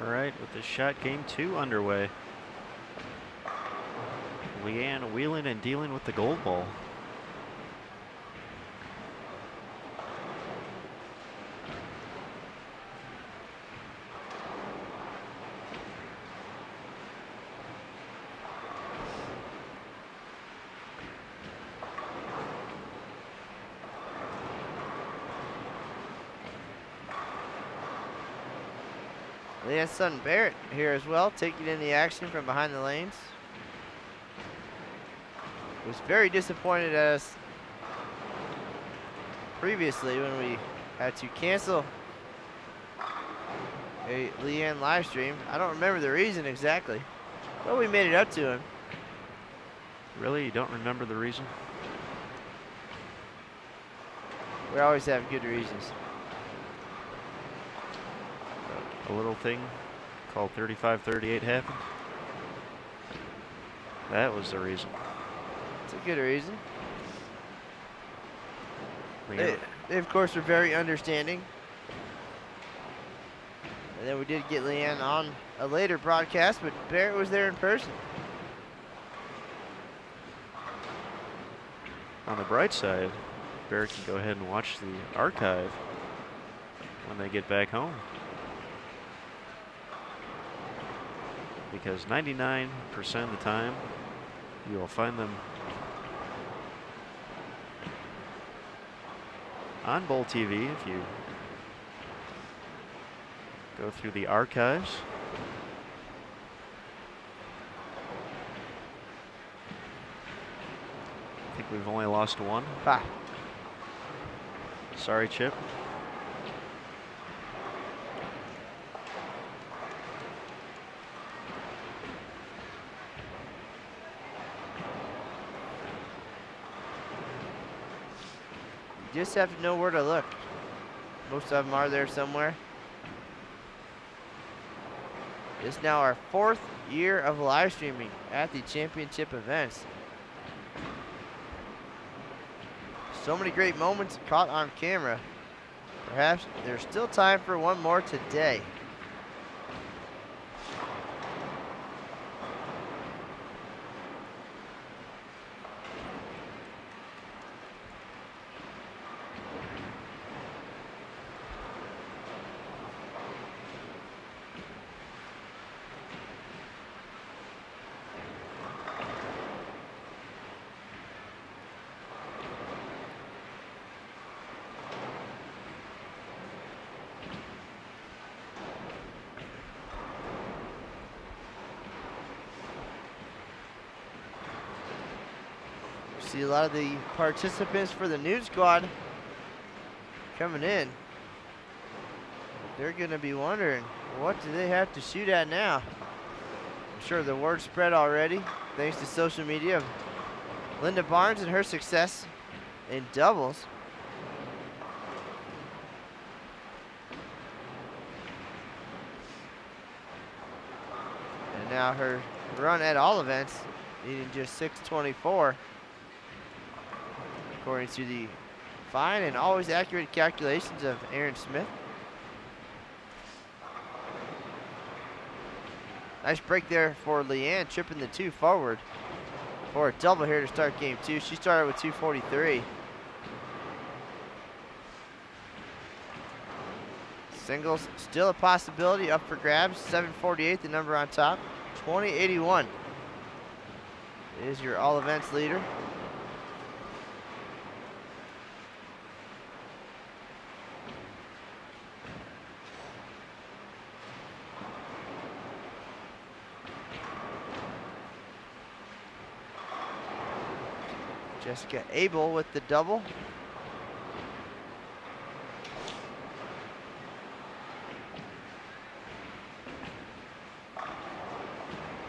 All right, with the shot game 2 underway. Leanne wheeling and dealing with the gold ball. Leanne's son Barrett here as well, taking in the action from behind the lanes. Was very disappointed at us previously when we had to cancel a Leanne live stream. I don't remember the reason exactly, but we made it up to him. Really? You don't remember the reason? We always have good reasons. A little thing called 35-38 happened. That was the reason. It's a good reason. Leanne, They of course, were very understanding. And then we did get Leanne on a later broadcast, but Barrett was there in person. on the bright side, Bear can go ahead and watch the archive when they get back home. Because 99% of the time, you will find them on Bowl TV if you go through the archives. I think we've only lost one. Ah. Sorry, Chip. You just have to know where to look. Most of them are there somewhere. It's now our 4th year of live streaming at the championship events. So many great moments caught on camera. Perhaps there's still time for one more today. See a lot of the participants for the nude squad coming in. They're going to be wondering, what do they have to shoot at now? I'm sure the word spread already, thanks to social media, of Linda Barnes and her success in doubles. And now her run at all events, needing just 624. According to the fine and always accurate calculations of Aaron Smith. Nice break there for Leanne, tripping the 2 forward for a double here to start game 2. She started with 243. Singles still a possibility, up for grabs. 748, the number on top. 2081 is your all events leader. Jessica Abel with the double.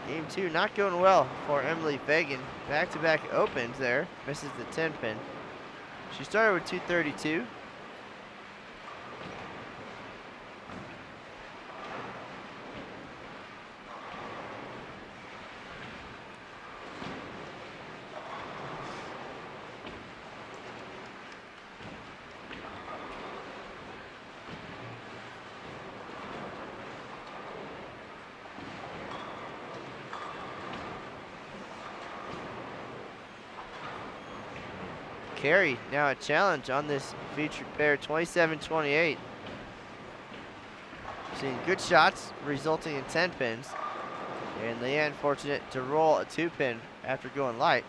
Game 2 not going well for Emily Fagan. Back-to-back opens there. Misses the 10 pin. She started with 232. Carey now a challenge on this featured pair, 27-28. Seeing good shots resulting in 10 pins. And Leanne fortunate to roll a 2 pin after going light.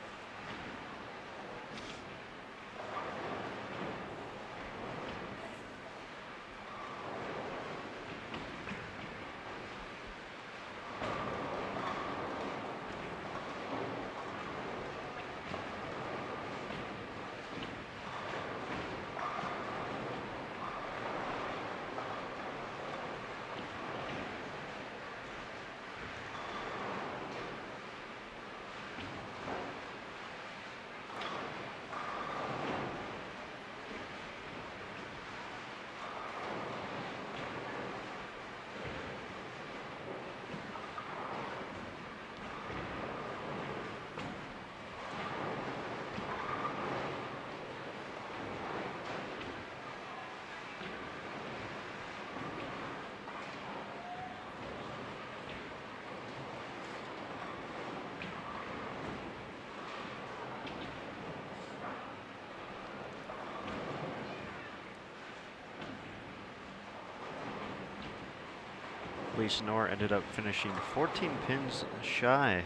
Lisa Knorr ended up finishing 14 pins shy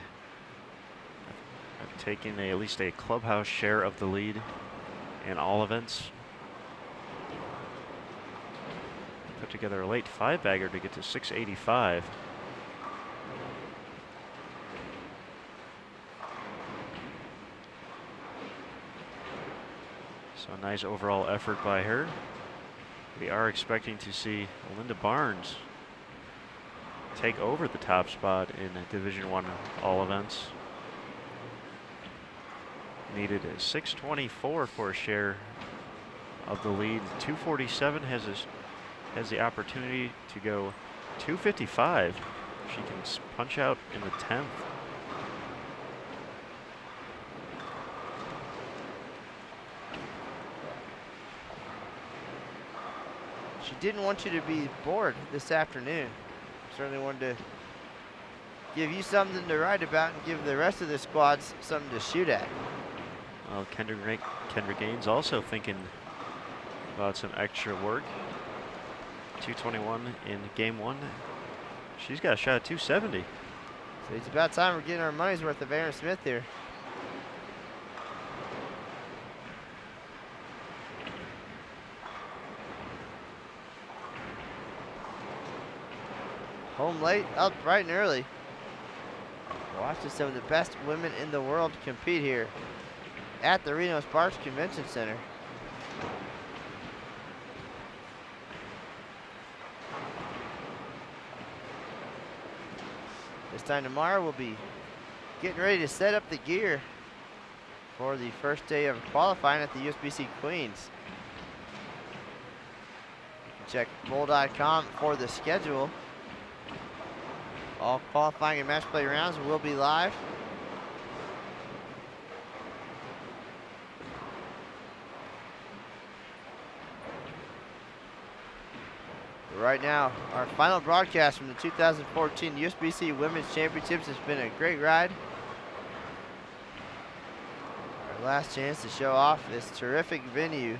of taking at least a clubhouse share of the lead in all events. Put together a late 5-bagger to get to 685. So a nice overall effort by her. We are expecting to see Linda Barnes take over the top spot in Division I all events. Needed a 624 for a share of the lead. 247 has the opportunity to go 255. She can punch out in the 10th. She didn't want you to be bored this afternoon. Certainly wanted to give you something to write about and give the rest of the squads something to shoot at. Well, Kendra Gaines also thinking about some extra work. 221 in game 1. She's got a shot at 270. So it's about time we're getting our money's worth of Aaron Smith here. Home late, up bright and early. Watching some of the best women in the world compete here at the Reno-Sparks Convention Center. This time tomorrow we'll be getting ready to set up the gear for the first day of qualifying at the USBC Queens. You can check bowl.com for the schedule. All qualifying and match play rounds will be live. Right now, our final broadcast from the 2014 USBC Women's Championships has been a great ride. Our last chance to show off this terrific venue.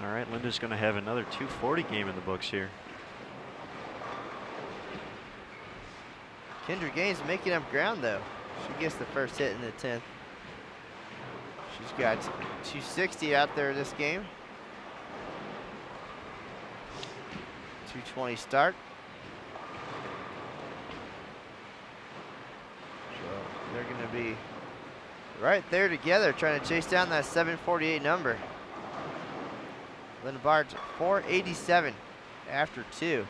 All right, Linda's going to have another 240 game in the books here. Kendra Gaines making up ground though. She gets the first hit in the 10th. She's got 260 out there this game. 220 start. So they're going to be right there together trying to chase down that 748 number. Linda Barnes 487 after 2.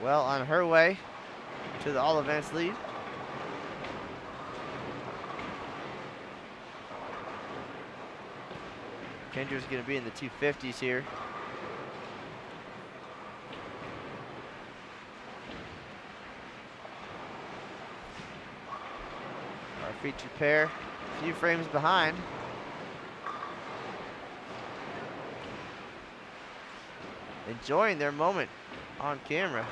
Well on her way to the all events lead. Kendra's going to be in the 250s here. featured pair, a few frames behind. Enjoying their moment on camera.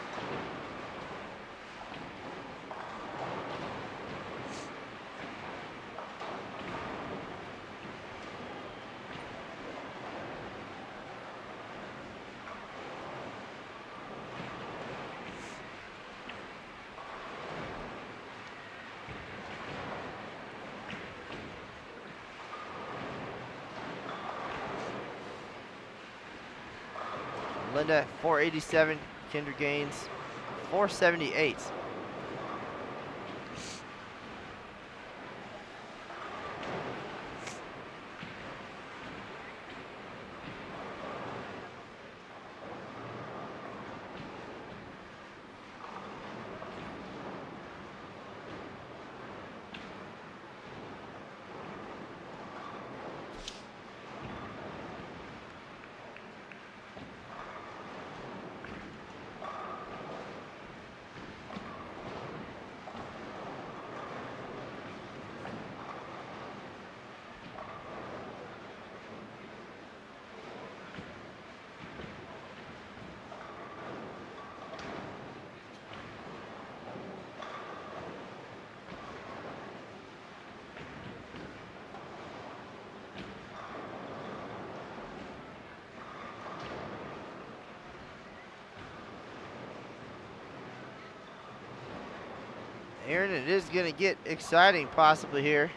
Linda, 487. Kendra Gaines, 478. Aaron, it is going to get exciting possibly here,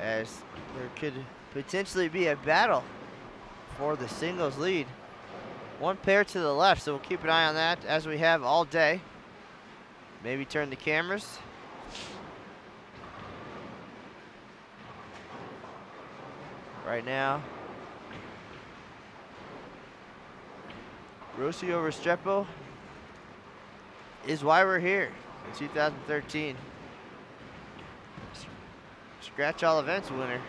as there could potentially be a battle for the singles lead. One pair to the left, so we'll keep an eye on that as we have all day. Maybe turn the cameras. Right now, Rocio Restrepo is why we're here. In 2013, Scratch All Events winner.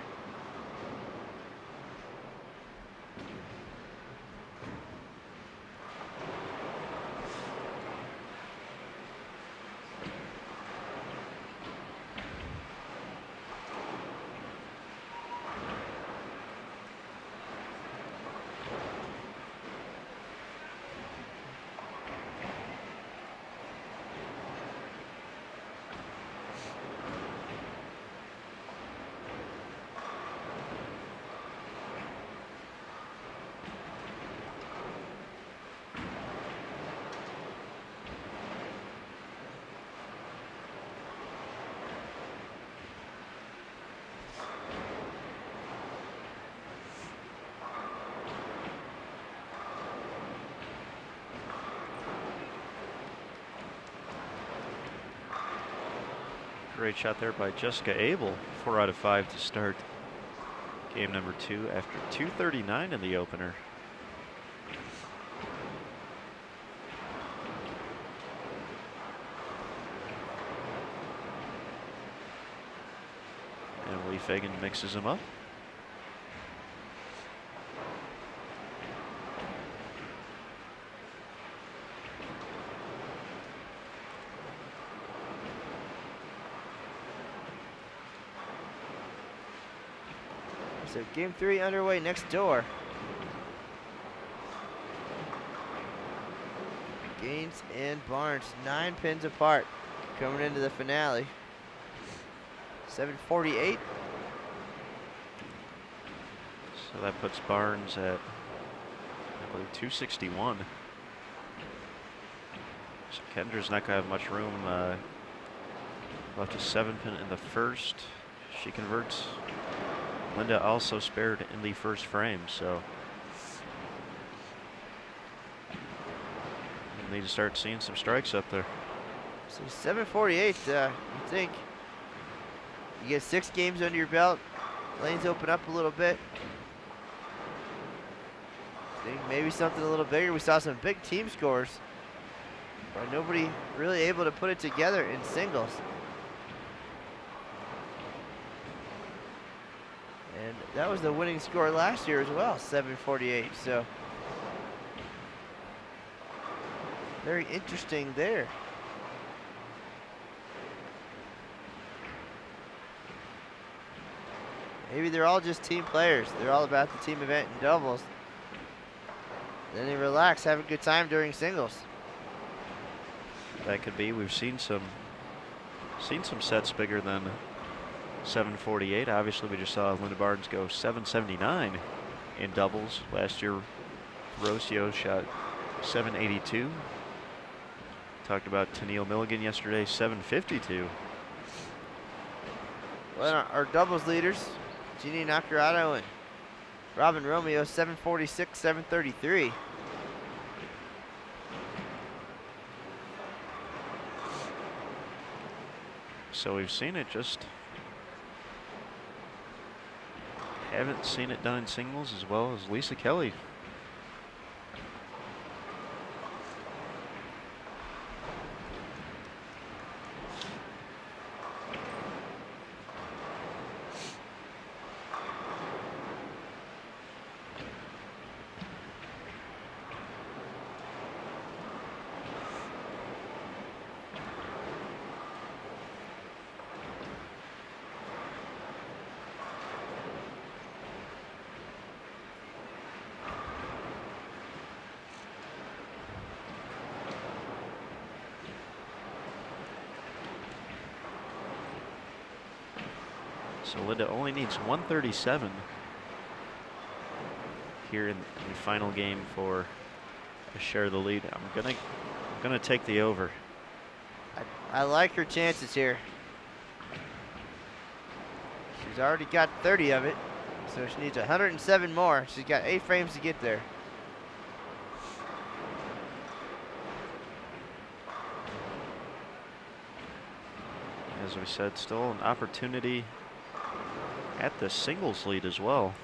Great shot there by Jessica Abel. 4 out of 5 to start game number 2 after 2:39 in the opener. Emily Fagan mixes them up. So game 3 underway next door. Gaines and Barnes, 9 pins apart, coming into the finale. 748. So that puts Barnes at, I believe, 261. So Kendra's not going to have much room. Left a 7 pin in the first. She converts. Linda also spared in the first frame, so we need to start seeing some strikes up there. So 748, you think you get 6 games under your belt, lanes open up a little bit. Think maybe something a little bigger. We saw some big team scores, but nobody really able to put it together in singles. And that was the winning score last year as well, 748. So very interesting there. Maybe they're all just team players. They're all about the team event in doubles. Then they relax, have a good time during singles. That could be. We've seen some sets bigger than 748. Obviously, we just saw Linda Barnes go 779 in doubles. Last year, Rocio shot 782. Talked about Tennille Milligan yesterday, 752. Well, our doubles leaders, Jeannie Nacarado and Robin Romeo, 746, 733. So we've seen it, just haven't seen it done in singles as well as Lisa Kelly. So Linda only needs 137 here in the final game for a share of the lead. I'm gonna take the over. I like her chances here. She's already got 30 of it, so she needs 107 more. She's got 8 frames to get there. As we said, still an opportunity at the singles lead as well.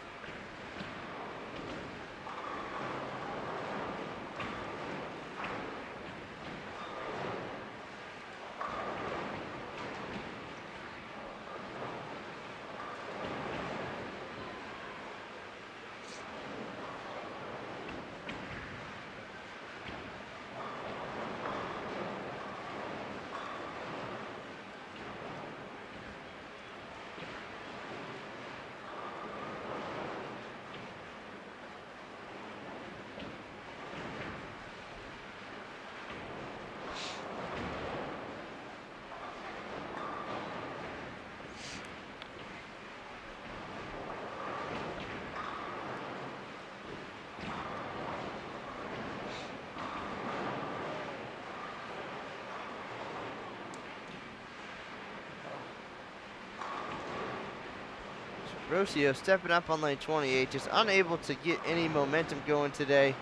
Rocio stepping up on lane 28, just unable to get any momentum going today.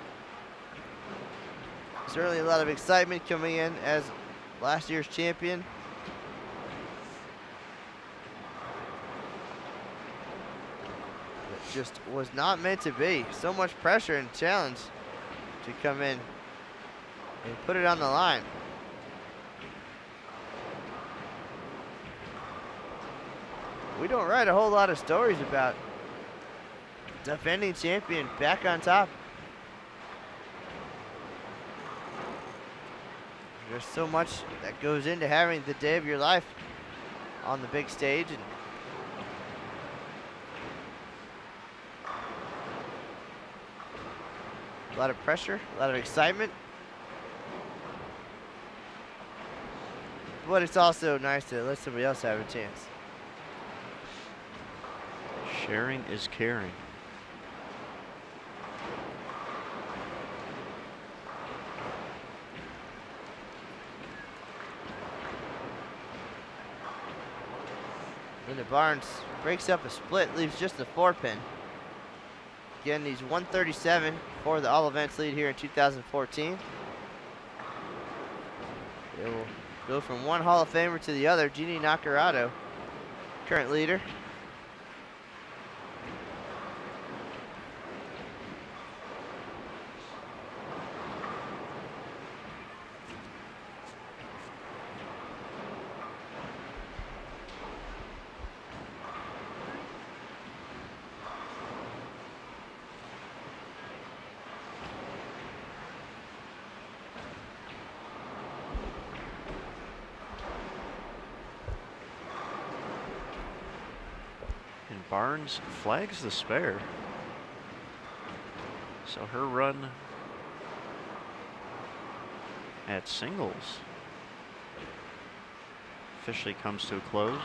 Certainly a lot of excitement coming in as last year's champion. It just was not meant to be. So much pressure and challenge to come in and put it on the line. We don't write a whole lot of stories about defending champion back on top. There's so much that goes into having the day of your life on the big stage, and a lot of pressure, a lot of excitement. But it's also nice to let somebody else have a chance. Sharing is caring. Linda Barnes breaks up a split, leaves just the 4-pin. Again, he's 137 for the all events lead here in 2014. It will go from one Hall of Famer to the other. Jeannie Nacarado, current leader. Barnes flags the spare. So her run at singles officially comes to a close.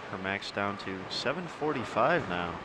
Her max down to 745 now.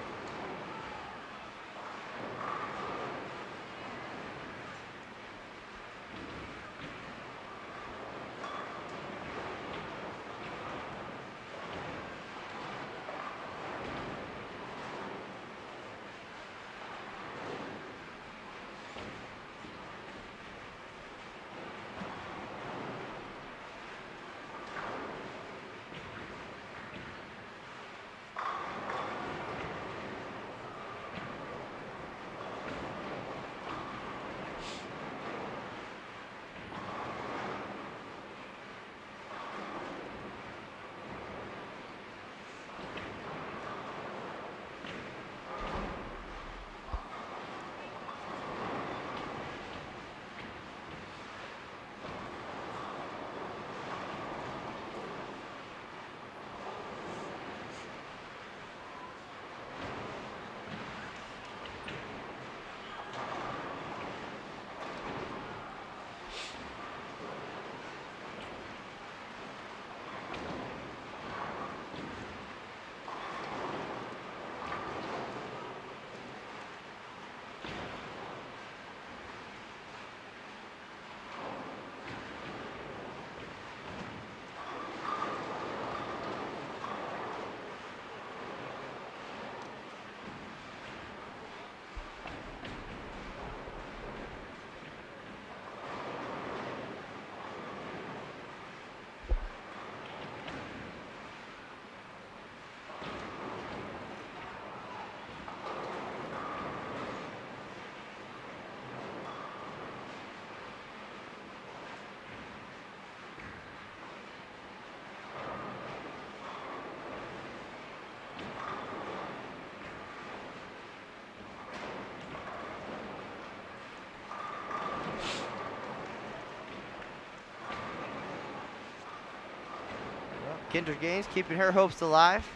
Kendra Gaines keeping her hopes alive.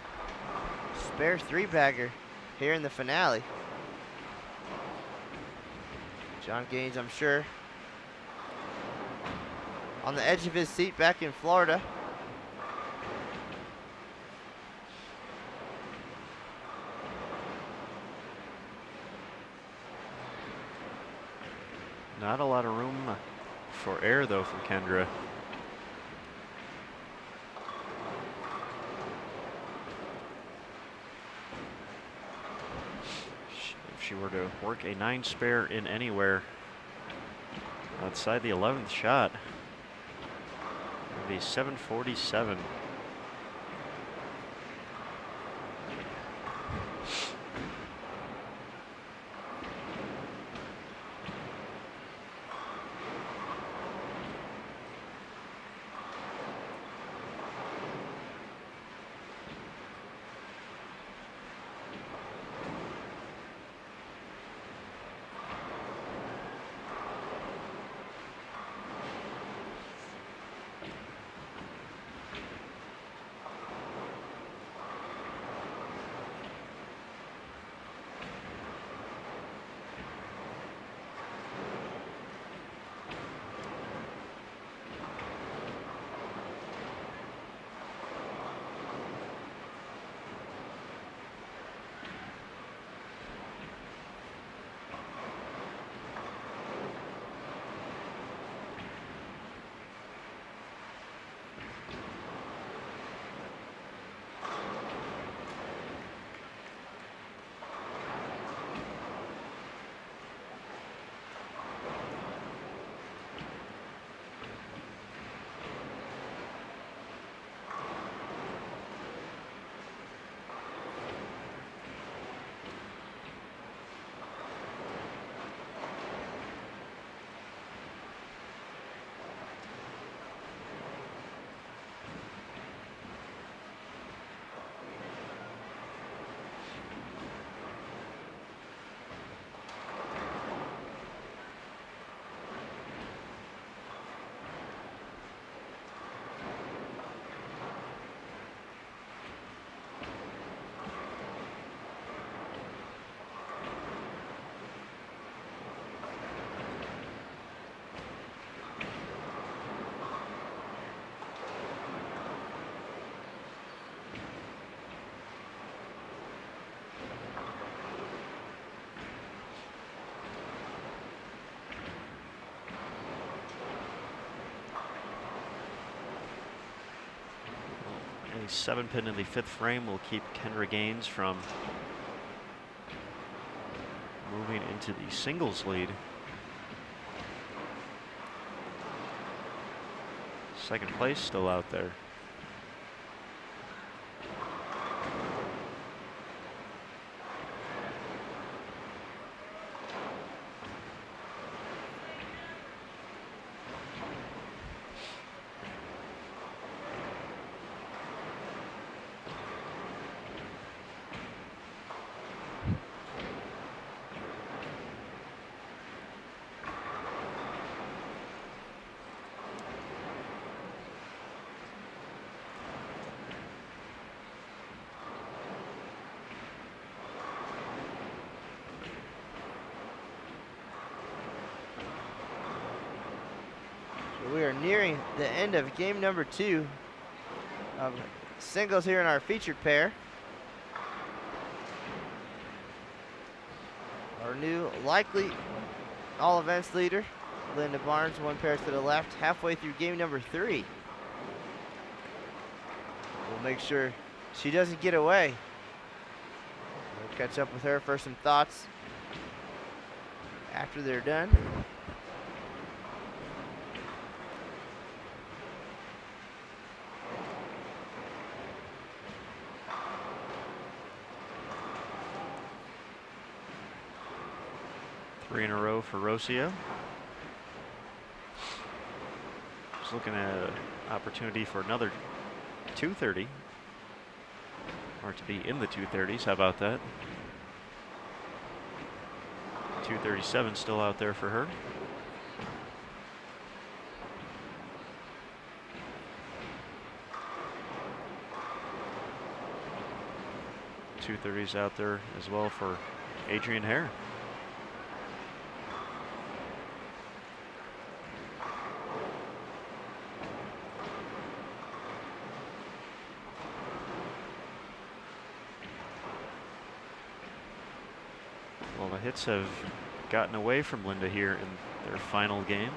Spare three-bagger here in the finale. John Gaines, I'm sure, on the edge of his seat back in Florida. Not a lot of room for air though from Kendra. If she were to work a 9 spare in anywhere outside the 11th shot, it would be 747. A 7-pin in the 5th frame will keep Kendra Gaines from moving into the singles lead. Second place still out there. We are nearing the end of game number 2 of singles here in our featured pair. Our new likely all events leader, Linda Barnes, one pair to the left, halfway through game number 3. We'll make sure she doesn't get away. We'll catch up with her for some thoughts after they're done. Three in a row for Rocio. Just looking at an opportunity for another 230. Or to be in the 230s, how about that? 237 still out there for her. .230s out there as well for Adrienne Hare. Well, the hits have gotten away from Linda here in their final game.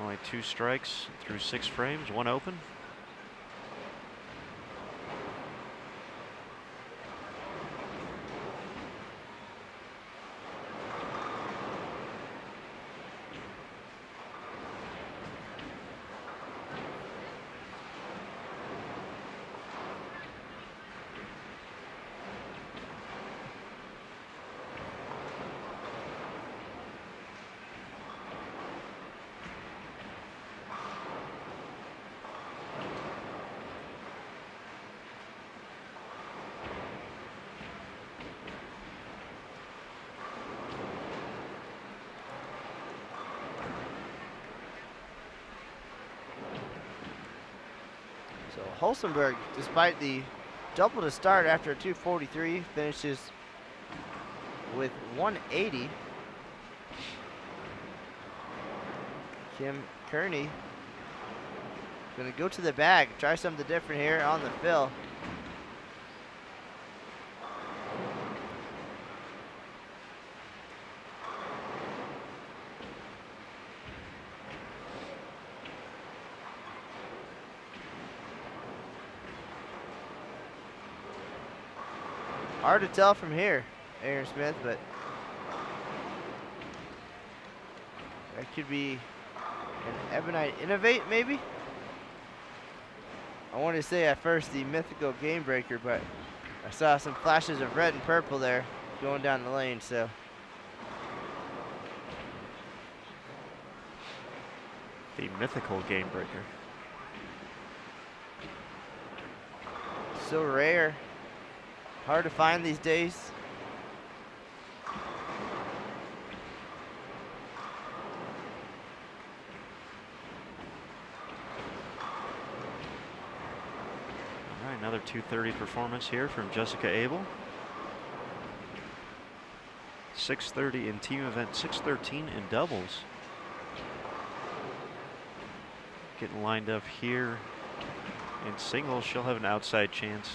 Only 2 strikes through 6 frames, 1 open. So Hulsenberg, despite the double to start after a 243, finishes with 180. Kearney gonna go to the bag, try something different here on the fill. Hard to tell from here, Aaron Smith, but that could be an Ebonite Innovate, maybe? I wanted to say at first the mythical Game Breaker, but I saw some flashes of red and purple there going down the lane, so. The mythical Game Breaker. So rare. Hard to find these days. All right, another 230 performance here from Jessica Abel. 630 in team event, 613 in doubles. Getting lined up here in singles. She'll have an outside chance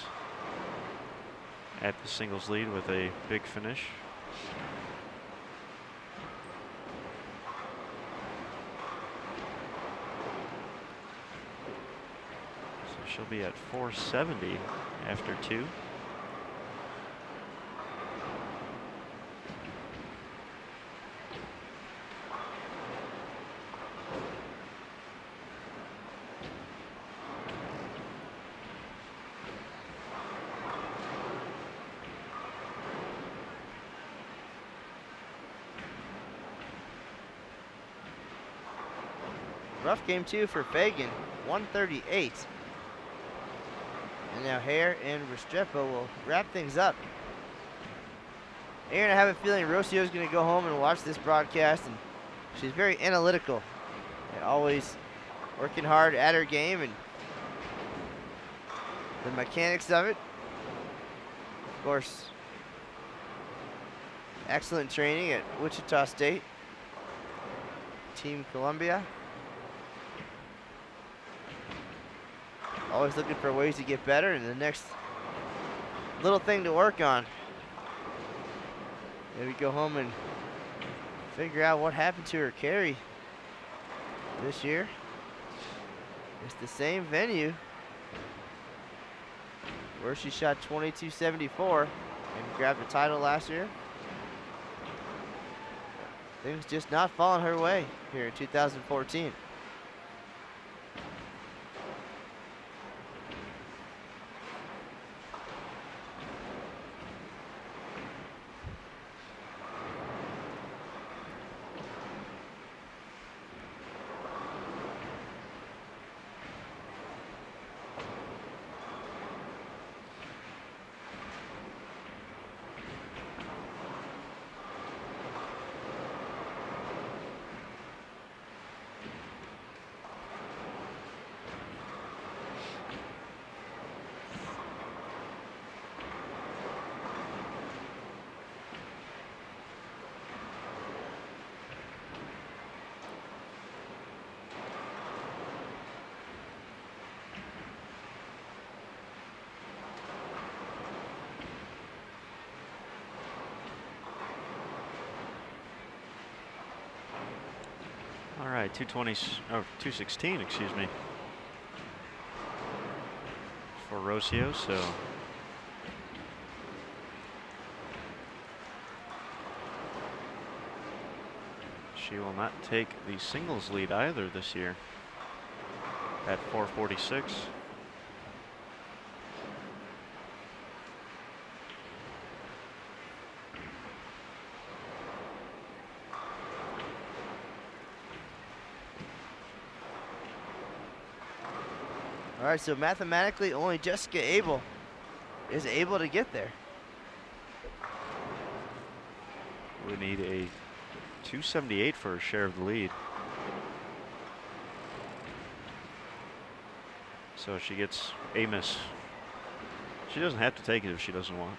at the singles lead with a big finish. She'll be at 470 after 2. Rough game 2 for Fagan, 138. And now Hare and Restrepo will wrap things up. Aaron, I have a feeling Rocio is going to go home and watch this broadcast, and she's very analytical and always working hard at her game and the mechanics of it. Of course, excellent training at Wichita State, Team Columbia. Always looking for ways to get better, and the next little thing to work on. Maybe go home and figure out what happened to her carry this year. It's the same venue where she shot 22.74 and grabbed the title last year. Things just not falling her way here in 2014. All right, 216, excuse me, for Rocio. So she will not take the singles lead either this year at 446. All right, so mathematically only Jessica Abel is able to get there. We need a 278 for a share of the lead. So she gets a miss. She doesn't have to take it if she doesn't want.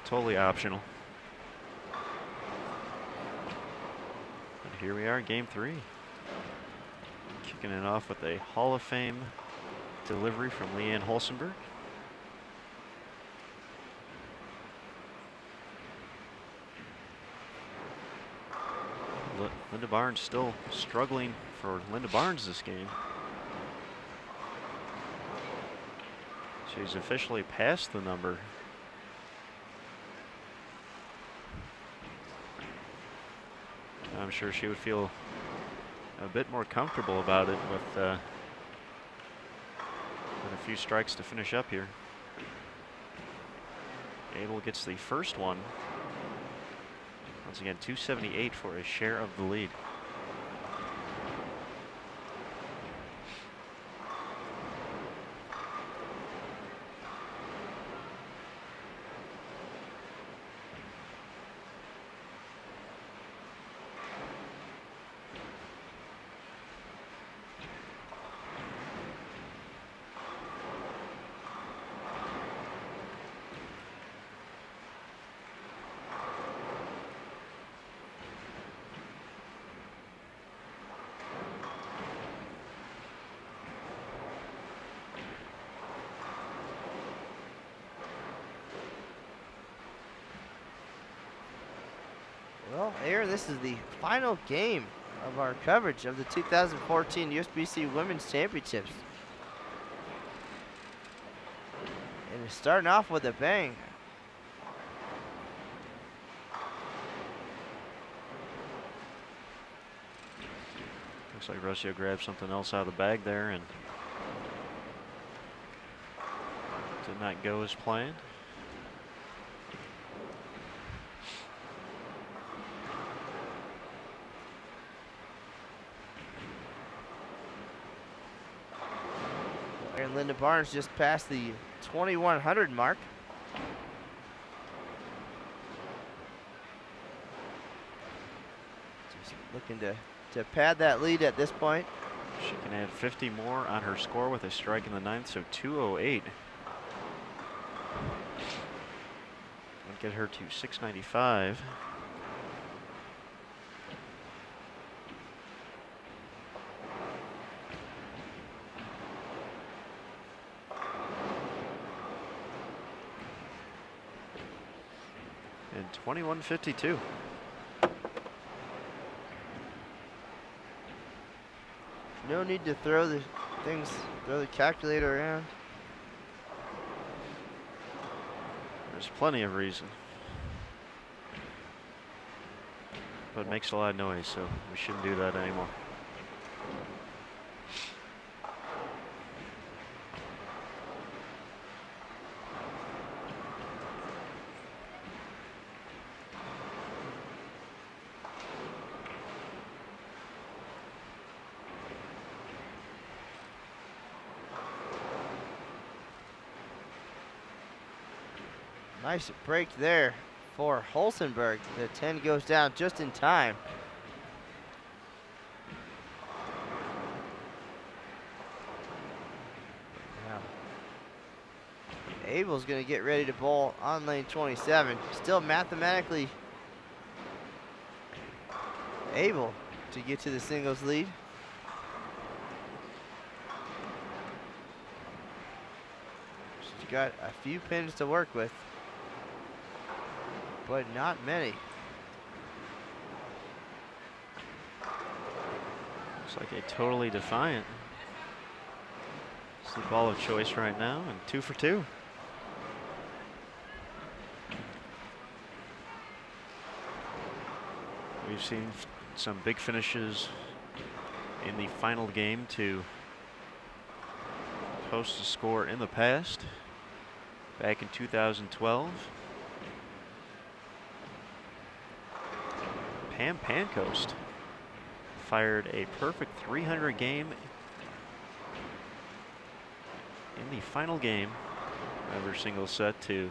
Totally optional. And here we are, game 3. Kicking it off with a Hall of Fame delivery from Leanne Hulsenberg. Linda Barnes still struggling for Linda Barnes this game. She's officially past the number. I'm sure she would feel a bit more comfortable about it with a few strikes to finish up here. Abel gets the first one. Once again, 278 for a share of the lead. Well, Aaron, this is the final game of our coverage of the 2014 USBC Women's Championships. He's starting off with a bang. Looks like Rocio grabbed something else out of the bag there and did not go as planned. And Linda Barnes just passed the 2100 mark. Just looking to pad that lead at this point. She can add 50 more on her score with a strike in the ninth, so 208. Would get her to 695. And 2152. No need to throw the calculator around. There's plenty of reason. But it makes a lot of noise, so we shouldn't do that anymore. Nice break there for Hulsenberg. The 10 goes down just in time. Now, Abel's going to get ready to bowl on lane 27. Still mathematically able to get to the singles lead. She's got a few pins to work with, but not many. Looks like a totally defiant. It's the ball of choice right now, and 2 for 2. We've seen some big finishes in the final game to post a score in the past. Back in 2012. Pam Pancoast fired a perfect 300 game in the final game of her singles set to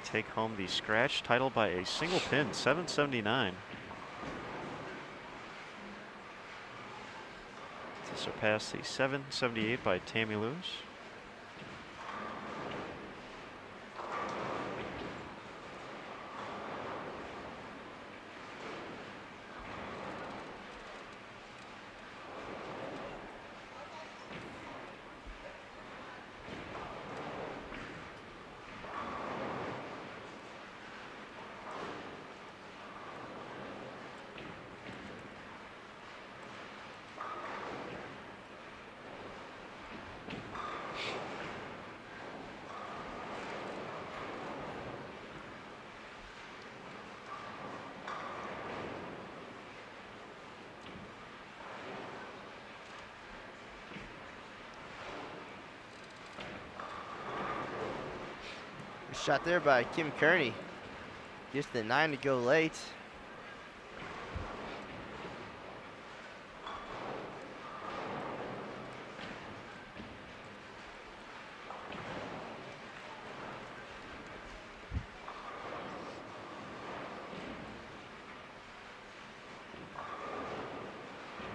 take home the scratch title by a single pin, 779. To surpass the 778 by Tammy Lewis. Shot there by Kim Kearney. Just the 9 to go late.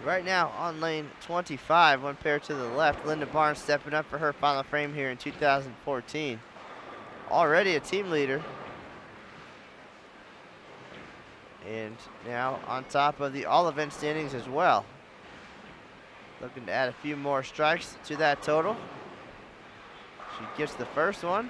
Right now on lane 25, one pair to the left. Linda Barnes stepping up for her final frame here in 2014. Already a team leader. And now on top of the all event standings as well. Looking to add a few more strikes to that total. She gets the first one.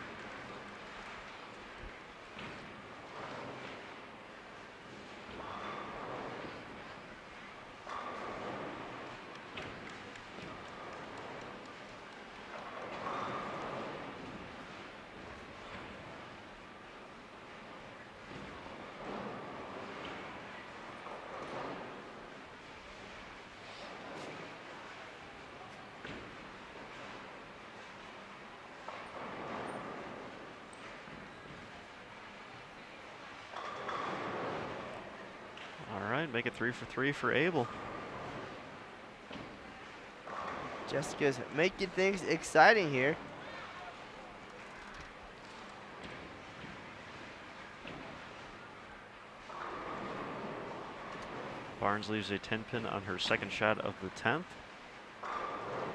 make it 3 for 3 for Abel. Jessica's making things exciting here. Barnes leaves a 10-pin on her second shot of the 10th.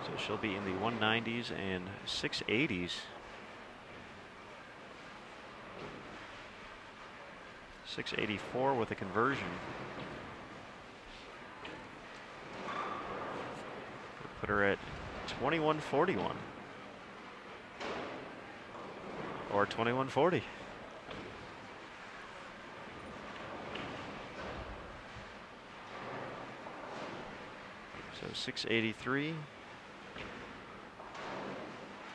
So she'll be in the 190s and 680s. 684 with a conversion. Put her at 2141 or 2140. So 683,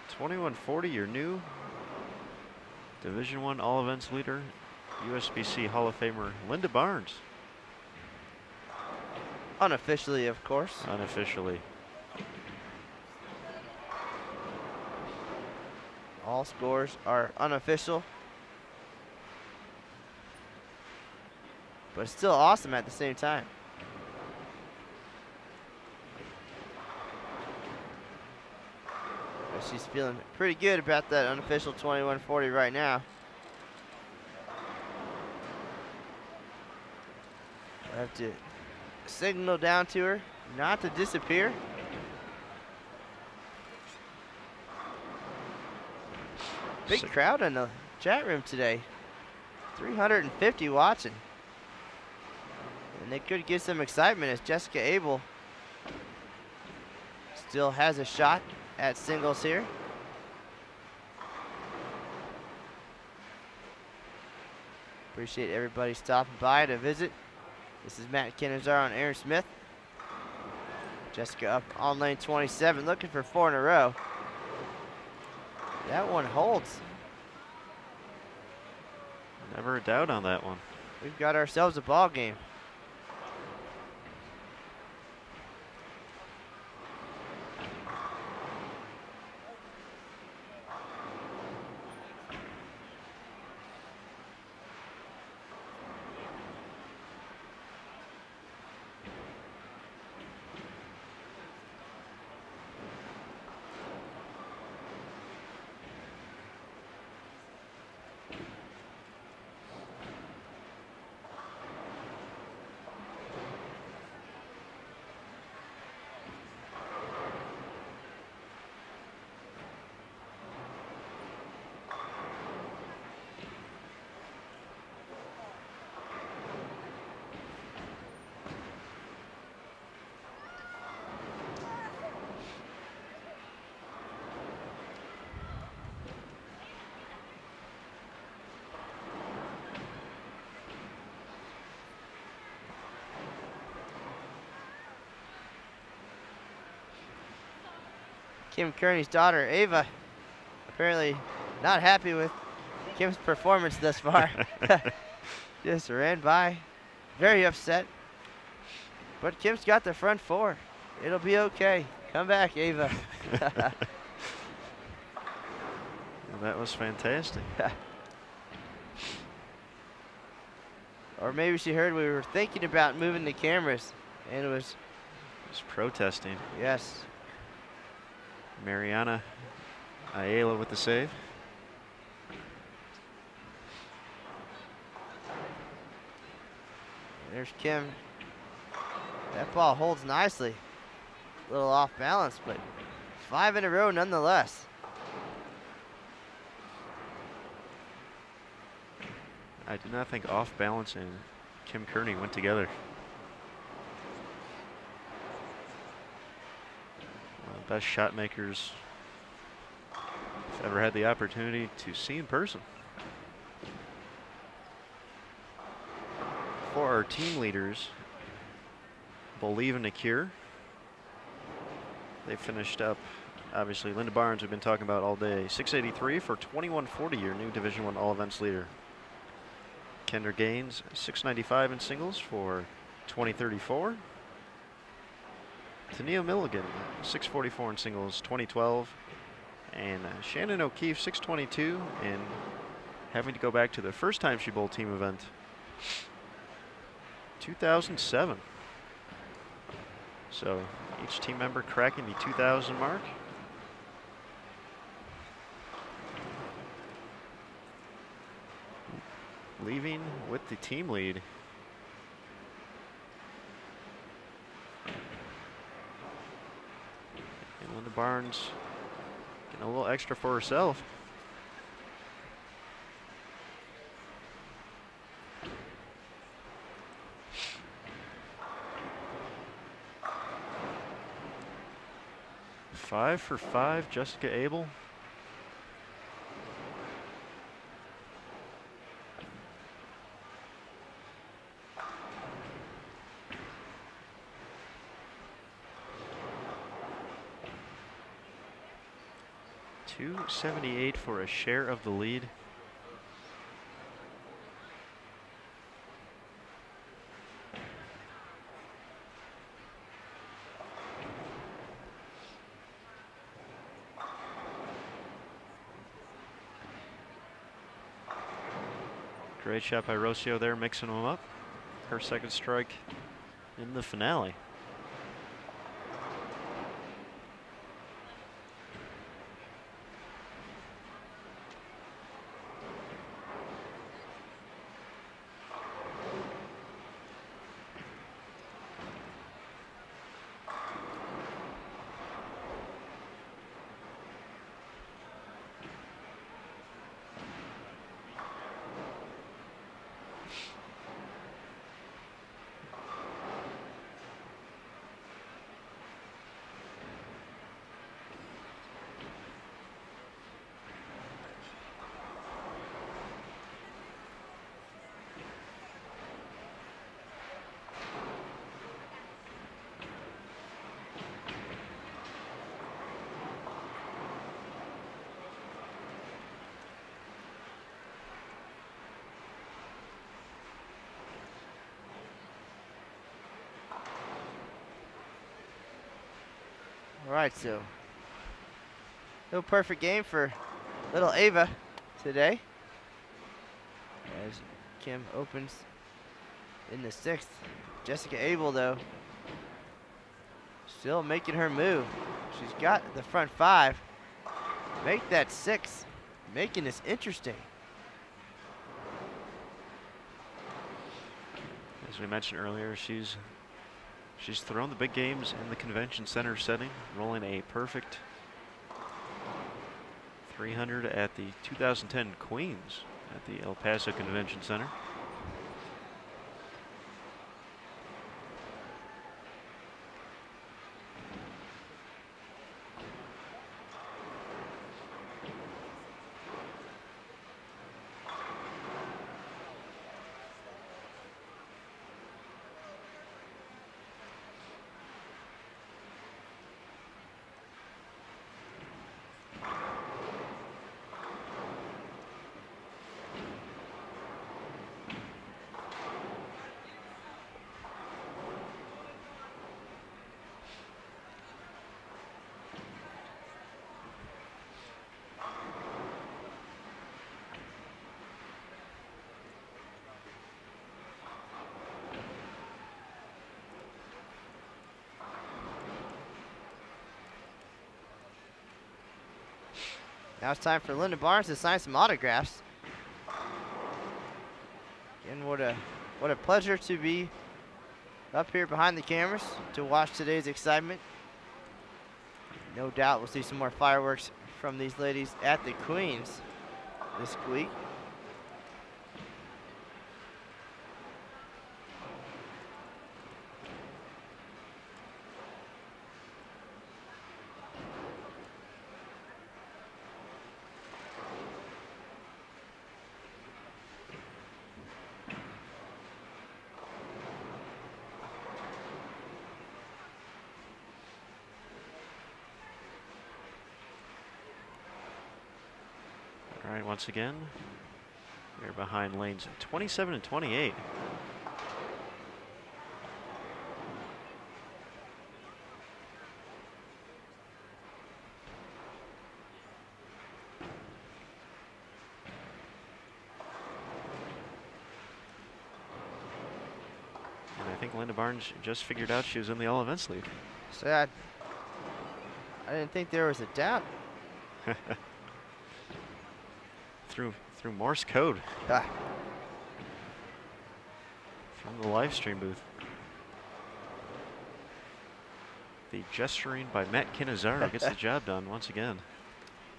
2140, your new Division I all events leader, USBC Hall of Famer Linda Barnes. Unofficially, of course. Unofficially. All scores are unofficial, but still awesome at the same time. But she's feeling pretty good about that unofficial 2140 right now. I have to signal down to her not to disappear. Big crowd in the chat room today. 350 watching. And they could get some excitement as Jessica Abel still has a shot at singles here. Appreciate everybody stopping by to visit. This is Matt Kinizar on Aaron Smith. Jessica up on lane 27, looking for 4 in a row. That one holds. Never a doubt on that one. We've got ourselves a ball game. Kim Kearney's daughter, Ava, apparently not happy with Kim's performance thus far. Just ran by, very upset. But Kim's got the front 4. It'll be okay. Come back, Ava. Well, that was fantastic. Or maybe she heard we were thinking about moving the cameras, and it was Just protesting. yes. Mariana Ayala with the save. There's Kim. That ball holds nicely. A little off balance, but 5 in a row nonetheless. I do not think off balance and Kim Kearney went together. One of the best shot makers I've ever had the opportunity to see in person. For our team leaders, Believe in a Cure. They finished up, obviously, Linda Barnes, we've been talking about all day. 683 for 2140, your new Division I all events leader. Kendra Gaines, 695 in singles for 2034. Tania Milligan, 644 in singles, 2012. And Shannon O'Keefe, 622, and having to go back to the first time she bowled team event, 2007. So each team member cracking the 2,000 mark. Leaving with the team lead. And Linda Barnes getting a little extra for herself. Five for five, Jessica Abel. .278 for a share of the lead. Great shot by Rocio there, mixing them up. Her second strike in the finale. All right, so no perfect game for little Ava today, as Kim opens in the sixth. Jessica Abel, though, still making her move. She's got the front five. Make that six, making this interesting. As we mentioned earlier, she's thrown the big games in the convention center setting, rolling a perfect 300 at the 2010 Queens at the El Paso Convention Center. Now it's time for Linda Barnes to sign some autographs. Again, what a pleasure to be up here behind the cameras to watch today's excitement. No doubt we'll see some more fireworks from these ladies at the Queens this week. All right, once again, we're behind lanes 27 and 28. I think Linda Barnes just figured out she was in the all events lead. So I didn't think there was a doubt. through Morse code Ah, from the live stream booth. The gesturing by Matt Cannizzaro gets the job done once again.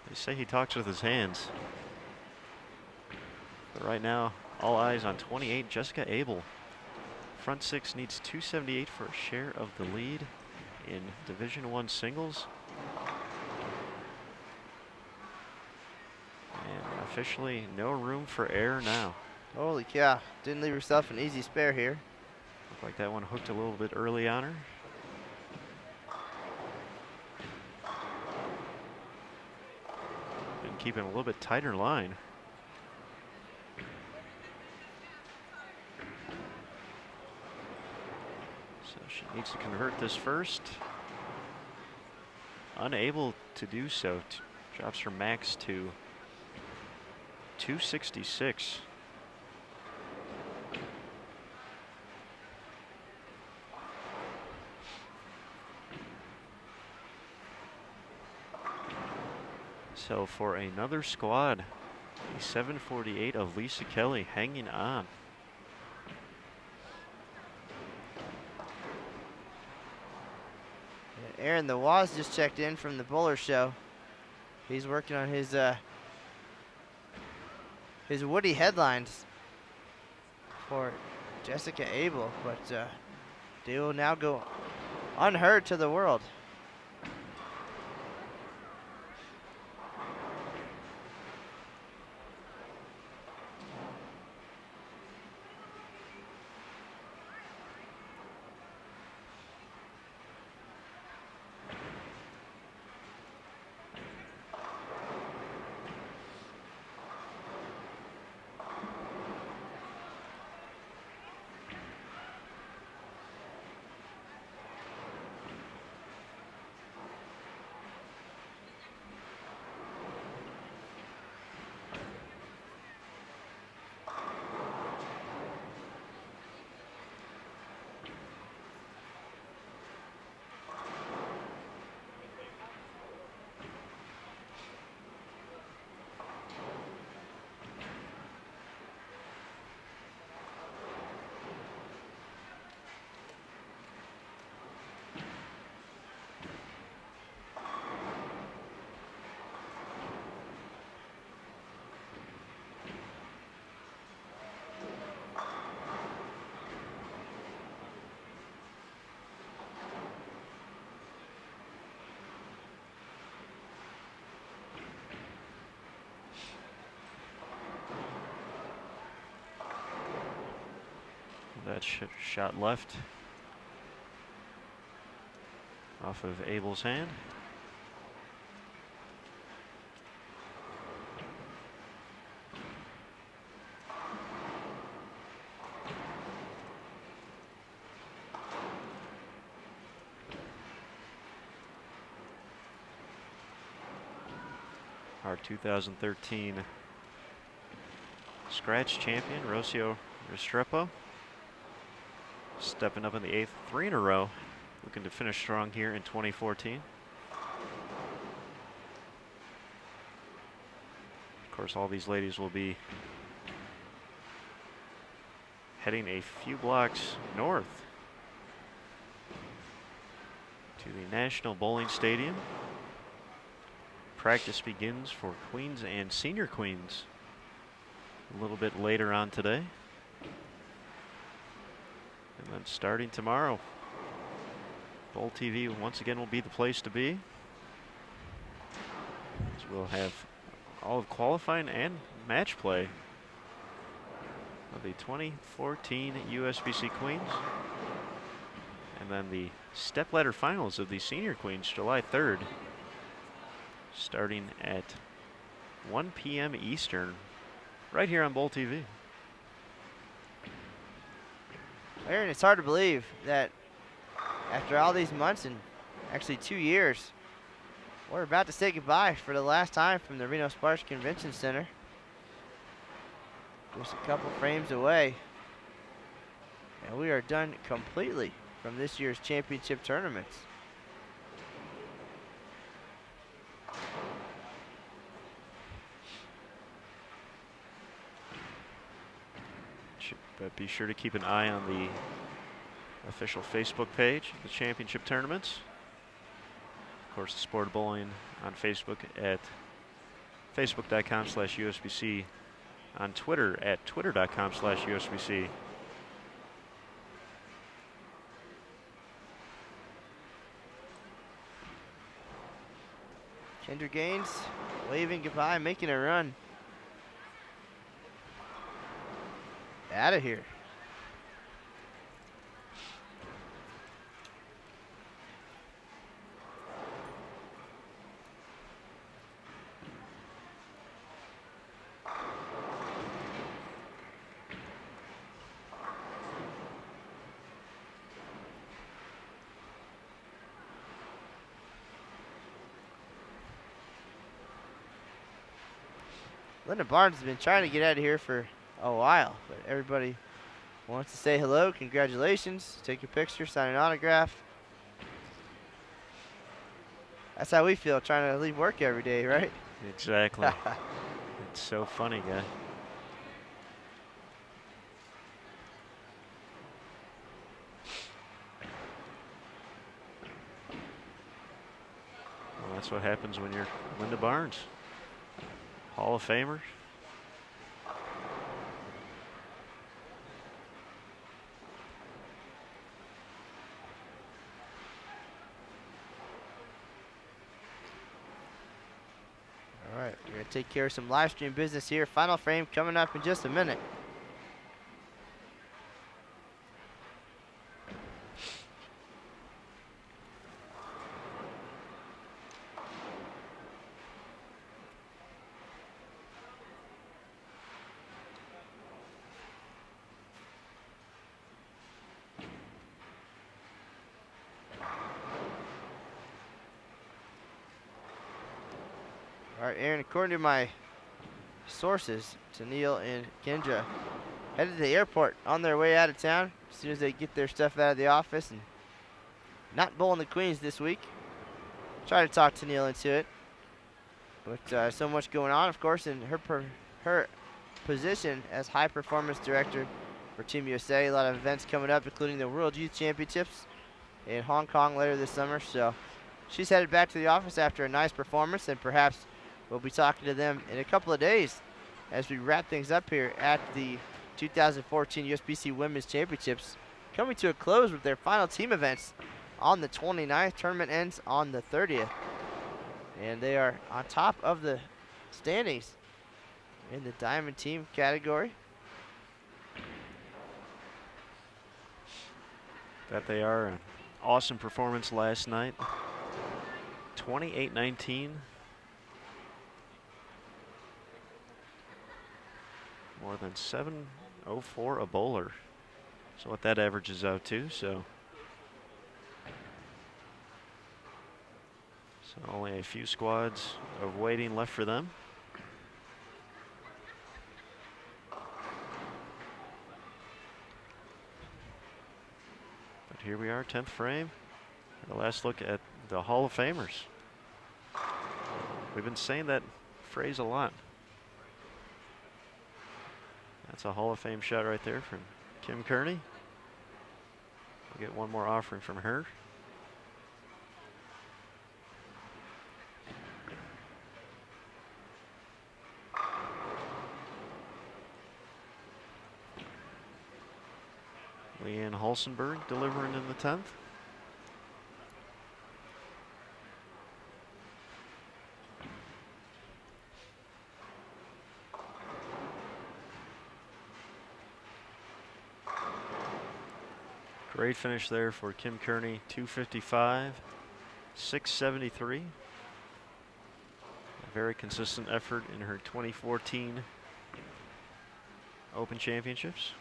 They say he talks with his hands. But right now, all eyes on 28, Jessica Abel. Front six needs 278 for a share of the lead in Division I singles. And officially no room for error now. holy cow. Didn't leave herself an easy spare here. Looked like that one hooked a little bit early on her. Been keeping a little bit tighter line. So she needs to convert this first. Unable to do so. Drops her max to 266. So for another squad, the 748 of Lisa Kelly hanging on. Aaron, the Waz just checked in from the bowler show. He's working on his Woody headlines for Jessica Abel, but they will now go unheard to the world. That shot left off of Abel's hand. Our 2013 scratch champion, Rocio Restrepo, stepping up in the 8th, 3 in a row, looking to finish strong here in 2014. Of course, all these ladies will be heading a few blocks north to the National Bowling Stadium. Practice begins for Queens and Senior Queens a little bit later on today. And then starting tomorrow, Bowl TV once again will be the place to be. So we'll have all of qualifying and match play of the 2014 USBC Queens. And then the stepladder finals of the Senior Queens, July 3rd, starting at 1 p.m. Eastern, right here on Bowl TV. Aaron, it's hard to believe that after all these months and actually 2 years, we're about to say goodbye for the last time from the Reno-Sparks Convention Center. Just a couple frames away. And we are done completely from this year's championship tournaments. But be sure to keep an eye on the official Facebook page of the championship tournaments. Of course, the Sport of Bowling on Facebook at facebook.com/USBC, on Twitter at twitter.com/USBC. Kendra Gaines waving goodbye, making a run out of here. Linda Barnes has been trying to get out of here for a while, but everybody wants to say hello, congratulations, take a picture, sign an autograph. That's how we feel trying to leave work every day, right? Exactly. It's so funny, guy. Well, that's what happens when you're Linda Barnes. Hall of Famer. All right, we're going to take care of some live stream business here. Final frame coming up in just a minute. All right, Aaron, according to my sources, Tennille and Kendra headed to the airport on their way out of town as soon as they get their stuff out of the office, and not bowling the Queens this week. Try to talk Tennille into it, but so much going on, of course, in her position as high performance director for Team USA. A lot of events coming up, including the World Youth Championships in Hong Kong later this summer. So she's headed back to the office after a nice performance, and perhaps we'll be talking to them in a couple of days as we wrap things up here at the 2014 USBC Women's Championships, coming to a close with their final team events on the 29th. Tournament ends on the 30th. And they are on top of the standings in the Diamond Team category. That they are. An awesome performance last night. 28-19. More than 704 a bowler. So what that averages out to, so only a few squads of waiting left for them. But here we are, 10th frame. Our last look at the Hall of Famers. We've been saying that phrase a lot. That's a Hall of Fame shot right there from Kim Kearney. We'll get one more offering from her. Leanne Hulsenberg delivering in the 10th. Great finish there for Kim Kearney, 255, 673. A very consistent effort in her 2014 Open Championships.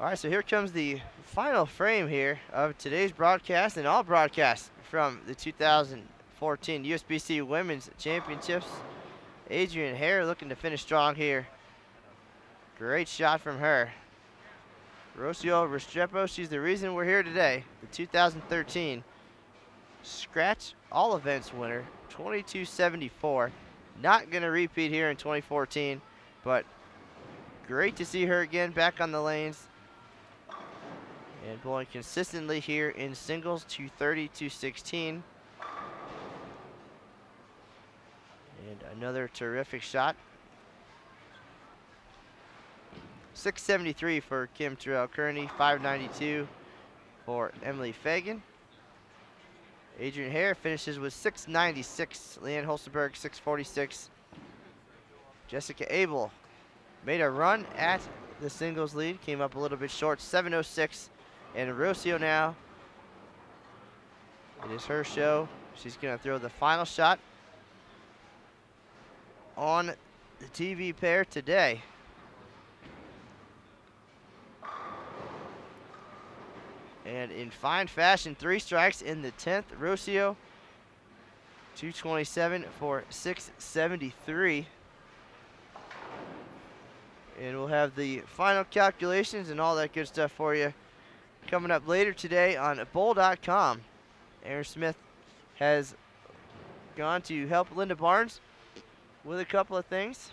All right, so here comes the final frame here of today's broadcast and all broadcasts from the 2014 USBC Women's Championships. Adrienne Hare looking to finish strong here. Great shot from her. Rocio Restrepo, she's the reason we're here today. The 2013 Scratch All Events winner, 22.74. Not going to repeat here in 2014, but great to see her again back on the lanes. And bowling consistently here in singles, 230, 216. And another terrific shot. 673 for Kim Terrell-Kearney, 592 for Emily Fagan. Adrienne Hare finishes with 696. Leanne Hulsenberg, 646. Jessica Abel made a run at the singles lead, came up a little bit short, 706. And Rocio now, it is her show. She's going to throw the final shot on the TV pair today. And in fine fashion, 3 strikes in the 10th. Rocio, 227 for 673. And we'll have the final calculations and all that good stuff for you coming up later today on bowl.com. Aaron Smith has gone to help Linda Barnes with a couple of things.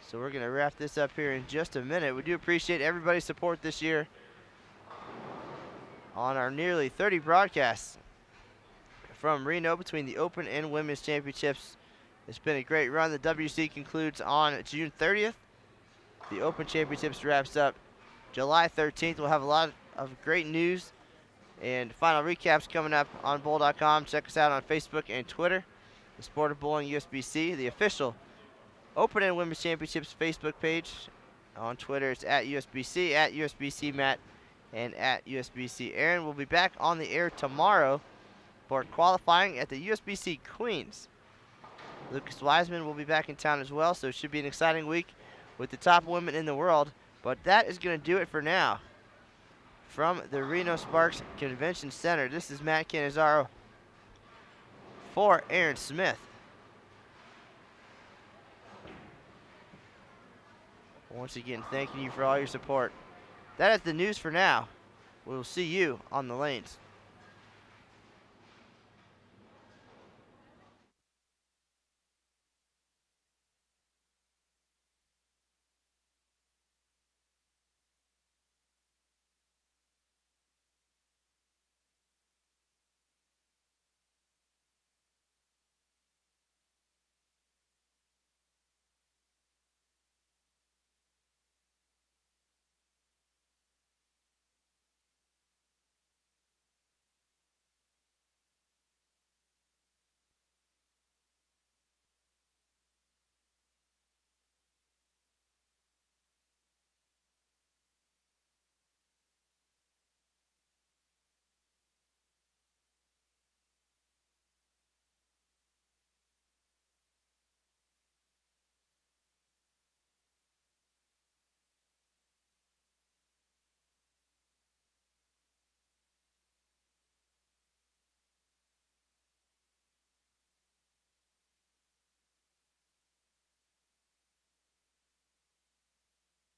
So we're going to wrap this up here in just a minute. We do appreciate everybody's support this year on our nearly 30 broadcasts from Reno between the Open and Women's Championships. It's been a great run. The WC concludes on June 30th. The Open Championships wraps up July 13th. We'll have a lot of great news and final recaps coming up on bowl.com. Check us out on Facebook and Twitter. The Sport of Bowling USBC, the official Open and Women's Championships Facebook page. On Twitter, it's at USBC Matt, and at USBC Aaron. We'll be back on the air tomorrow for qualifying at the USBC Queens. Lucas Wiseman will be back in town as well, so it should be an exciting week with the top women in the world. But that is going to do it for now. From the Reno-Sparks Convention Center, this is Matt Cannizzaro for Aaron Smith. Once again, thanking you for all your support. That is the news for now. We'll see you on the lanes.